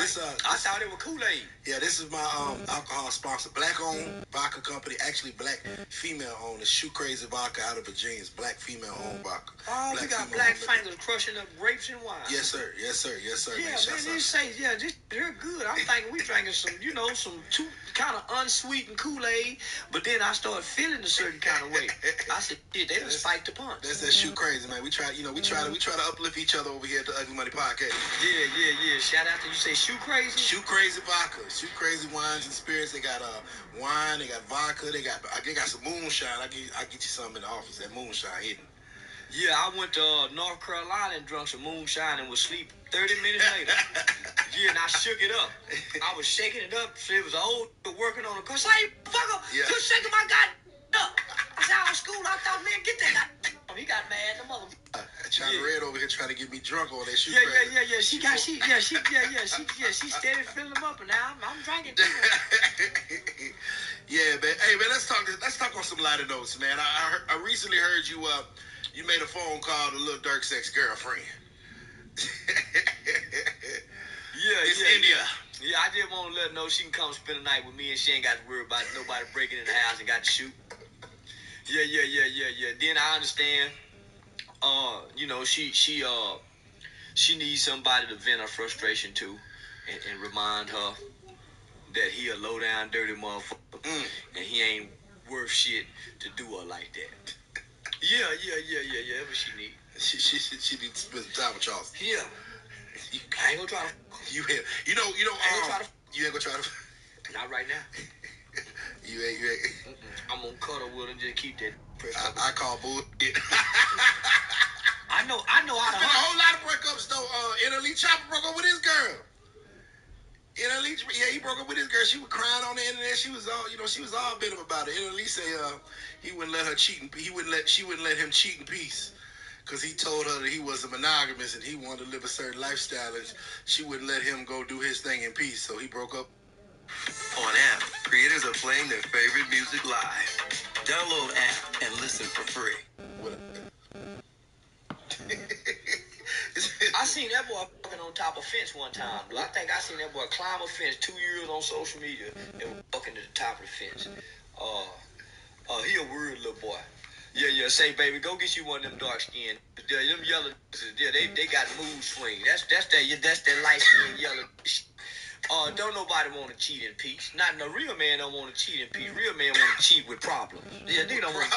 I thought it was Kool-Aid. Yeah, this is my alcohol sponsor, black-owned vodka company. Actually, black female-owned. It's Shoe Crazy Vodka out of Virginia. It's black female-owned vodka. Oh, we got black fingers crushing up grapes and wine. Yes, sir. Yes, sir. Yes, sir. Yeah, man, these say, yeah, they're good. I'm thinking we drinking some, some too kind of unsweetened Kool-Aid, but then I started feeling a certain kind of way. I said, shit, they just spiked the punch. That's that Shoe Crazy, man. We try to uplift each other over here at the Ugly Money Podcast. Yeah. Shout out to you. Say Shoe Crazy. Shoe Crazy Vodka. Shoe Crazy wines and spirits. They got wine. They got vodka. They got some moonshine. I get you some in the office. That moonshine hidden. Yeah, I went to North Carolina and drunk some moonshine and was asleep 30 minutes later. Yeah, and I shook it up. I was shaking it up. So it was old working on the car. Hey, fucker, you shaking my god up. I said, I was school. I thought, man, get that guy. He got mad, the mother. China Red over here trying to get me drunk on that Shoe Crazy. Yeah. She steady filling them up, and now I'm drinking too. Yeah, man. Hey, man, let's talk on some lighter notes, man. I recently heard you made a phone call to Lil Durk's ex-girlfriend. It's India. Yeah, I just want to let her know she can come spend the night with me, and she ain't got to worry about nobody breaking in the house and got to shoot. Yeah. Then I understand. She needs somebody to vent her frustration to, and remind her that he a low down, dirty motherfucker, and he ain't worth shit to do her like that. Yeah. That's what she need. She needs to spend time with Charleston. Yeah. I ain't gonna try to. You ain't gonna try to. Not right now. You ain't. I'm gonna cuddle with her and just keep that. I call bullshit. I know how to. There's been a whole lot of breakups though. NLE Chopper broke up with his girl. He broke up with his girl. She was crying on the internet. She was all bitter about it. NLE say he wouldn't let her cheat. She wouldn't let him cheat in peace. Because he told her that he was a monogamous and he wanted to live a certain lifestyle, and she wouldn't let him go do his thing in peace, so he broke up. On app, creators are playing their favorite music live. Download app and listen for free. I seen that boy fucking on top of a fence one time. I think I seen that boy climb a fence 2 years on social media and was fucking to the top of the fence. He a weird little boy. Yeah. Say, baby, go get you one of them dark skin. Them yellow, they got mood swing. That's that light skin yellow. Don't nobody want to cheat in peace. Not no real man don't want to cheat in peace. Real man want to cheat with problems. Yeah, nigga don't want.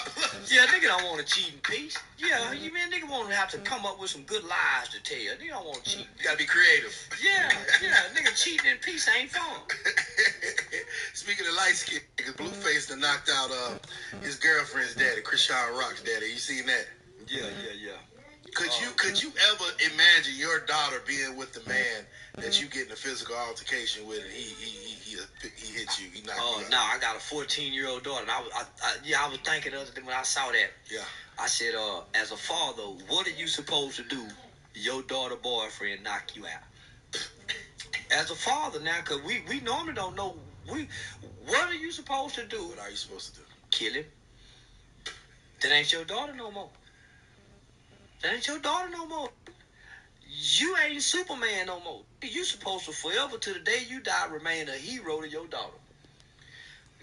Yeah, nigga don't want to cheat in peace. Yeah, nigga want to have to come up with some good lies to tell. Nigga don't want to cheat. You gotta be creative. Yeah, nigga cheating in peace ain't fun. Speaking of light skin, Blueface done knocked out his girlfriend's daddy, Krishan Rock's daddy. You seen that? Yeah. Could you ever imagine your daughter being with the man that you get in a physical altercation with, and he hit you, he knocked you out? No, I got a 14-year-old daughter, and I was thinking the other day when I saw that. Yeah. I said, as a father, what are you supposed to do? Your daughter boyfriend knock you out. As a father now, because we normally don't know. What are you supposed to do? What are you supposed to do? Kill him. That ain't your daughter no more. That ain't your daughter no more. You ain't Superman no more. You supposed to forever to the day you die remain a hero to your daughter.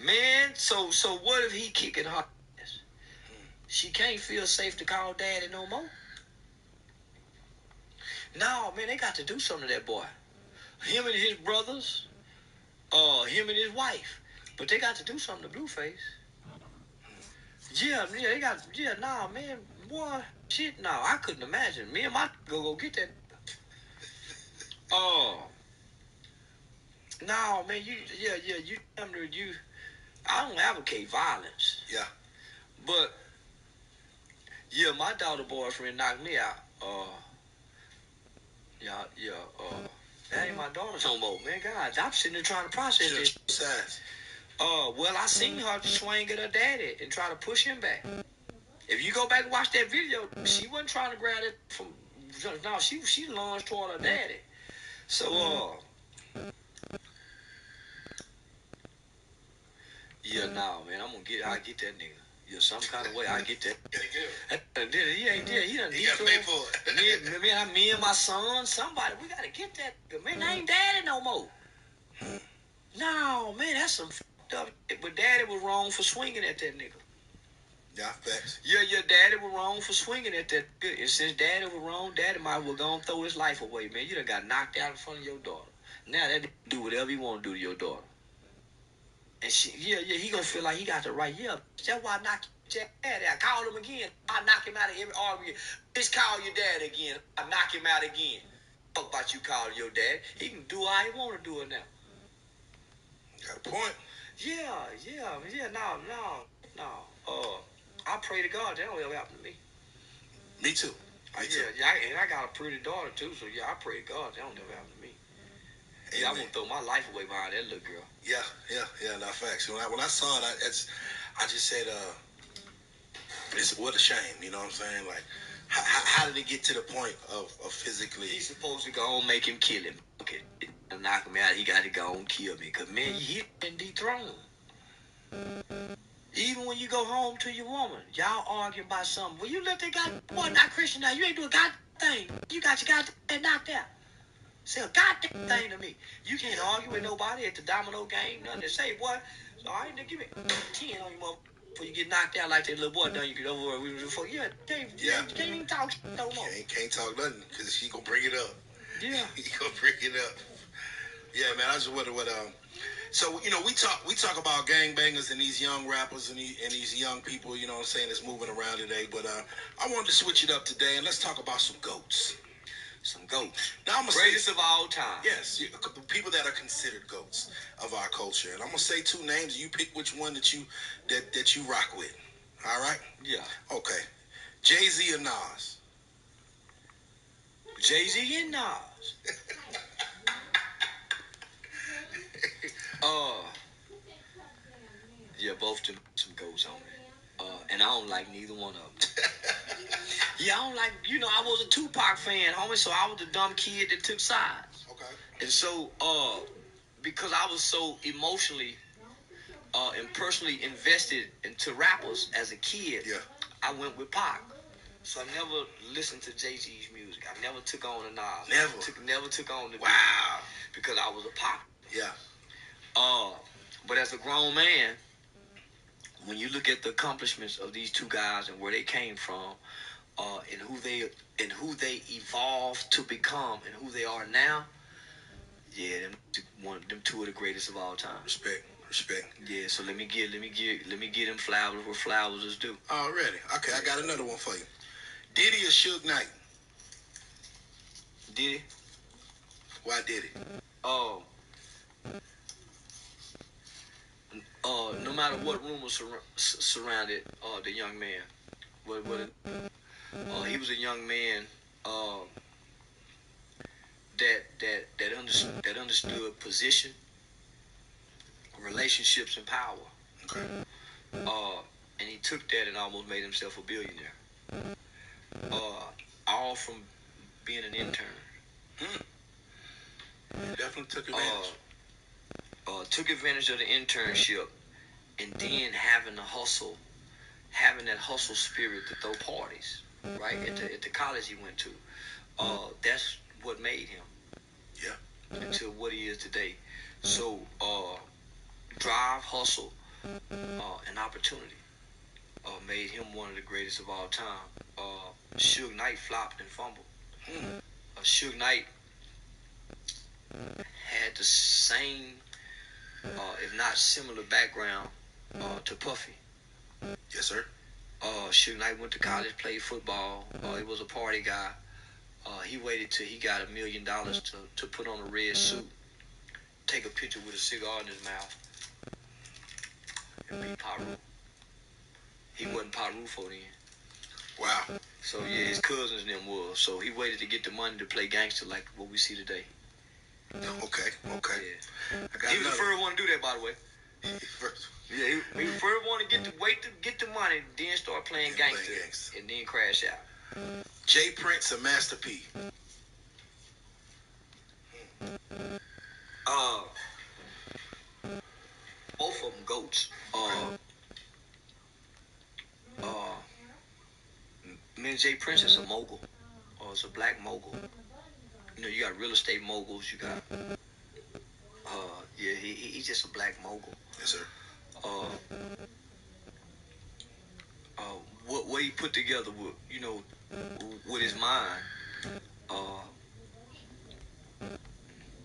Man, so what if he kicking her ass? She can't feel safe to call daddy no more. No, man, they got to do something to that boy. Him and his brothers, him and his wife. But they got to do something to Blueface. Yeah, man, boy, shit, no, I couldn't imagine. Me and my go get that. No, man, I don't advocate violence. Yeah. But, yeah, my daughter boyfriend knocked me out. That ain't my daughter no more, man. God, I'm sitting there trying to process this. Besides. Well, I seen her swing at her daddy and try to push him back. If you go back and watch that video, she wasn't trying to grab it from. No, she lunged toward her daddy. So, yeah, no, man, I'll get that nigga. Yeah, some kind of way I get that. He ain't there. He done He got to pay for it. me and my son, somebody, we gotta get that. Man, I ain't daddy no more. No, man, that's some fucked up shit. But daddy was wrong for swinging at that nigga. Yeah, facts. Yeah, your daddy was wrong for swinging at that nigga. And since daddy was wrong, daddy might well go and throw his life away, man. You done got knocked out in front of your daughter. Now that nigga do whatever he want to do to your daughter. And he gonna feel like he got the right. Yeah, that's why I knock your daddy. I call him again. I knock him out of every argument. Bitch, call your dad again. I knock him out again. Fuck about you calling your dad. He can do how he want to do it now. Got a point. Yeah. No. I pray to God that don't ever happen to me. Me too. And I got a pretty daughter too, so yeah, I pray to God that don't ever happen to me. Yeah, I'm gonna throw my life away behind that little girl. Yeah, no facts. When I saw it, I just said, it's what a shame. You know what I'm saying? Like, how did it get to the point of physically? He's supposed to go and make him kill him. Okay, knock him out. He got to go and kill me. Cause man, you hit and dethrone. Even when you go home to your woman, y'all arguing about something. Well, you let that guy, boy, not Christian now. You ain't doing a goddamn thing. You got your goddamn knocked out. Say a goddamn thing to me. You can't argue with nobody at the domino game. Nothing to say, boy. So, all right, then give me 10 on you, mother. Before you get knocked out like that little boy done, you get over with. You can't even talk no more. Can't talk nothing because he gonna bring it up. Yeah. He gonna bring it up. Yeah, man. I just wonder what. So you know, we talk about gangbangers and these young rappers and these young people. You know what I'm saying? That's moving around today. But I wanted to switch it up today and let's talk about some goats. Some goats. Now I'm gonna greatest of all time. Yes, the people that are considered goats of our culture. And I'm gonna say two names. And you pick which one that you rock with. All right? Yeah. Okay. Jay-Z or Nas? Jay-Z and Nas. Yeah, both them some goats on me. And I don't like neither one of them. Yeah, I don't like, I was a Tupac fan, homie, so I was the dumb kid that took sides. Okay. And so, because I was so emotionally and personally invested into rappers as a kid, I went with Pac. So I never listened to Jay-Z's music. I never took on the Nas. Never took on the Wow. Because I was a Pac. Yeah. But as a grown man, when you look at the accomplishments of these two guys and where they came from, and who they evolved to become and who they are now, yeah, them two are the greatest of all time. Respect. Yeah, so let me give them flowers where flowers is due. Already. Okay, I got another one for you. Diddy or Suge Knight? Diddy. Why Diddy? No matter what rumors surrounded the young man, he was a young man that understood position, relationships, and power. Okay. And he took that and almost made himself a billionaire. All from being an intern. Definitely took advantage. Took advantage of the internship, and then having that hustle spirit to throw parties, right? At the college he went to. That's what made him. Yeah. Into what he is today. So, drive, hustle, and opportunity made him one of the greatest of all time. Suge Knight flopped and fumbled. Suge Knight had the same, if not similar, background to Puffy. Yes, sir. Suge Knight went to college, played football. He was a party guy. He waited till he got $1 million to put on a red suit, take a picture with a cigar in his mouth, and be Paru. He wasn't Parufo then. Wow. So yeah, his cousins and them was. So he waited to get the money to play gangster like what we see today. Okay. Yeah. He was the first one to do that, by the way. Yeah, he was the first one to get the money, then start playing gangster, and then crash out. Jay Prince or Master P? Both of them goats. man, Jay Prince is a mogul, or it's a black mogul. You know, you got real estate moguls. You got, yeah, he's just a black mogul. Yes, sir. What he put together with, you know, with his mind,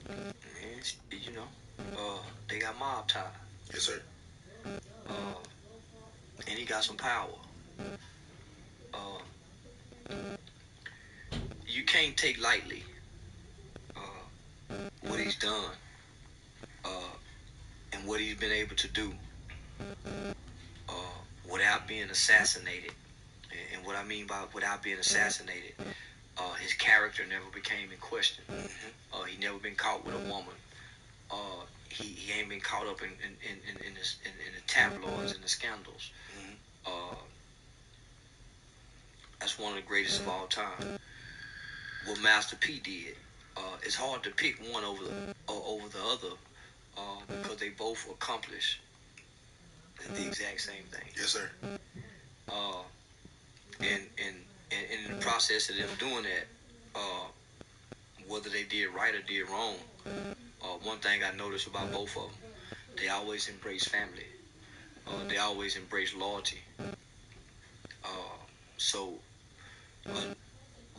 man, you know, they got mob ties. Yes, sir. And he got some power. You can't take lightly what he's done and what he's been able to do without being assassinated. And what I mean by without being assassinated, his character never became in question. He never been caught with a woman. He ain't been caught up in the tabloids and the scandals. That's one of the greatest of all time. What Master P did, it's hard to pick one over the other because they both accomplish the exact same thing. Yes, sir. And in the process of them doing that, whether they did right or did wrong, one thing I noticed about both of them, they always embrace family. They always embrace loyalty. So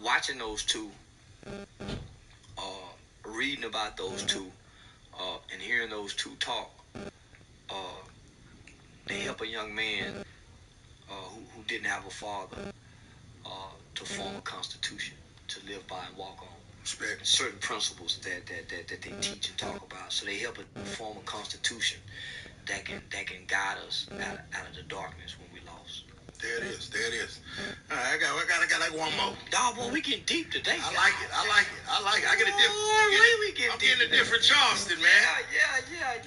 watching those two, reading about those two, and hearing those two talk, they help a young man who didn't have a father to form a constitution to live by and walk on. Respect. Certain principles that they teach and talk about. So they help us form a constitution that can guide us out of the darkness when we lost. There it is. All right, I got like one more. Dog, boy, we getting deep today. I like it. I get a different. I'm getting a different Charleston, man.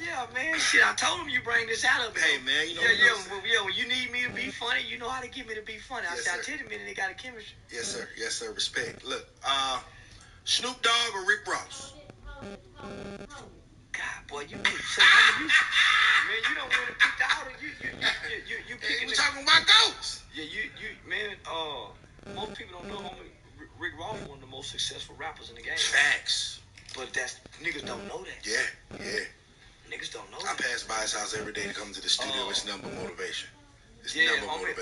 Yeah, man. Shit, I told him you bring this out of me. Hey, man, you know. When you need me to be funny, you know how to get me to be funny. Yes, I tell you, man, they got a chemistry. Yes, sir. Respect. Look, Snoop Dogg or Rick Ross? God, boy, you keep saying, man, you don't want to pick the out. You picking. We're talking about goats. Yeah, man. Most people don't know, homie. Rick Ross one of the most successful rappers in the game. Facts. But niggas don't know that. Yeah. Niggas don't know I that. pass by his house every day to come to the studio. It's number motivation. It's Yeah, number homie.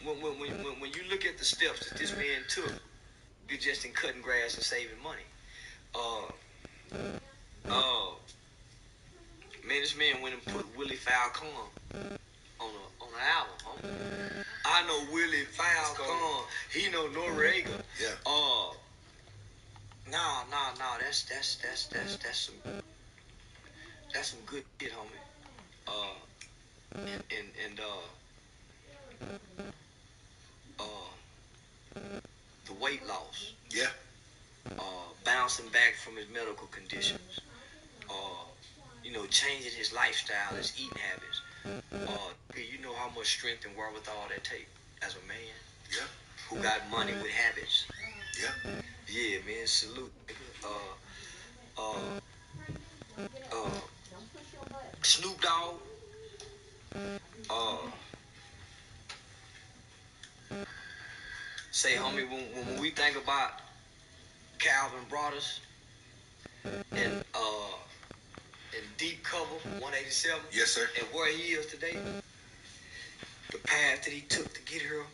motivation. When you look at the steps that this man took, you're just in cutting grass and saving money. Man, this man went and put Willie Falcon on an album. Homie. I know Willie Falcon. He know Noriega. Yeah. Nah. That's some good shit, homie. The weight loss. Yeah. Bouncing back from his medical conditions. Changing his lifestyle, his eating habits. You know how much strength and wherewithal that take as a man. Yeah. Who got money with habits. Yeah. Yeah, man, salute. Snoop Dogg. Say, homie, when we think about Calvin Brothers and Deep Cover 187. Yes, sir. And where he is today, the path that he took to get here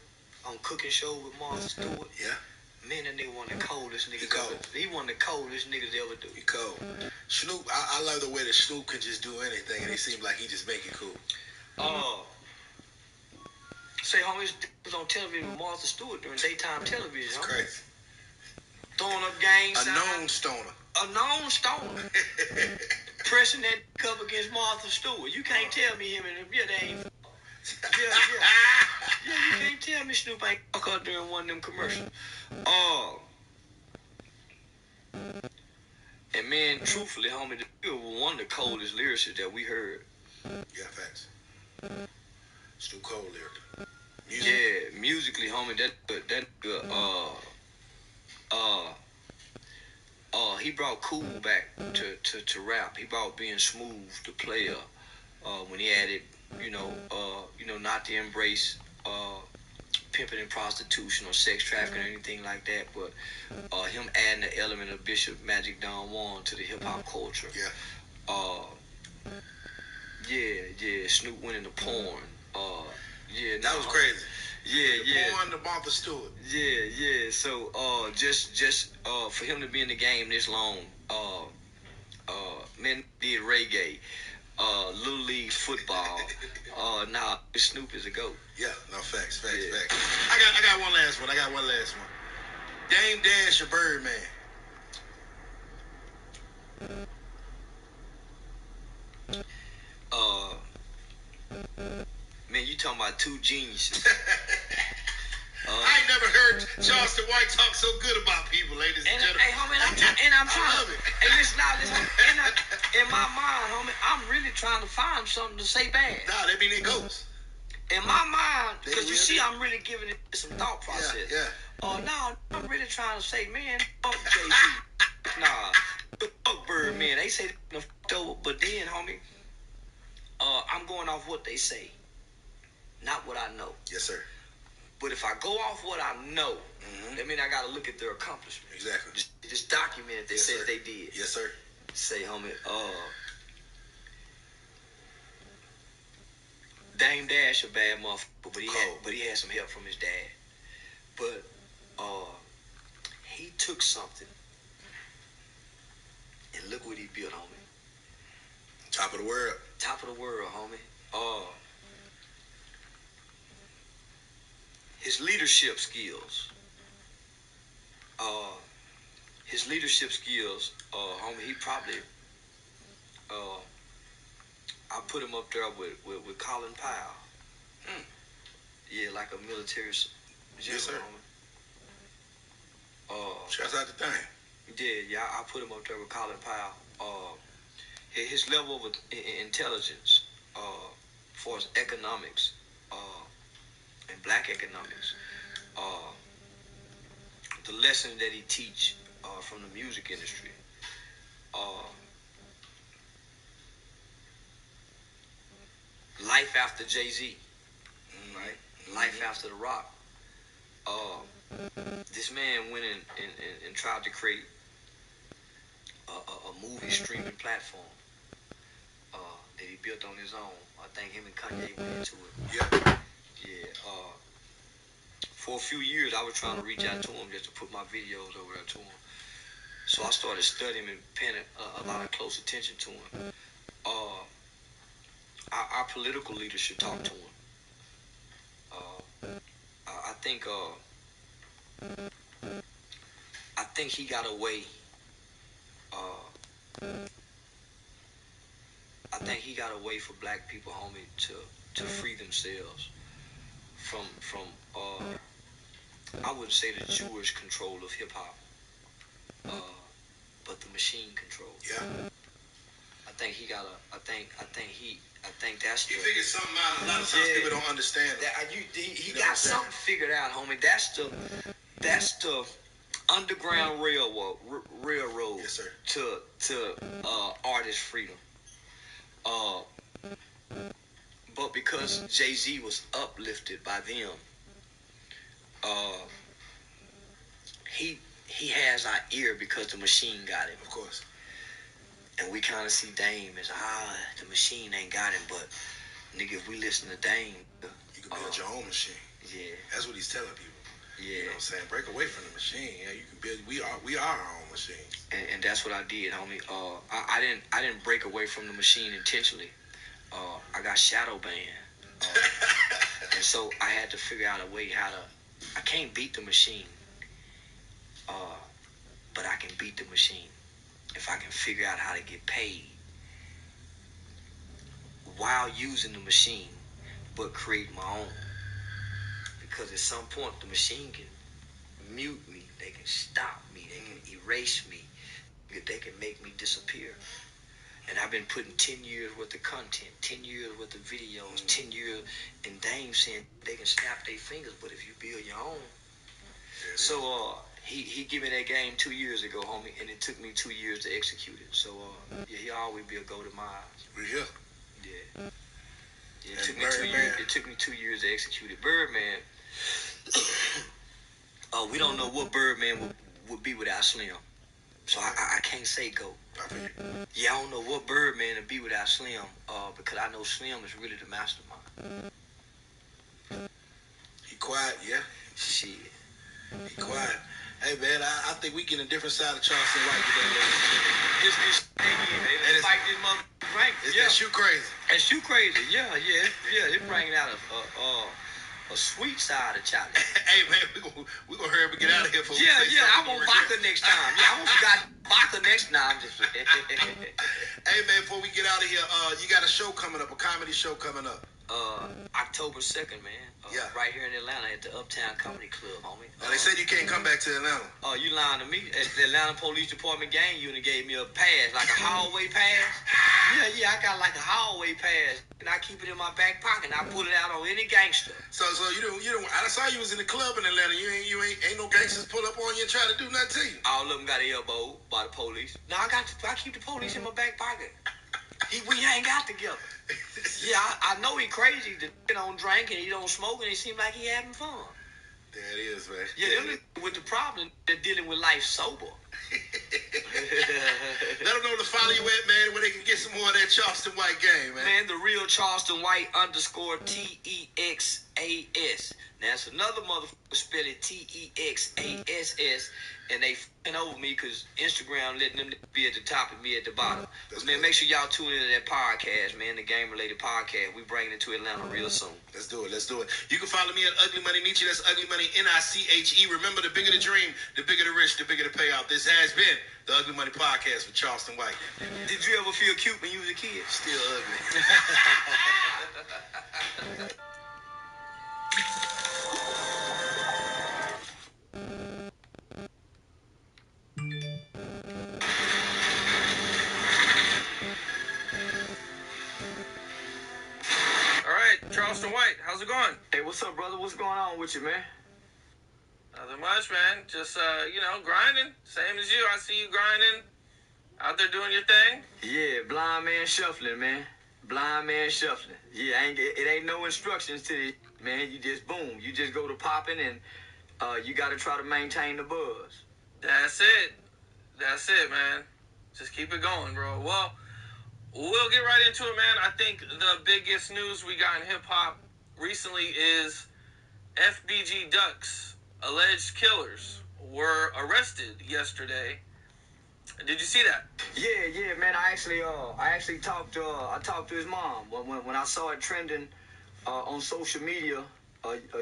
on Cooking Show with Martha Stewart. Yeah. Man, that nigga one of the coldest niggas ever. He one of the coldest niggas ever do. He cold. Snoop, I love the way that Snoop can just do anything, and it seems like he just make it cool. Say, homie, he was on television with Martha Stewart during daytime television. It's crazy. Throwing up gang signs. A known stoner. Pressing that cup against Martha Stewart. You can't tell me him and him. Yeah, they ain't. Yeah, you can't tell me Snoop ain't fuck up during one of them commercials. And man, truthfully, homie, the was one of the coldest lyricists that we heard. Yeah, facts. Snoop cold lyric. Yeah, musically, homie, that he brought cool back to rap. He brought being smooth to player when he added, not to embrace pimping and prostitution or sex trafficking or anything like that, but him adding the element of Bishop Magic Don Juan to the hip hop culture. Yeah, Snoop winning the porn. That was crazy. Yeah. Porn to Martha Stewart. Yeah. So just for him to be in the game this long, man did reggae, Little League football. Now Snoop is a GOAT. Yeah, no facts. I got one last one. Dame Dash or Birdman? Man, you talking about two geniuses. I ain't never heard Charleston White talk so good about people, ladies and gentlemen. Hey, homie, I'm trying to. Hey, listen. In my mind, homie, I'm really trying to find something to say bad. Nah, that mean it goes. In my mind, because you see, I'm really giving it some thought process. Yeah. Now I'm really trying to say, man, fuck Jay-Z. Nah, fuck Birdman. They say they fucked over, but then, homie, I'm going off what they say, not what I know. Yes, sir. But if I go off what I know, that means I got to look at their accomplishments. Exactly. Just document it. They said they did. Yes, sir. Say, homie, Dame Dash a bad motherfucker, but he had some help from his dad. But he took something and look what he built, homie. Top of the world. Top of the world, homie. His leadership skills. Homie, he probably I put him up there with Colin Powell. Yeah, like a military general. Yes, sir. Shouts out to thing. Yeah, I put him up there with Colin Powell. His level of intelligence, for his economics, and black economics, the lessons that he teach from the music industry, life after Jay-Z, right? Life after The Rock. This man went and tried to create a movie streaming platform that he built on his own. I think him and Kanye went into it. Yeah. For a few years, I was trying to reach out to him just to put my videos over there to him. So I started studying and paying a lot of close attention to him. Our political leaders should talk to him. I think he got away. I think he got away for black people, homie, to free themselves from I wouldn't say the Jewish control of hip hop, but the machine control. Yeah. I think he got I think that's. He figured something out. A lot of times people don't understand that. He got something figured out, homie. That's the underground railroad. Yes, sir. To artist freedom. But because Jay-Z was uplifted by them, he has our ear because the machine got him. Of course. And we kind of see Dame as, the machine ain't got him, but nigga, if we listen to Dame, you can build your own machine. Yeah. That's what he's telling people. Yeah. You know what I'm saying? Break away from the machine. Yeah, you can build. We are our own machines. And that's what I did, homie. I didn't break away from the machine intentionally. I got shadow banned, and so I had to figure out a way how to. I can't beat the machine, but I can beat the machine if I can figure out how to get paid while using the machine, but create my own. Because at some point the machine can mute me, they can stop me, they can erase me, they can make me disappear. And I've been putting 10 years worth of content, 10 years worth of videos, 10 years, and Dame saying they can snap their fingers, but if you build your own. So he gave me that game 2 years ago, homie, and it took me 2 years to execute it. So yeah, he always be a go to my eyes. We here. Yeah. It took me 2 years. It took me 2 years to execute it. Birdman, We don't know what Birdman would be without Slim. So I can't say go. Yeah, I don't know what Birdman would be without Slim, because I know Slim is really the mastermind. He quiet, yeah? Shit. He quiet. Hey, man, I think we getting a different side of Charleston White today, ladies and gentlemen. This and it's like this motherfucker rank. That shoe crazy. And shoe crazy, yeah. It's bringing out a sweet side of Charlie. Hey, man, we gonna hurry up and get out of here. I want vodka next time. Yeah, I want vodka next time. Hey, man, before we get out of here, you got a show coming up, a comedy show coming up. October 2nd, man. Right here in Atlanta at the Uptown Comedy Club, homie. They said you can't come back to Atlanta. Oh, you lying to me? The Atlanta Police Department gang unit gave me a pass, like a hallway pass. Yeah, I got like a hallway pass, and I keep it in my back pocket. And I pull it out on any gangster. So you don't. I saw you was in the club in Atlanta. You ain't no gangsters pull up on you and try to do nothing to you. All of them got elbowed by the police. No, I keep the police in my back pocket. We ain't got together. Yeah, I know he crazy. He don't drink and he don't smoke and he seem like he having fun. There it is, man. Yeah, with the problem, they're dealing with life sober. Let them know to follow you at, man, where they can get some more of that Charleston White game, man. Man, the real Charleston White _TEXAS. Now, that's another motherfucker spell it TEXASS, and they f***ing over me because Instagram letting them be at the top and me at the bottom. But, man, make sure y'all tune into that podcast, man, the game-related podcast. We bringing it to Atlanta real soon. Let's do it. You can follow me at Ugly Money Nietzsche. That's Ugly Money NICHE. Remember, the bigger the dream, the bigger the risk, the bigger the payout. This has been the Ugly Money Podcast with Charleston White. Did you ever feel cute when you was a kid? Still ugly. Charleston White, how's it going? Hey, what's up, brother? What's going on with you, man? Nothing much, man. Just, grinding. Same as you. I see you grinding. Out there doing your thing. Yeah, blind man shuffling, man. Blind man shuffling. Yeah, it ain't no instructions to it, man. You just, boom. You just go to popping and you got to try to maintain the buzz. That's it, man. Just keep it going, bro. Well, we'll get right into it, man. I think the biggest news we got in hip-hop recently is FBG Duck's alleged killers were arrested yesterday. Did you see that? Yeah, man. I actually talked to his mom when I saw it trending on social media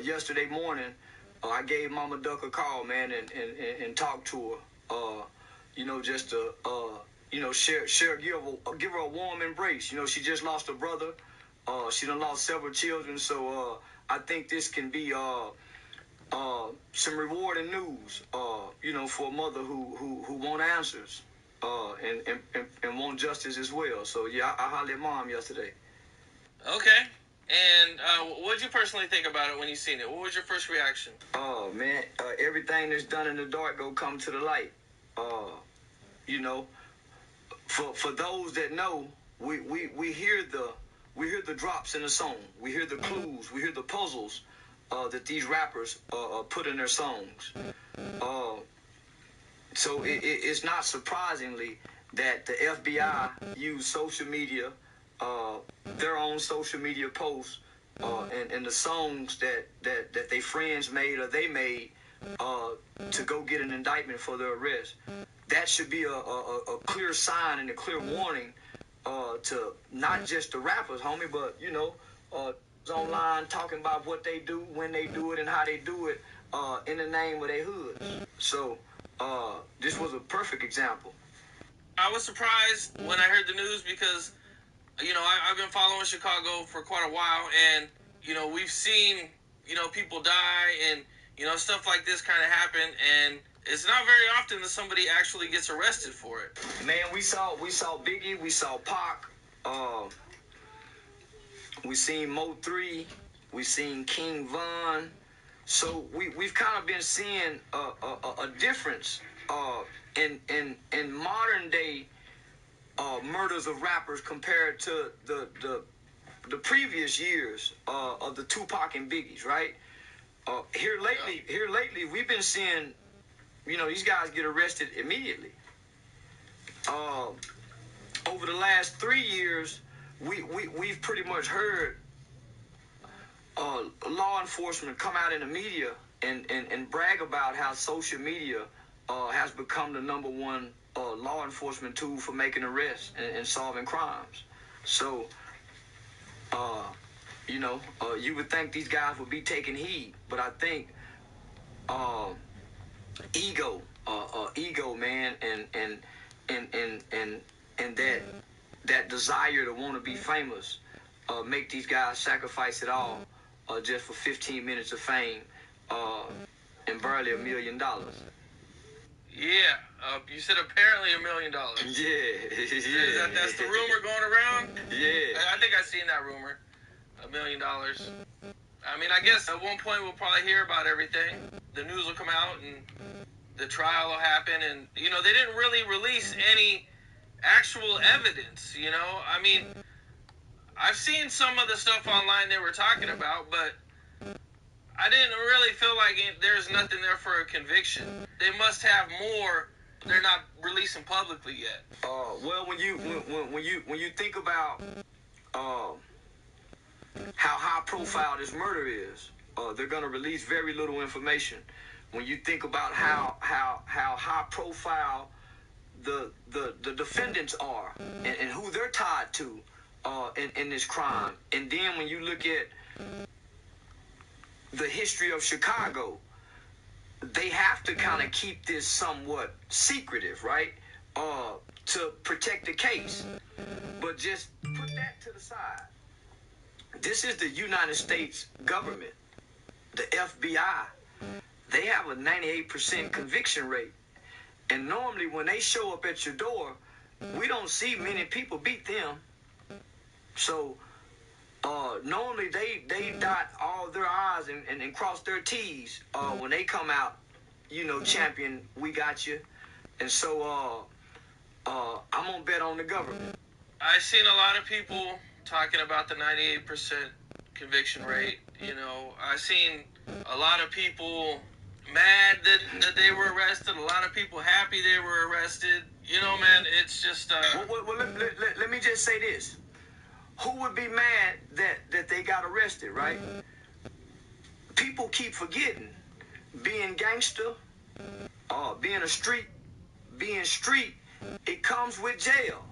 yesterday morning. I gave Mama Duck a call, man, and talked to her. Just to give her a warm embrace. She just lost her brother. She done lost several children. So I think this can be some rewarding news. For a mother who want answers and want justice as well. So yeah, I hollered at Mom yesterday. Okay. And what did you personally think about it when you seen it? What was your first reaction? Oh man, everything that's done in the dark go come to the light. For those that know, we hear the drops in the song. We hear the clues. We hear the puzzles that these rappers put in their songs. So it's not surprisingly that the FBI used social media, their own social media posts, and the songs that they friends made or they made to go get an indictment for their arrest. That should be a clear sign and a clear warning to not just the rappers, homie, but, online talking about what they do, when they do it, and how they do it in the name of their hoods. So this was a perfect example. I was surprised when I heard the news because, I've been following Chicago for quite a while, and, we've seen, people die and, stuff like this kind of happen, and it's not very often that somebody actually gets arrested for it. Man, we saw Biggie, we saw Pac, we seen Mo 3, we seen King Von. So we've kind of been seeing a difference in modern day murders of rappers compared to the previous years of the Tupac and Biggies, right? Here lately, we've been seeing, these guys get arrested immediately. Over the last 3 years, we've pretty much heard law enforcement come out in the media and brag about how social media has become the #1 law enforcement tool for making arrests and solving crimes. So, you would think these guys would be taking heed, but I think ego, man, and that desire to want to be famous make these guys sacrifice it all just for 15 minutes of fame and barely $1 million. Yeah, you said apparently $1 million. Yeah. That's the rumor going around? Yeah. I think I've seen that rumor. $1 million. I mean, I guess at one point we'll probably hear about everything. The news will come out and the trial will happen. And, they didn't really release any actual evidence, I mean, I've seen some of the stuff online they were talking about, but I didn't really feel like there's nothing there for a conviction. They must have more they're not releasing publicly yet. Well, when you think about how high profile this murder is, they're gonna release very little information. When you think about how high profile the defendants are and who they're tied to in this crime, and then when you look at the history of Chicago, they have to kind of keep this somewhat secretive, right? To protect the case. But just put that to the side. This is the United States government, the FBI. They have a 98% conviction rate. And normally when they show up at your door, we don't see many people beat them. So normally they dot all their I's and cross their T's when they come out, champion, we got you. And so I'm gonna bet on the government. I've seen a lot of people talking about the 98% conviction rate. I've seen a lot of people mad that they were arrested, a lot of people happy they were arrested. Man, it's just... Well, let me just say this. Who would be mad that they got arrested, right? People keep forgetting. Being gangster, being street, it comes with jail.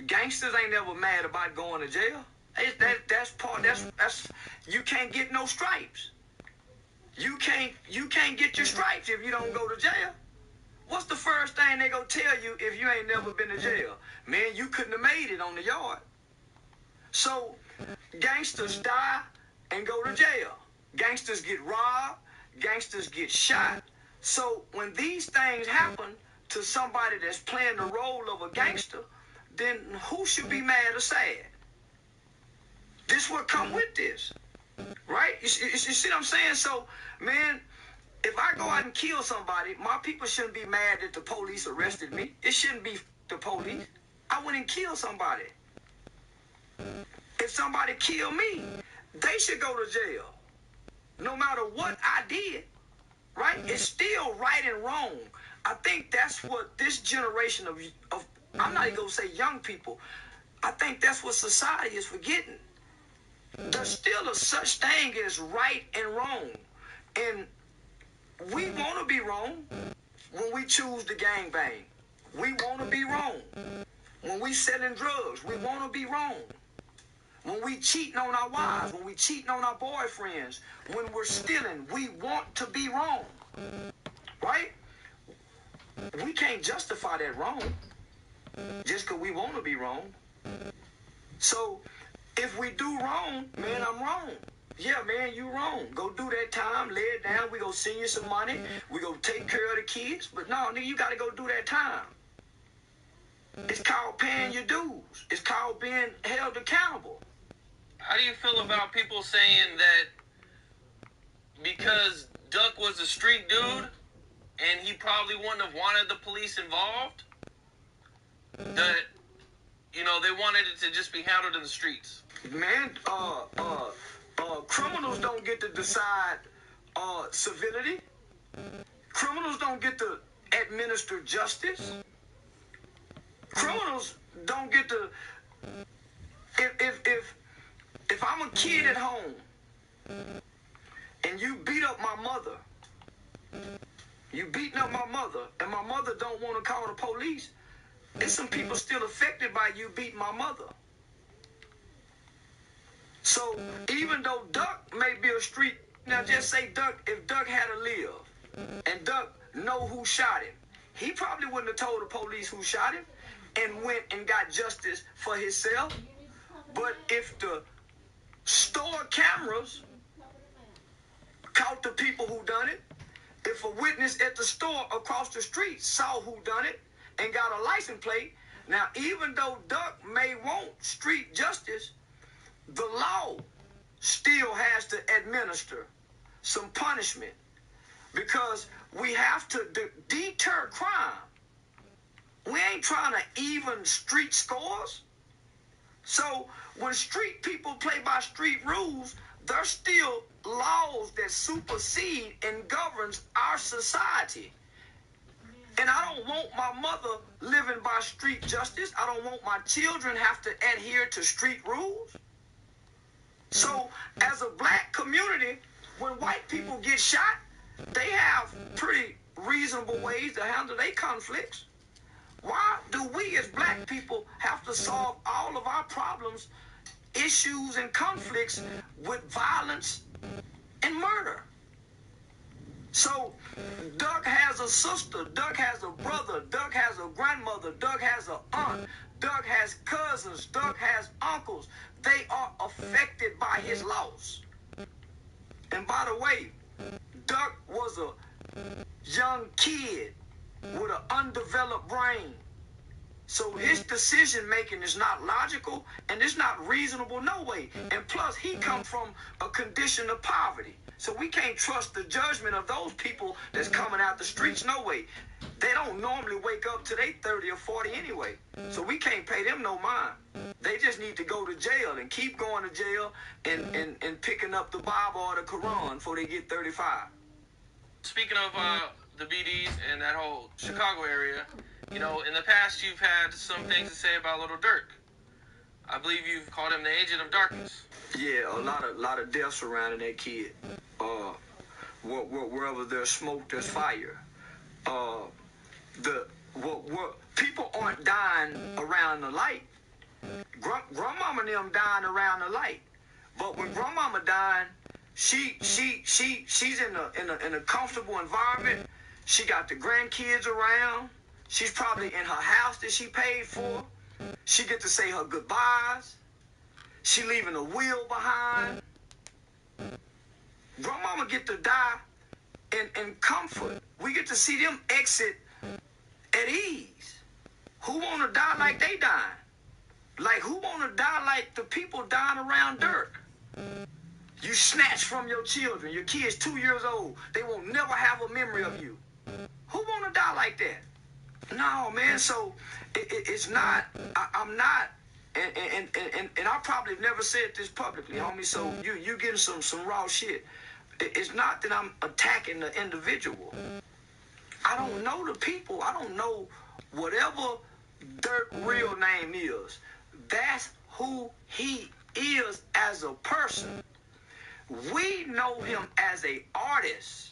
Gangsters ain't never mad about going to jail. That's you can't get no stripes. You can't get your stripes if you don't go to jail. What's the first thing they gonna tell you if you ain't never been to jail? Man, you couldn't have made it on the yard. So gangsters die and go to jail. Gangsters get robbed. Gangsters get shot. So when these things happen to somebody that's playing the role of a gangster, then who should be mad or sad? This what come with this, right? You see what I'm saying? So, man, if I go out and kill somebody, my people shouldn't be mad that the police arrested me. It shouldn't be the police. I went and killed somebody. If somebody killed me, they should go to jail. No matter what I did, right? It's still right and wrong. I think that's what this generation of I'm not even going to say young people, I think that's what society is forgetting. There's still a such thing as right and wrong. And we want to be wrong when we choose to gangbang. We want to be wrong. When we selling drugs, we want to be wrong. When we cheating on our wives, when we cheating on our boyfriends, when we're stealing, we want to be wrong. Right? We can't justify that wrong just because we want to be wrong. So if we do wrong, man, I'm wrong. Yeah, man, you wrong. Go do that time, lay it down. We go send you some money. We go take care of the kids. But no, nigga, you got to go do that time. It's called paying your dues. It's called being held accountable. How do you feel about people saying that because Duck was a street dude and he probably wouldn't have wanted the police involved, that, they wanted it to just be handled in the streets? Man, Criminals don't get to decide civility. Criminals don't get to administer justice. Criminals don't get to. If I'm a kid at home and you beat up my mother, you beating up my mother, and my mother don't want to call the police, there's some people still affected by you beating my mother. So even though Duck may be a street, now just say Duck, if Duck had to live and Duck know who shot him, he probably wouldn't have told the police who shot him and went and got justice for himself. But if the store cameras caught the people who done it, if a witness at the store across the street saw who done it and got a license plate, now even though Duck may want street justice, the law still has to administer some punishment because we have to deter crime. We ain't trying to even street scores. So when street people play by street rules, there's still laws that supersede and governs our society. And I don't want my mother living by street justice. I don't want my children have to adhere to street rules. So as a black community, when white people get shot, they have pretty reasonable ways to handle their conflicts. Why do we as black people have to solve all of our problems, issues, and conflicts with violence and murder? So Duck has a sister, Duck has a brother, Duck has a grandmother, Duck has an aunt, Duck has cousins, Duck has uncles. They are affected by his loss. And by the way, Duck was a young kid with an undeveloped brain. So his decision making is not logical and it's not reasonable, no way. And plus, he comes from a condition of poverty. So we can't trust the judgment of those people that's coming out the streets, no way. They don't normally wake up till they 30 or 40 anyway. So we can't pay them no mind. They just need to go to jail and keep going to jail and picking up the Bible or the Quran before they get 35. Speaking of the BDs and that whole Chicago area, you know, in the past you've had some things to say about Little Dirk. I believe you've called him the agent of darkness. Yeah, a lot of death surrounding that kid. Wherever there's smoke, there's fire. People aren't dying around the light. Grandmama and them dying around the light. But when grandmama dying, she's in a comfortable environment. She got the grandkids around. She's probably in her house that she paid for. She get to say her goodbyes. She leaving a will behind. Grandmama get to die in comfort. We get to see them exit at ease. Who want to die like they dying? Like, who want to die like the people dying around Dirk? You snatch from your children. Your kid's 2 years old. They will never have a memory of you. Who want to die like that? No, man. So it's not. I'm not. And I probably never said this publicly, homie. So you getting some raw shit. It's not that I'm attacking the individual. I don't know the people. I don't know whatever Dirk's real name is. That's who he is as a person. We know him as an artist.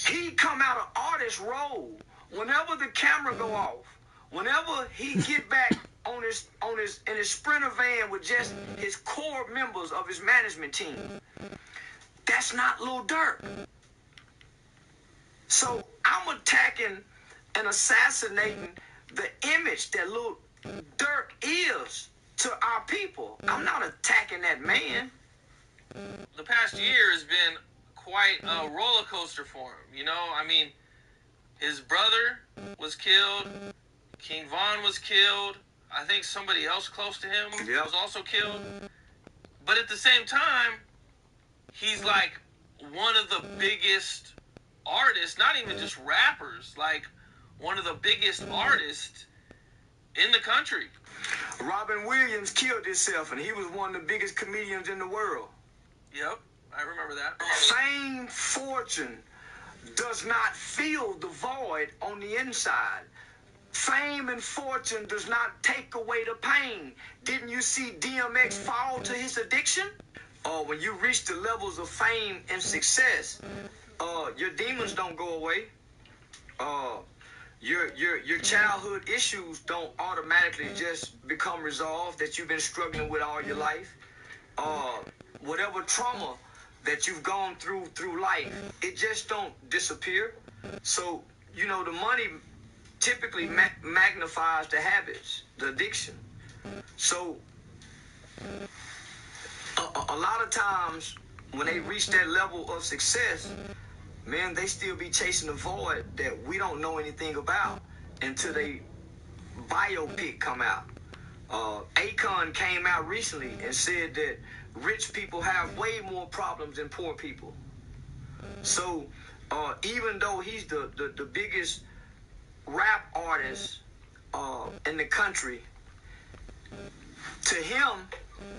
He come out of artist role. Whenever the camera go off, whenever he get back in his Sprinter van with just his core members of his management team, that's not Lil Durk. So I'm attacking and assassinating the image that Lil Durk is to our people. I'm not attacking that man. The past year has been quite a roller coaster for him. You know, I mean, his brother was killed. King Von was killed. I think somebody else close to him was also killed. But at the same time, he's like one of the biggest artists, not even just rappers, like one of the biggest artists in the country. Robin Williams killed himself, and he was one of the biggest comedians in the world. Yep, I remember that. Fame, fortune does not fill the void on the inside. Fame and fortune does not take away the pain. Didn't you see DMX fall to his addiction? When you reach the levels of fame and success, your demons don't go away. Your childhood issues don't automatically just become resolved that you've been struggling with all your life. Whatever trauma that you've gone through life, it just don't disappear. So, you know, the money typically magnifies the habits, the addiction. So, a lot of times when they reach that level of success, man, they still be chasing a void that we don't know anything about until they biopic come out. Akon came out recently and said that rich people have way more problems than poor people. So even though he's the biggest rap artist in the country, to him,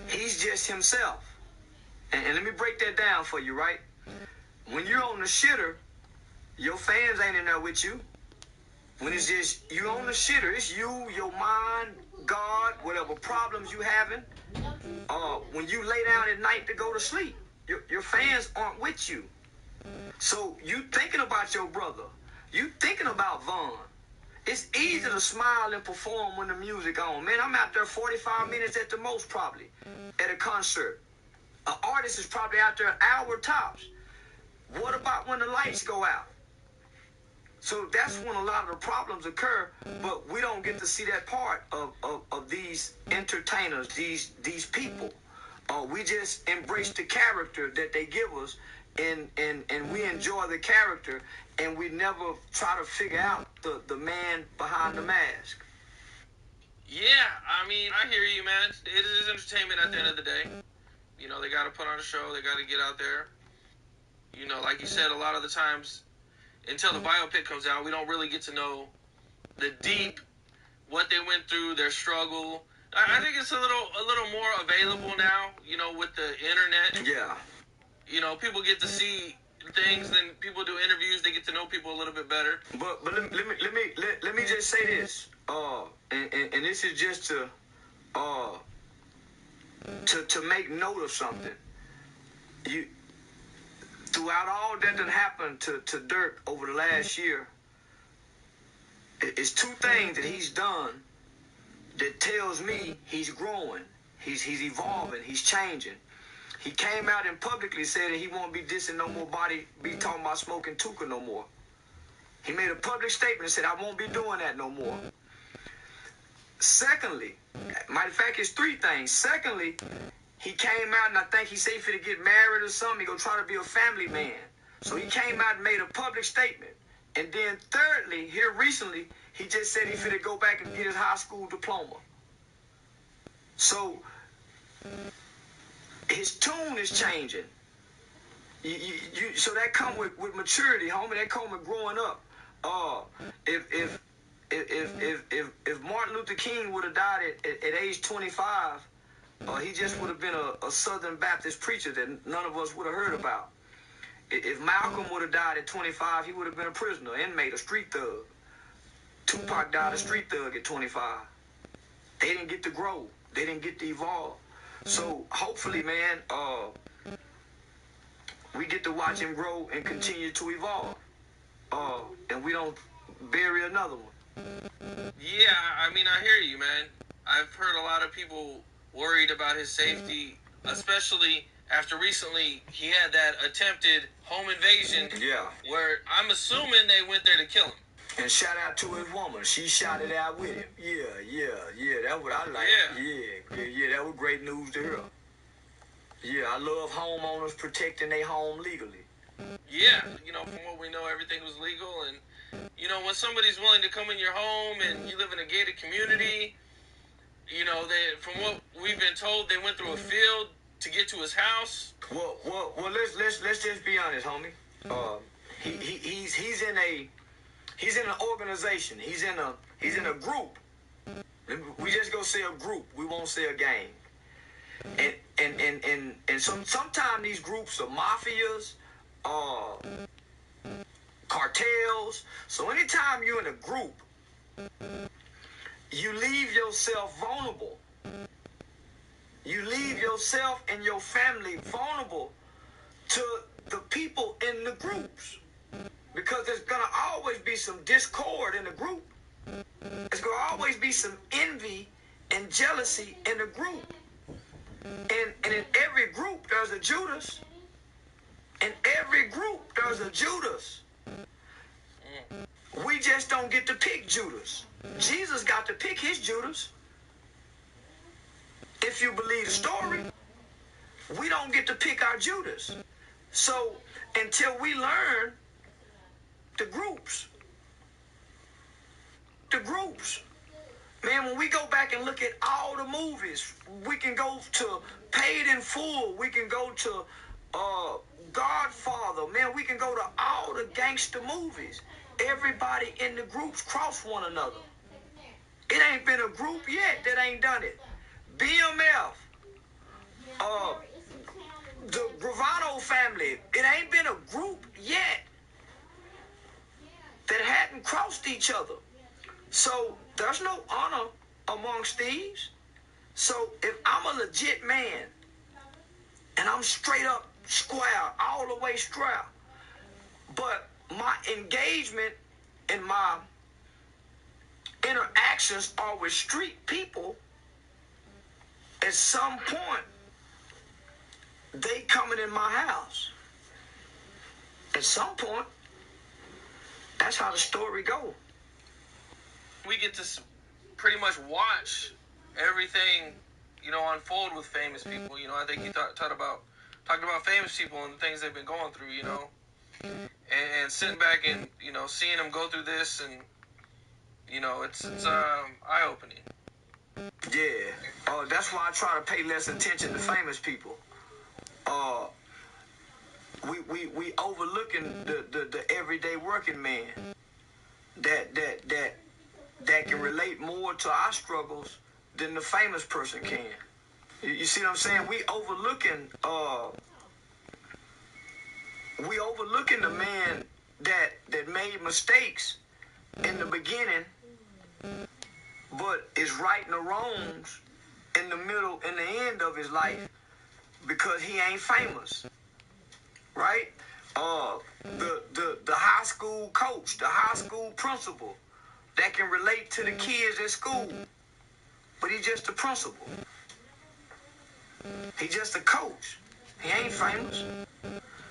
he's just himself. And let me break that down for you, right? When you're on the shitter, your fans ain't in there with you. When it's just you on the shitter, it's you, your mind, God, whatever problems you having. When you lay down at night to go to sleep, your fans aren't with you. So you thinking about your brother. You thinking about Vaughn. It's easy to smile and perform when the music on. Man, I'm out there 45 minutes at the most probably at a concert. An artist is probably out there an hour tops. What about when the lights go out? So that's when a lot of the problems occur, but we don't get to see that part of these entertainers, these people. We just embrace the character that they give us, and we enjoy the character, and we never try to figure out the man behind the mask. Yeah, I mean, I hear you, man. It is entertainment at the end of the day. You know, they got to put on a show. They got to get out there. You know, like you said, a lot of the times, until the biopic comes out, we don't really get to know the deep, what they went through, their struggle. I think it's a little more available now, you know, with the internet. Yeah. You know, people get to see things, then people do interviews, they get to know people a little bit better. But let me just say this. And this is just to make note of something. Throughout all that happened to Dirk over the last year, it's two things that he's done that tells me he's growing, he's evolving, he's changing. He came out and publicly said that he won't be dissing no more be talking about smoking Tuka no more. He made a public statement and said, I won't be doing that no more. Secondly, matter of fact, it's three things. Secondly, he came out and I think he said he's finna get married or something. He gonna try to be a family man. So he came out and made a public statement. And then thirdly, here recently, he just said he finna go back and get his high school diploma. So his tune is changing. So that come with maturity, homie. That come with growing up. If Martin Luther King would have died at age 25, he just would have been a Southern Baptist preacher that none of us would have heard about. If Malcolm would have died at 25, he would have been a prisoner, inmate, a street thug. Tupac died a street thug at 25. They didn't get to grow. They didn't get to evolve. So hopefully, man, we get to watch him grow and continue to evolve. And we don't bury another one. Yeah, I mean, I hear you, man. I've heard a lot of people worried about his safety, especially after recently he had that attempted home invasion. Yeah. Where I'm assuming they went there to kill him. And shout out to his woman. She shot it out with him. Yeah. That's what I like. Yeah. That was great news to her. Yeah, I love homeowners protecting their home legally. Yeah, you know, from what we know, everything was legal. And, you know, when somebody's willing to come in your home and you live in a gated community, you know, from what we've been told, they went through a field to get to his house. Well, let's just be honest, homie. He's in an organization. He's in a group. Let We just go say a group. We won't say a gang. And sometimes these groups are mafias, cartels. So anytime you're in a group, you leave yourself vulnerable. You leave yourself and your family vulnerable to the people in the groups. Because there's going to always be some discord in the group. There's going to always be some envy and jealousy in the group. And in every group, there's a Judas. In every group, there's a Judas. We just don't get to pick Judas. Jesus got to pick his Judas. If you believe the story, we don't get to pick our Judas. So until we learn the groups, man, when we go back and look at all the movies, we can go to Paid in Full, we can go to Godfather, man, we can go to all the gangster movies. Everybody in the groups cross one another. It ain't been a group yet that ain't done it. BMF, the Gravano family, it ain't been a group yet that hadn't crossed each other. So there's no honor amongst thieves. So if I'm a legit man and I'm straight up square, all the way square, but my engagement and my interactions are with street people, at some point they coming in my house. At some point, that's how the story go. We get to pretty much watch everything, unfold with famous people. I think you talked about famous people and the things they've been going through, and sitting back and, seeing them go through this, and, it's eye-opening. Yeah. That's why I try to pay less attention to famous people. We overlooking the everyday working man that can relate more to our struggles than the famous person can. You see what I'm saying? We overlooking the man that made mistakes in the beginning, but is righting the wrongs in the middle and the end of his life because he ain't famous, right? The high school coach, the high school principal that can relate to the kids at school, but he's just a principal. He's just a coach. He ain't famous.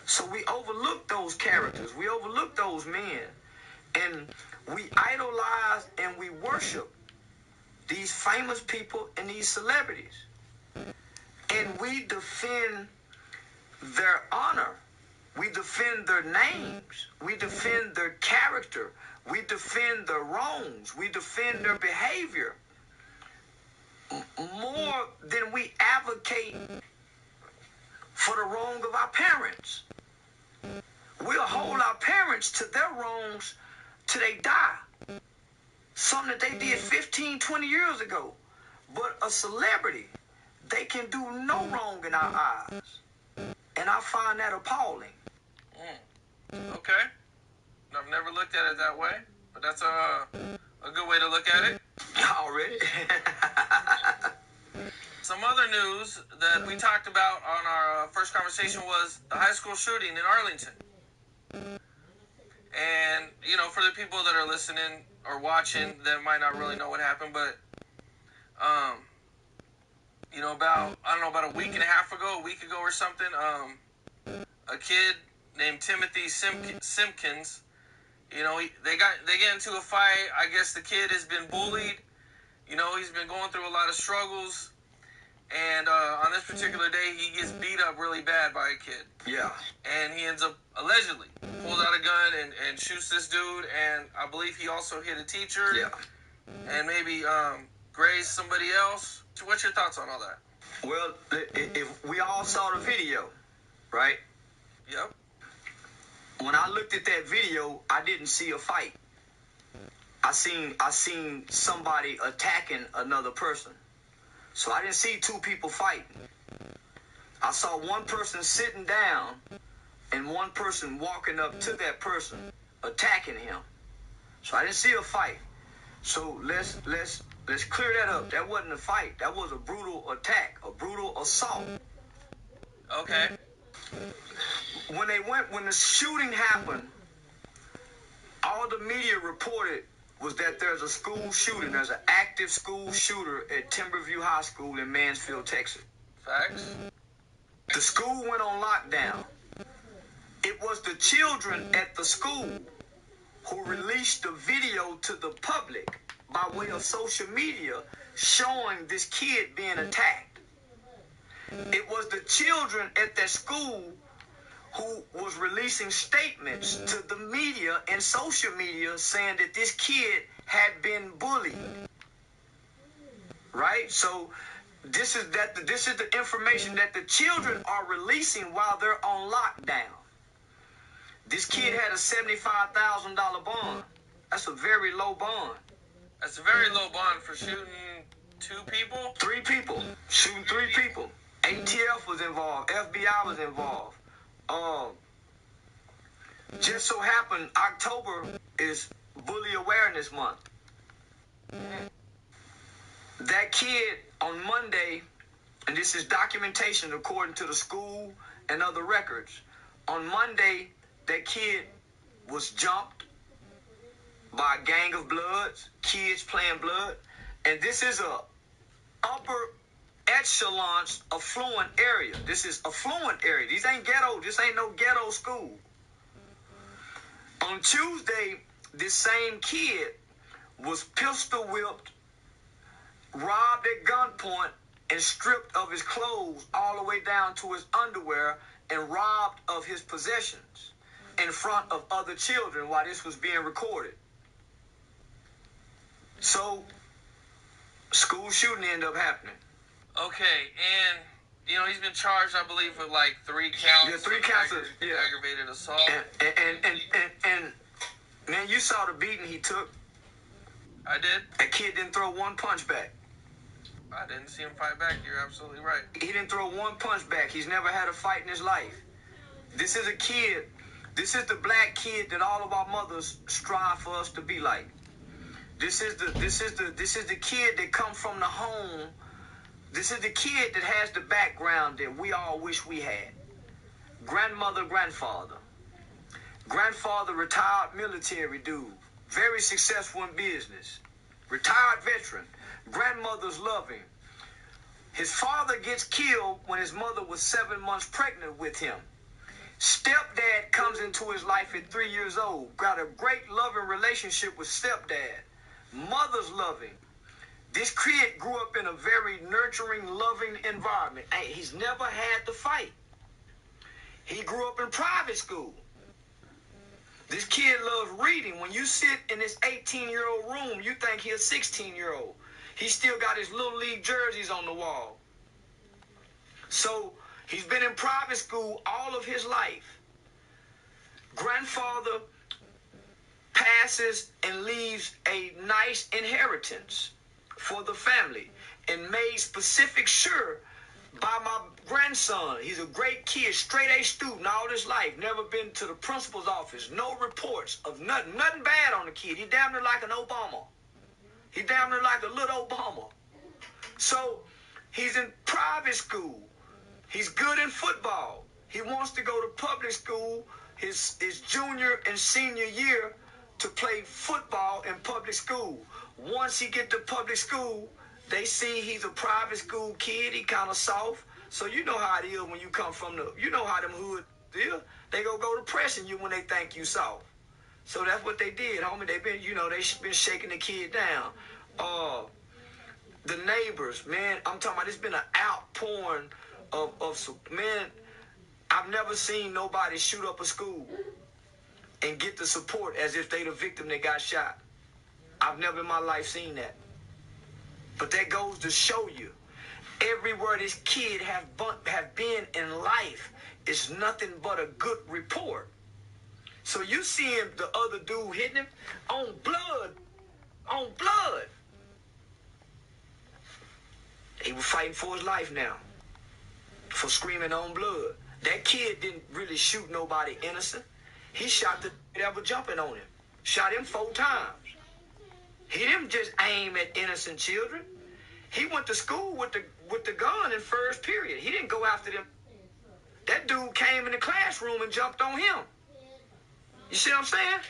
So we overlook those characters. We overlook those men. And we idolize and we worship these famous people and these celebrities. And we defend their honor. We defend their names. We defend their character. We defend their wrongs. We defend their behavior more than we advocate for the wrong of our parents. We'll hold our parents to their wrongs till they die. Something that they did 15, 20 years ago. But a celebrity, they can do no wrong in our eyes. And I find that appalling. Okay. I've never looked at it that way, but that's a good way to look at it. Already? Some other news that we talked about on our first conversation was the high school shooting in Arlington. And, for the people that are listening or watching that might not really know what happened, but, about a week and a half ago, a week ago or something, a kid named Timothy Simpkins, they get into a fight. I guess the kid has been bullied. He's been going through a lot of struggles. And on this particular day, he gets beat up really bad by a kid. Yeah. And he ends up, allegedly, pulls out a gun and shoots this dude. And I believe he also hit a teacher. Yeah. And maybe grazed somebody else. So what's your thoughts on all that? Well, if we all saw the video, right? Yep. When I looked at that video, I didn't see a fight. I seen somebody attacking another person. So I didn't see two people fighting. I saw one person sitting down and one person walking up to that person, attacking him. So I didn't see a fight. So let's clear that up. That wasn't a fight. That was a brutal attack, a brutal assault. Okay. When the shooting happened, all the media reported was that there's a school shooting. There's an active school shooter at Timberview High School in Mansfield, Texas. Facts. The school went on lockdown. It was the children at the school who released the video to the public by way of social media showing this kid being attacked. It was the children at that school who was releasing statements to the media and social media saying that this kid had been bullied. Right? So this is the information that the children are releasing while they're on lockdown. This kid had a $75,000 bond. That's a very low bond. That's a very low bond for shooting 2 people? 3 people. Shooting 3 people. ATF was involved. FBI was involved. Just so happened, October is Bully Awareness Month. That kid on Monday, and this is documentation according to the school and other records, on Monday, that kid was jumped by a gang of bloods, kids playing blood, and this is a upper echelon affluent area. This is affluent area. These ain't ghetto. This ain't no ghetto school. On Tuesday, this same kid was pistol whipped, robbed at gunpoint, and stripped of his clothes all the way down to his underwear and robbed of his possessions in front of other children while this was being recorded. So, school shooting ended up happening. Okay, and he's been charged, I believe, with like 3 counts. Yeah, 3 counts of aggravated assault. And man, you saw the beating he took. I did. That kid didn't throw one punch back. I didn't see him fight back. You're absolutely right. He didn't throw one punch back. He's never had a fight in his life. This is a kid. This is the black kid that all of our mothers strive for us to be like. This is the kid that come from the home. This is the kid that has the background that we all wish we had. Grandmother, grandfather. Grandfather, retired military dude. Very successful in business. Retired veteran. Grandmother's loving. His father gets killed when his mother was 7 months pregnant with him. Stepdad comes into his life at 3 years old. Got a great loving relationship with stepdad. Mother's loving. This kid grew up in a very nurturing, loving environment. He's never had to fight. He grew up in private school. This kid loves reading. When you sit in this 18-year-old room, you think he's a 16-year-old. He still got his little league jerseys on the wall. So he's been in private school all of his life. Grandfather passes and leaves a nice inheritance for the family and made specific sure by my grandson. He's a great kid, straight A student all his life, never been to the principal's office, no reports of nothing bad on the kid. He damn near like an Obama. He damn near like a little Obama. So he's in private school. He's good in football. He wants to go to public school his junior and senior year to play football in public school. Once he get to public school, they see he's a private school kid. He kind of soft. So you know how it is when you come from you know how them hood is. They go to pressing you when they think you soft. So that's what they did, homie. They been shaking the kid down. The neighbors, man, I'm talking about, it's been an outpouring of man, I've never seen nobody shoot up a school and get the support as if they the victim that got shot. I've never in my life seen that. But that goes to show you, everywhere this kid have been in life is nothing but a good report. So you see him, the other dude hitting him on blood. fighting for his life now for screaming on blood. That kid didn't really shoot nobody innocent. He shot the that was jumping on him. Shot him 4 times. He didn't just aim at innocent children. He went to school with the gun in first period. He didn't go after them. That dude came in the classroom and jumped on him. You see what I'm saying?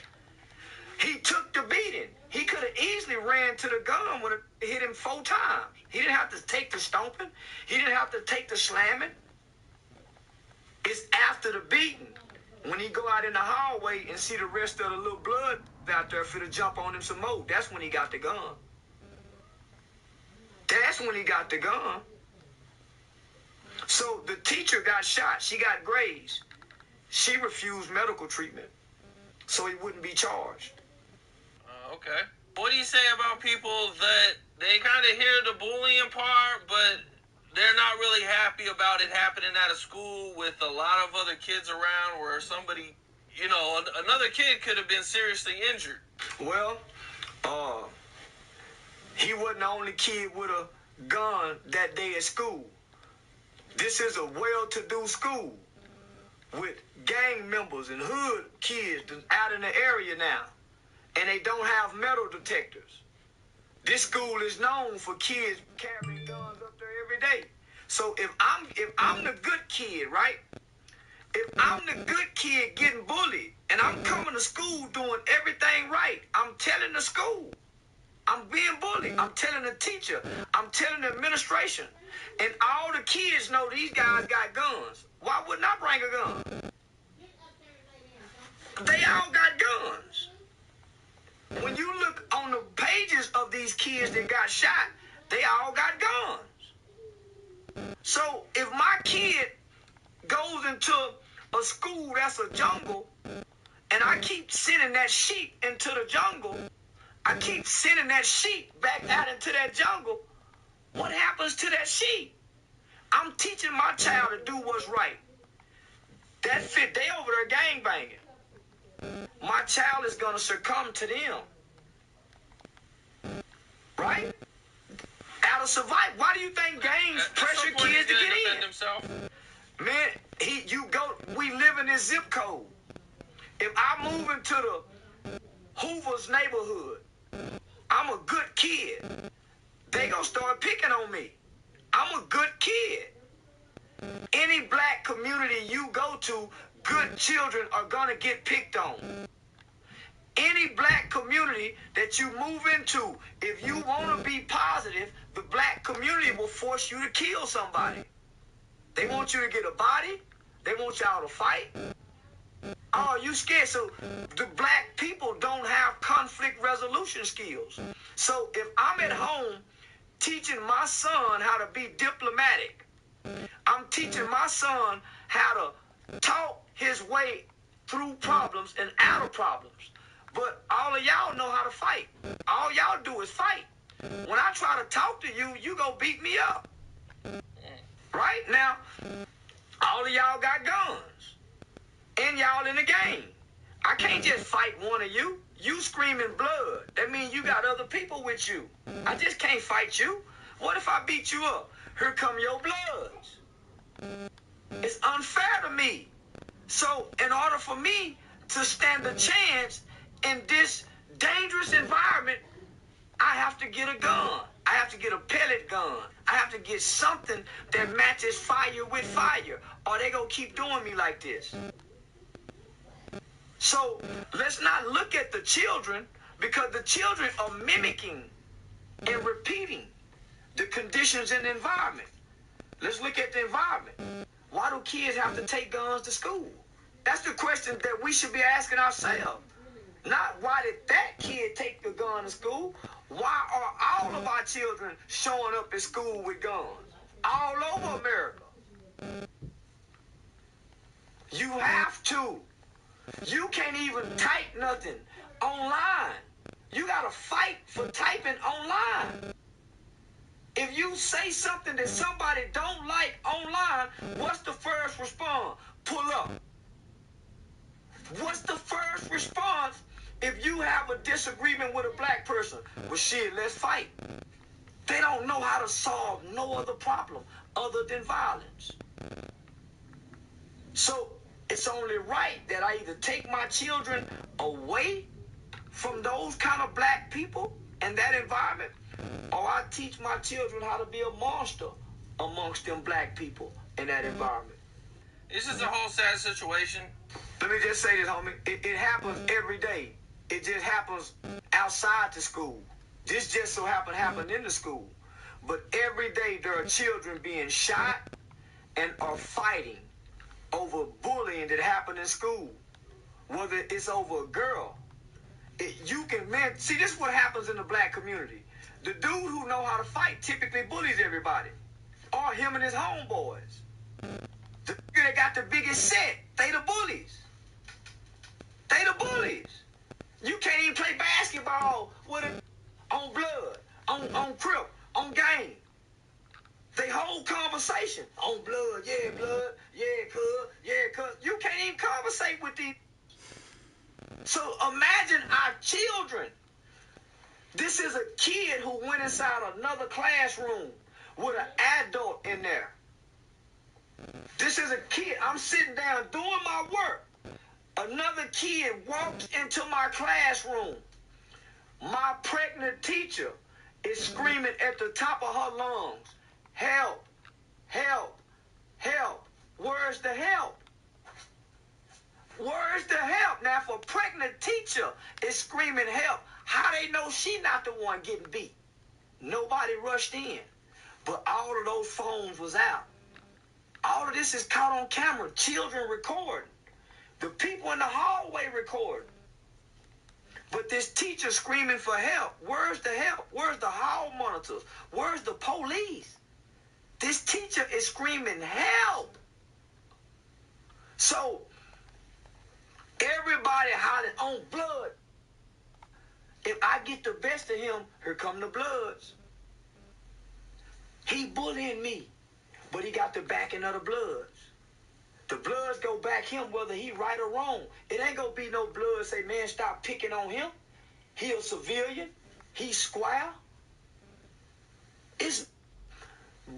He took the beating. He could have easily ran to the gun when it hit him 4 times. He didn't have to take the stomping. He didn't have to take the slamming. It's after the beating when he go out in the hallway and see the rest of the little blood out there for to jump on him some more. That's when he got the gun. That's when he got the gun. So the teacher got shot. She got grazed. She refused medical treatment, so he wouldn't be charged. Okay. What do you say about people that they kind of hear the bullying part, but they're not really happy about it happening at a school with a lot of other kids around where somebody, you know, another kid could have been seriously injured? Well, he wasn't the only kid with a gun that day at school. This is a well-to-do school with gang members and hood kids out in the area now. And they don't have metal detectors. This school is known for kids carrying guns up there every day. So if I'm the good kid, right? If I'm the good kid getting bullied and I'm coming to school doing everything right, I'm telling the school I'm being bullied. I'm telling the teacher. I'm telling the administration. And all the kids know these guys got guns. Why wouldn't I bring a gun? They all got guns. When you look on the pages of these kids that got shot, they all got guns. So if my kid goes into a school that's a jungle, and I keep sending that sheep into the jungle, I keep sending that sheep back out into that jungle, what happens to that sheep? I'm teaching my child to do what's right. That fit, they over there gangbanging. My child is going to succumb to them. Right? Out of survival. Why do you think gangs pressure kids to get in? Man, we live in this zip code. If I move into the Hoover's neighborhood, I'm a good kid. They gonna start picking on me. I'm a good kid. Any black community you go to, good children are gonna get picked on. Any black community that you move into, if you want to be positive, the black community will force you to kill somebody. They want you to get a body. They want y'all to fight. Oh, you scared? So the black people don't have conflict resolution skills. So if I'm at home teaching my son how to be diplomatic, I'm teaching my son how to talk his way through problems and out of problems. But all of y'all know how to fight. All y'all do is fight. When I try to talk to you, you go beat me up. Right? Now, all of y'all got guns. And y'all in the game. I can't just fight one of you. You screaming blood. That means you got other people with you. I just can't fight you. What if I beat you up? Here come your bloods. It's unfair to me. So, in order for me to stand a chance in this dangerous environment, I have to get a gun. I have to get a pellet gun. I have to get something that matches fire with fire, or they gonna keep doing me like this. So let's not look at the children, because the children are mimicking and repeating the conditions in the environment. Let's look at the environment. Why do kids have to take guns to school? That's the question that we should be asking ourselves. Not why did that kid take the gun to school? Why are all of our children showing up at school with guns? All over America. You have to. You can't even type nothing online. You gotta fight for typing online. If you say something that somebody don't like online, what's the first response? Pull up. What's the first response if you have a disagreement with a black person? Well, shit, let's fight. They don't know how to solve no other problem other than violence. So it's only right that I either take my children away from those kind of black people and that environment, or I teach my children how to be a monster amongst them black people in that environment. This is a whole sad situation. Let me just say this, homie. It happens every day. It just happens outside the school. This just so happened in the school. But every day there are children being shot and are fighting over bullying that happened in school. Whether it's over a girl. See, this is what happens in the black community. The dude who know how to fight typically bullies everybody. Or him and his homeboys. The nigga that got the biggest set, they the bullies. They the bullies. You can't even play basketball with on blood, on crip, on gang. They whole conversation on blood, yeah, cuz. You can't even conversate with these. So imagine our children. This is a kid who went inside another classroom with an adult in there. This is a kid. I'm sitting down doing my work. Another kid walks into my classroom. My pregnant teacher is screaming at the top of her lungs, help, help, help. Where's the help? Where's the help? Now, if a pregnant teacher is screaming help, how they know she not the one getting beat? Nobody rushed in. But all of those phones was out. All of this is caught on camera. Children recording. The people in the hallway recording. But this teacher screaming for help. Where's the help? Where's the hall monitors? Where's the police? This teacher is screaming help. So, everybody hollering on blood. If I get the best of him, here come the Bloods. He bullying me, but he got the backing of the Bloods. The Bloods go back him whether he right or wrong. It ain't gonna be no Blood say, man, stop picking on him. He a civilian. He square. It's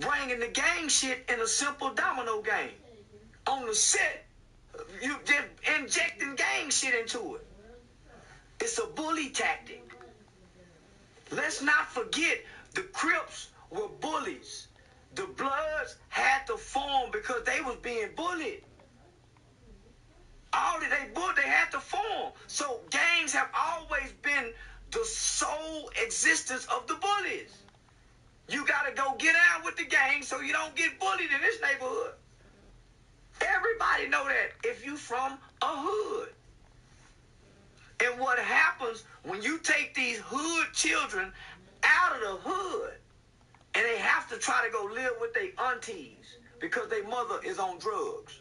bringing the gang shit in a simple domino game. On the set, you just injecting gang shit into it. It's a bully tactic. Let's not forget the Crips were bullies. The Bloods had to form because they was being bullied. All that they had to form. So gangs have always been the sole existence of the bullies. You gotta go get out with the gang so you don't get bullied in this neighborhood. Everybody know that if you from a hood. And what happens when you take these hood children out of the hood and they have to try to go live with their aunties because their mother is on drugs.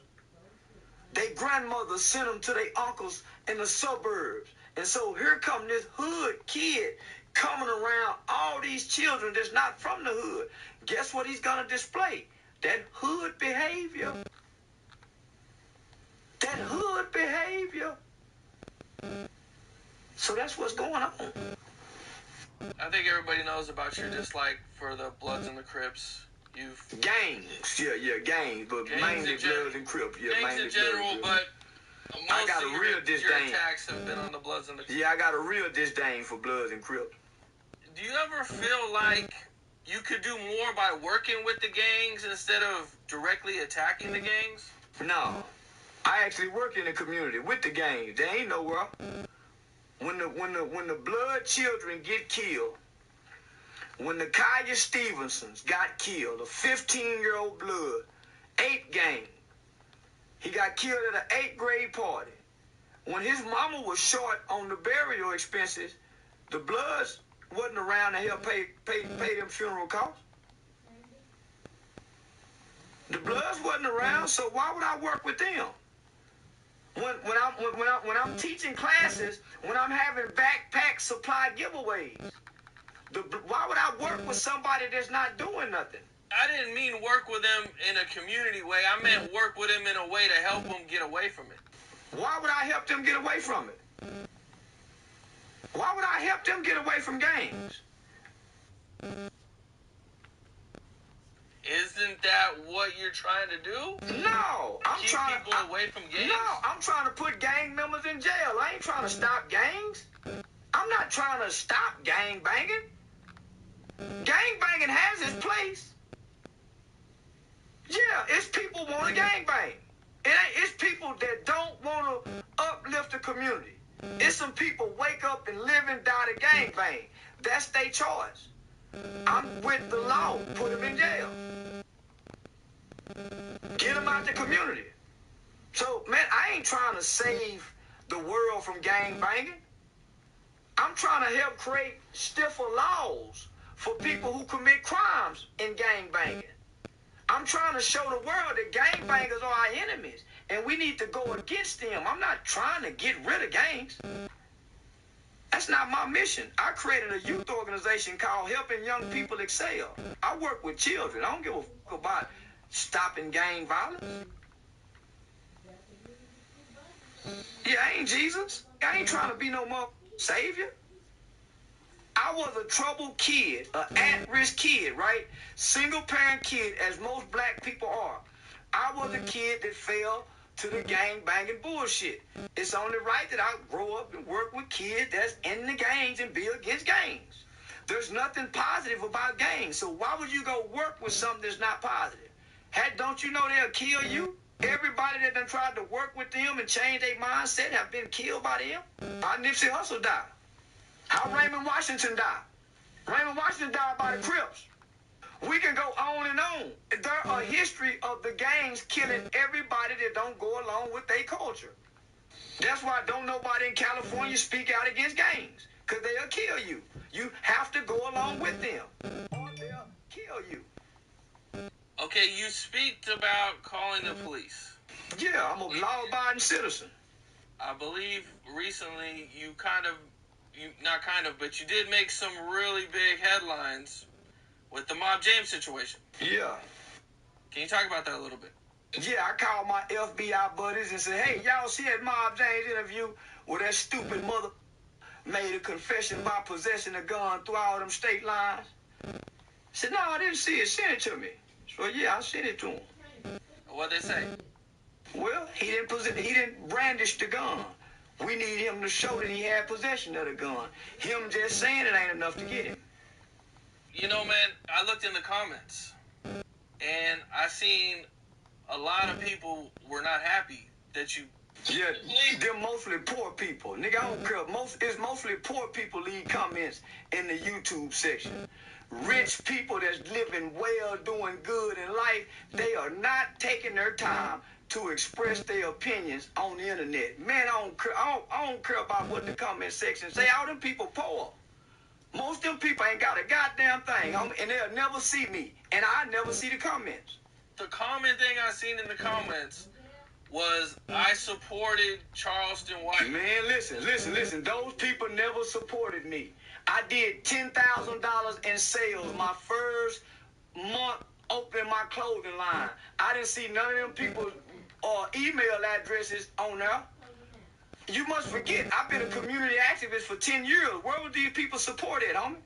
Their grandmother sent them to their uncles in the suburbs. And so here come this hood kid coming around all these children that's not from the hood. Guess what he's going to display? That hood behavior. That hood behavior. So that's what's going on. I think everybody knows about your dislike for the Bloods and the Crips. Gangs, gangs, but mainly Bloods and Crips. Yeah, gangs in general, but I got a real disdain. Your attacks have been on the Bloods and the Crips. Yeah, I got a real disdain for Bloods and Crips. Do you ever feel like you could do more by working with the gangs instead of directly attacking the gangs? No. I actually work in the community with the gangs. They ain't nowhere. When the Blood children get killed, when the Kaya Stevensons got killed, a 15-year-old Blood, 8th gang, he got killed at an 8th grade party. When his mama was short on the burial expenses, the Bloods wasn't around to help pay them funeral costs. The Bloods wasn't around, so why would I work with them? When I'm teaching classes, when I'm having backpack supply giveaways, why would I work with somebody that's not doing nothing? I didn't mean work with them in a community way. I meant work with them in a way to help them get away from it. Why would I help them get away from it? Why would I help them get away from gangs? Isn't that what you're trying to do? No, Keep people away from gangs? No, I'm trying to put gang members in jail. I ain't trying to stop gangs. I'm not trying to stop gang banging. Gang banging has its place. Yeah, it's people want to gang bang. It's people that don't want to uplift the community. It's some people wake up and live and die to gang bang. That's their choice. I'm with the law. Put them in jail. Get them out the community. So, man, I ain't trying to save the world from gang banging. I'm trying to help create stiffer laws for people who commit crimes in gang banging. I'm trying to show the world that gang bangers are our enemies, and we need to go against them. I'm not trying to get rid of gangs. That's not my mission. I created a youth organization called Helping Young People Excel. I work with children. I don't give a fuck about stopping gang violence. Yeah, I ain't Jesus. I ain't trying to be no more savior. I was a troubled kid, an at-risk kid, right? Single-parent kid, as most black people are. I was a kid that fell to the gang-banging bullshit. It's only right that I grow up and work with kids that's in the gangs and be against gangs. There's nothing positive about gangs, so why would you go work with something that's not positive? Don't you know they'll kill you? Everybody that done tried to work with them and change their mindset have been killed by them. How Nipsey Hussle died. How Raymond Washington died. Raymond Washington died by the Crips. We can go on and on. There are history of the gangs killing everybody that don't go along with their culture. That's why don't nobody in California speak out against gangs, because they'll kill you. You have to go along with them, or they'll kill you. Okay, you speak about calling the police. Yeah, I'm a law-abiding citizen. I believe recently but you did make some really big headlines with the Mob James situation. Yeah. Can you talk about that a little bit? Yeah, I called my FBI buddies and said, hey, y'all see that Mob James interview where that stupid mother made a confession about possessing a gun through all them state lines? I said, no, I didn't see it. Send it to me. So, yeah, I sent it to him. What'd they say? Well, he didn't brandish the gun. We need him to show that he had possession of the gun. Him just saying it ain't enough to get him. You know, man, I looked in the comments, and I seen a lot of people were not happy that you... Yeah, they're mostly poor people. Nigga, I don't care. It's mostly poor people leave comments in the YouTube section. Rich people that's living well, doing good in life, they are not taking their time to express their opinions on the internet. Man, I don't care about what the comment section say. All them people poor. Most of them people ain't got a goddamn thing, and they'll never see me, and I never see the comments. The comment thing I seen in the comments was, I supported Charleston White. Man, listen. Those people never supported me. I did $10,000 in sales my first month opening my clothing line. I didn't see none of them people or email addresses on there. You must forget, I've been a community activist for 10 years. Where were these people supported, homie?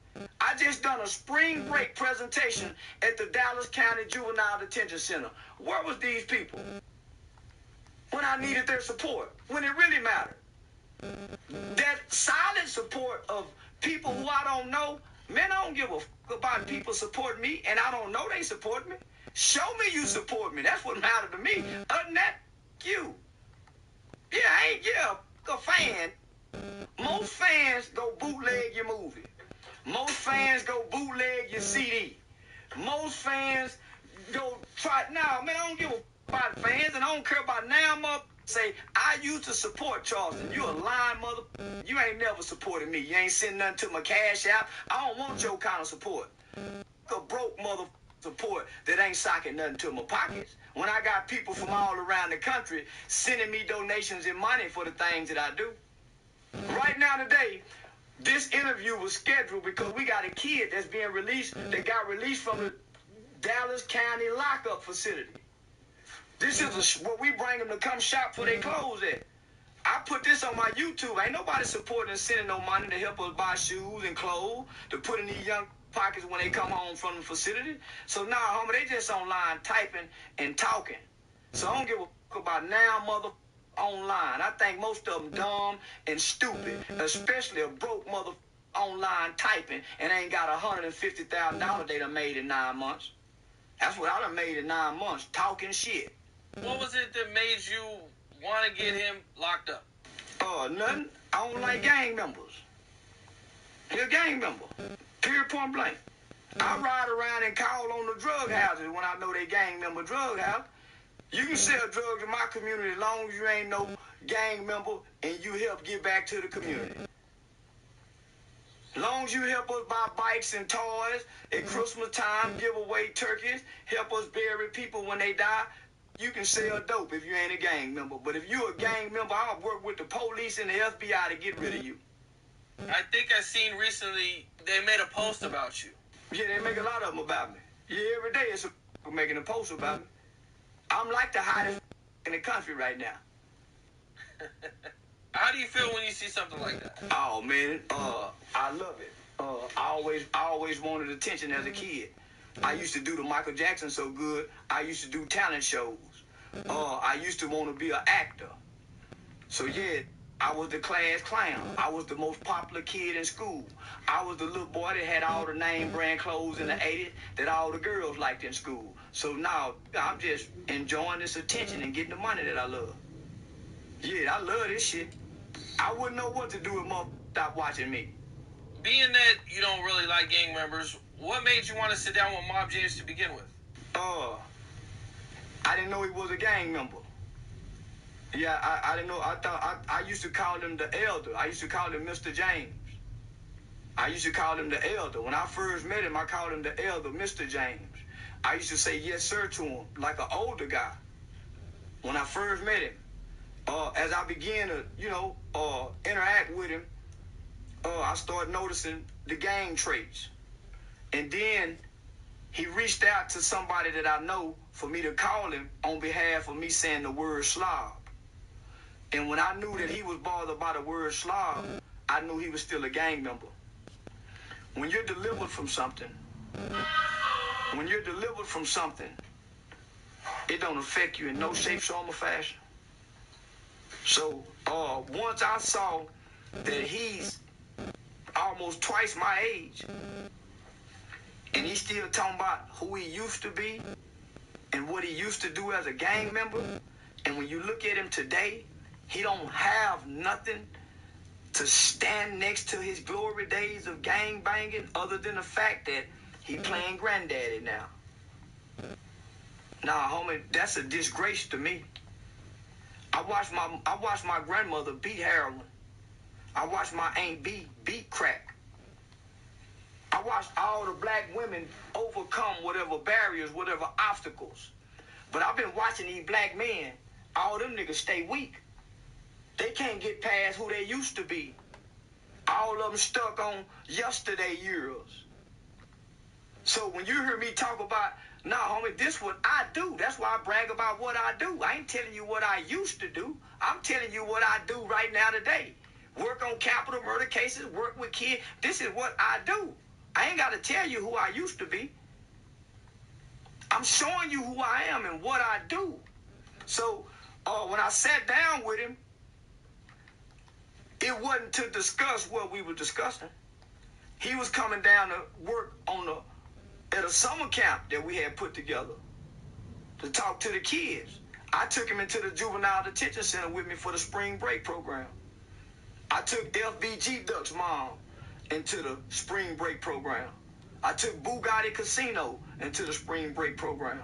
I just done a spring break presentation at the Dallas County Juvenile Detention Center. Where was these people when I needed their support, when it really mattered? That silent support of people who I don't know, man, I don't give a fuck about people supporting me, and I don't know they support me. Show me you support me. That's what mattered to me. Other than that, you. Yeah, a fan. Most fans go bootleg your movie. Most fans go bootleg your CD. Most fans go try. Nah, man, I don't give a fuck about fans, and I don't care about now, mother. Say, I used to support Charleston. You a lying mother. You ain't never supported me. You ain't sent nothing to my cash app. I don't want your kind of support. A broke mother support that ain't socking nothing to my pockets. When I got people from all around the country sending me donations and money for the things that I do. Right now today, this interview was scheduled because we got a kid that's being released, that got released from the Dallas County lockup facility. This is where we bring them to come shop for their clothes at. I put this on my YouTube. Ain't nobody supporting and sending no money to help us buy shoes and clothes to put in these young pockets when they come home from the facility. So now, homie, they just online typing and talking. So I don't give a fuck about now, mother online. I think most of them dumb and stupid, especially a broke mother online typing and ain't got $150,000 they done made in 9 months. That's what I done made in 9 months, talking shit. What was it that made you want to get him locked up? Nothing. I don't like gang members. He a gang member. Period, point blank. I ride around and call on the drug houses when I know they gang member drug house. You can sell drugs in my community as long as you ain't no gang member and you help give back to the community. As long as you help us buy bikes and toys at Christmas time, give away turkeys, help us bury people when they die, you can sell dope if you ain't a gang member. But if you a gang member, I'll work with the police and the FBI to get rid of you. I think I seen recently they made a post about you. Yeah, they make a lot of them about me. Yeah, every day it's making a post about me. I'm like the hottest in the country right now. How do you feel when you see something like that? Oh man, I love it. I always wanted attention as a kid. I used to do the Michael Jackson so good. I used to do talent shows. I used to want to be an actor. So yeah, I was the class clown. I was the most popular kid in school. I was the little boy that had all the name brand clothes in the 80s that all the girls liked in school. So now I'm just enjoying this attention and getting the money that I love. Yeah, I love this shit. I wouldn't know what to do if motherfuckers stopped watching me. Being that you don't really like gang members, what made you want to sit down with Mob James to begin with? I didn't know he was a gang member. Yeah, I didn't know. I used to call him the elder. I used to call him Mr. James. I used to call him the elder. When I first met him, I called him the elder, Mr. James. I used to say yes, sir, to him, like an older guy. When I first met him, as I began to, interact with him, I started noticing the gang traits. And then he reached out to somebody that I know for me to call him on behalf of me saying the word slob. And when I knew that he was bothered by the word slob, I knew he was still a gang member. When you're delivered from something, it don't affect you in no shape, form, or fashion. So once I saw that he's almost twice my age, and he's still talking about who he used to be and what he used to do as a gang member, and when you look at him today, he don't have nothing to stand next to his glory days of gang banging other than the fact that he playing granddaddy now. Nah, homie, that's a disgrace to me. I watched my grandmother beat heroin. I watched my aunt beat crack. I watched all the black women overcome whatever barriers, whatever obstacles. But I've been watching these black men, all them niggas stay weak. They can't get past who they used to be. All of them stuck on yesterday years. So when you hear me talk about, nah, homie, this what I do. That's why I brag about what I do. I ain't telling you what I used to do. I'm telling you what I do right now today. Work on capital murder cases, work with kids. This is what I do. I ain't got to tell you who I used to be. I'm showing you who I am and what I do. So when I sat down with him, it wasn't to discuss what we were discussing. He was coming down to work at a summer camp that we had put together to talk to the kids. I took him into the juvenile detention center with me for the spring break program. I took FBG Duck's mom into the spring break program. I took Bugatti Casino into the spring break program.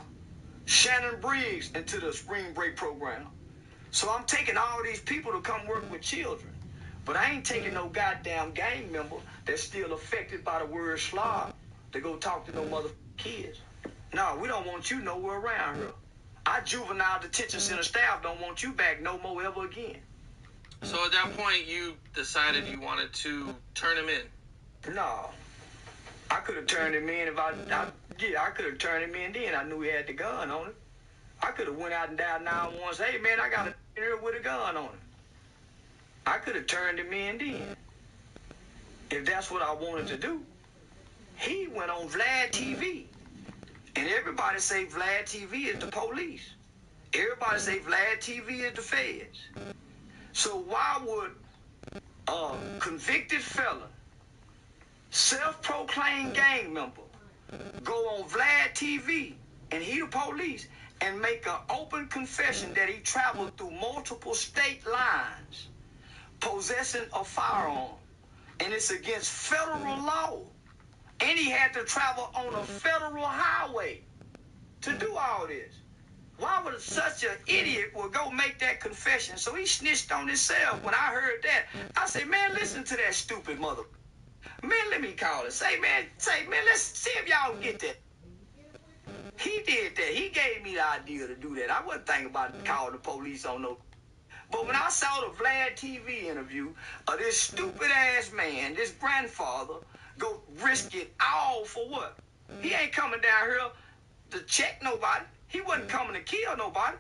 Shannon Briggs into the spring break program. So I'm taking all these people to come work with children. But I ain't taking no goddamn gang member that's still affected by the word slob to go talk to no mother kids. No, we don't want you nowhere around here. Our juvenile detention center staff don't want you back no more ever again. So at that point, you decided you wanted to turn him in? No. I could have turned him in if I could have turned him in then. I knew he had the gun on him. I could have went out and dialed 911 and said, hey, man, I got a here with a gun on him. I could have turned him in then. If that's what I wanted to do. he went on Vlad TV. And everybody say Vlad TV is the police. Everybody say Vlad TV is the feds. So why would a convicted felon, self-proclaimed gang member, go on Vlad TV and he the police and make an open confession that he traveled through multiple state lines possessing a firearm, and it's against federal law, and he had to travel on a federal highway to do all this? Why would such an idiot would go make that confession? So he snitched on himself. When I heard that, I said, man, listen to that stupid mother. Man, let me call it. Say, man, let's see if y'all can get that. He did that. He gave me the idea to do that. I wasn't thinking about calling the police on no. But when I saw the Vlad TV interview of this stupid ass man, this grandfather, go risk it all for what? He ain't coming down here to check nobody. He wasn't coming to kill nobody.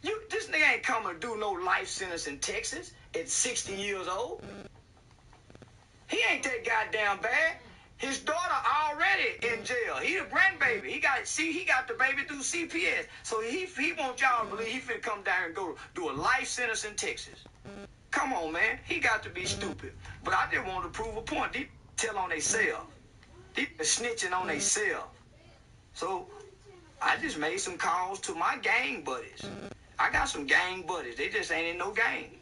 This nigga ain't coming to do no life sentence in Texas at 60 years old. He ain't that goddamn bad. His daughter already in jail. He the grandbaby. He got the baby through CPS. So he wants y'all to believe he finna come down and go do a life sentence in Texas. Come on, man. He got to be stupid. But I just want to prove a point. They tell on themselves. They snitching on themselves. So I just made some calls to my gang buddies. I got some gang buddies. They just ain't in no gang.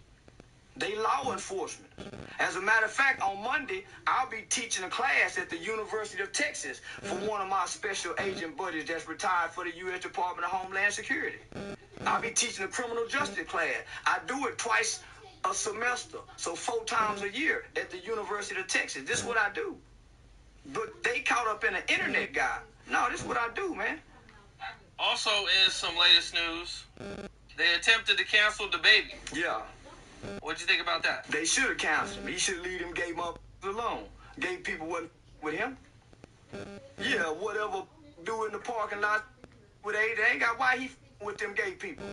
They law enforcement. As a matter of fact, on Monday, I'll be teaching a class at the University of Texas for one of my special agent buddies that's retired for the U.S. Department of Homeland Security. I'll be teaching a criminal justice class. I do it twice a semester, so 4 times a year at the University of Texas. This is what I do. But they caught up in an internet guy. No, this is what I do, man. Also, in some latest news, they attempted to cancel the baby. Yeah. What'd you think about that? They should have canceled him. He should have leave them gay motherfuckers alone. Gay people wasn't with him. Yeah, whatever do in the parking lot with they ain't got why he with them gay people.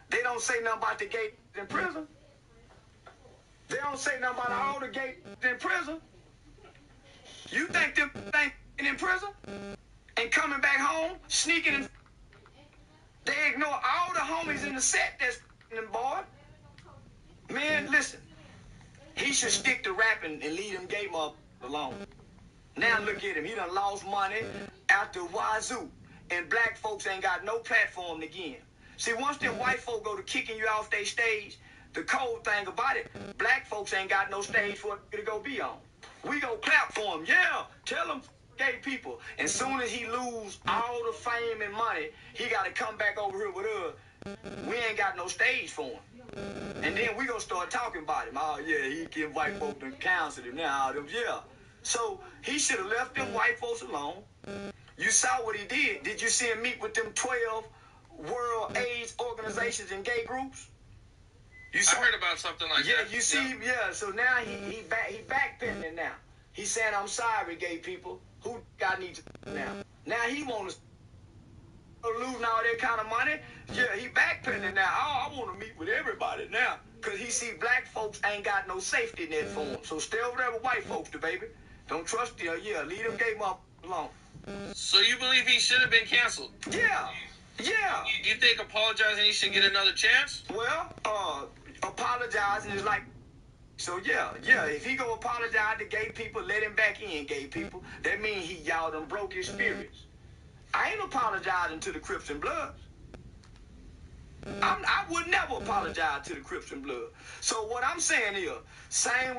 They don't say nothing about the gay in prison. They don't say nothing about all the gay in prison. You think them ain't in prison and coming back home, sneaking in? They ignore all the homies in the set that's them boy. Man, listen. He should stick to rapping and leave them gay motherfuckers alone. Now look at him. He done lost money out the wazoo. And black folks ain't got no platform again. See, once them white folk go to kicking you off their stage, the cold thing about it, black folks ain't got no stage for it to go be on. We go clap for him. Yeah, tell them gay people. And soon as he lose all the fame and money, he got to come back over here with us. We ain't got no stage for him. And then we gonna start talking about him. Oh yeah, he give white folks and counsel him now. Yeah. So he should have left them white folks alone. You saw what he did. Did you see him meet with them 12 World AIDS organizations and gay groups? You saw, I heard about something like that. Yeah, you see him. Yeah. So now he backpedaling now. He's saying, "I'm sorry, gay people. Who I need to now? Now he wants to losing all that kind of money." Yeah, he backpedaling now. Oh, I want to meet with everybody now. Because he see black folks ain't got no safety net for him. So stay over there with white folks, the baby. Don't trust them. Yeah, leave them gay motherfuckers alone. So you believe he should have been canceled? Yeah. Yeah. You think apologizing he should get another chance? Well, apologizing is like... So yeah, if he go apologize to gay people, let him back in, gay people. That means y'all done broke his spirits. I ain't apologizing to the Crips and Bloods. I would never apologize to the Crips and Bloods. So what I'm saying is, same with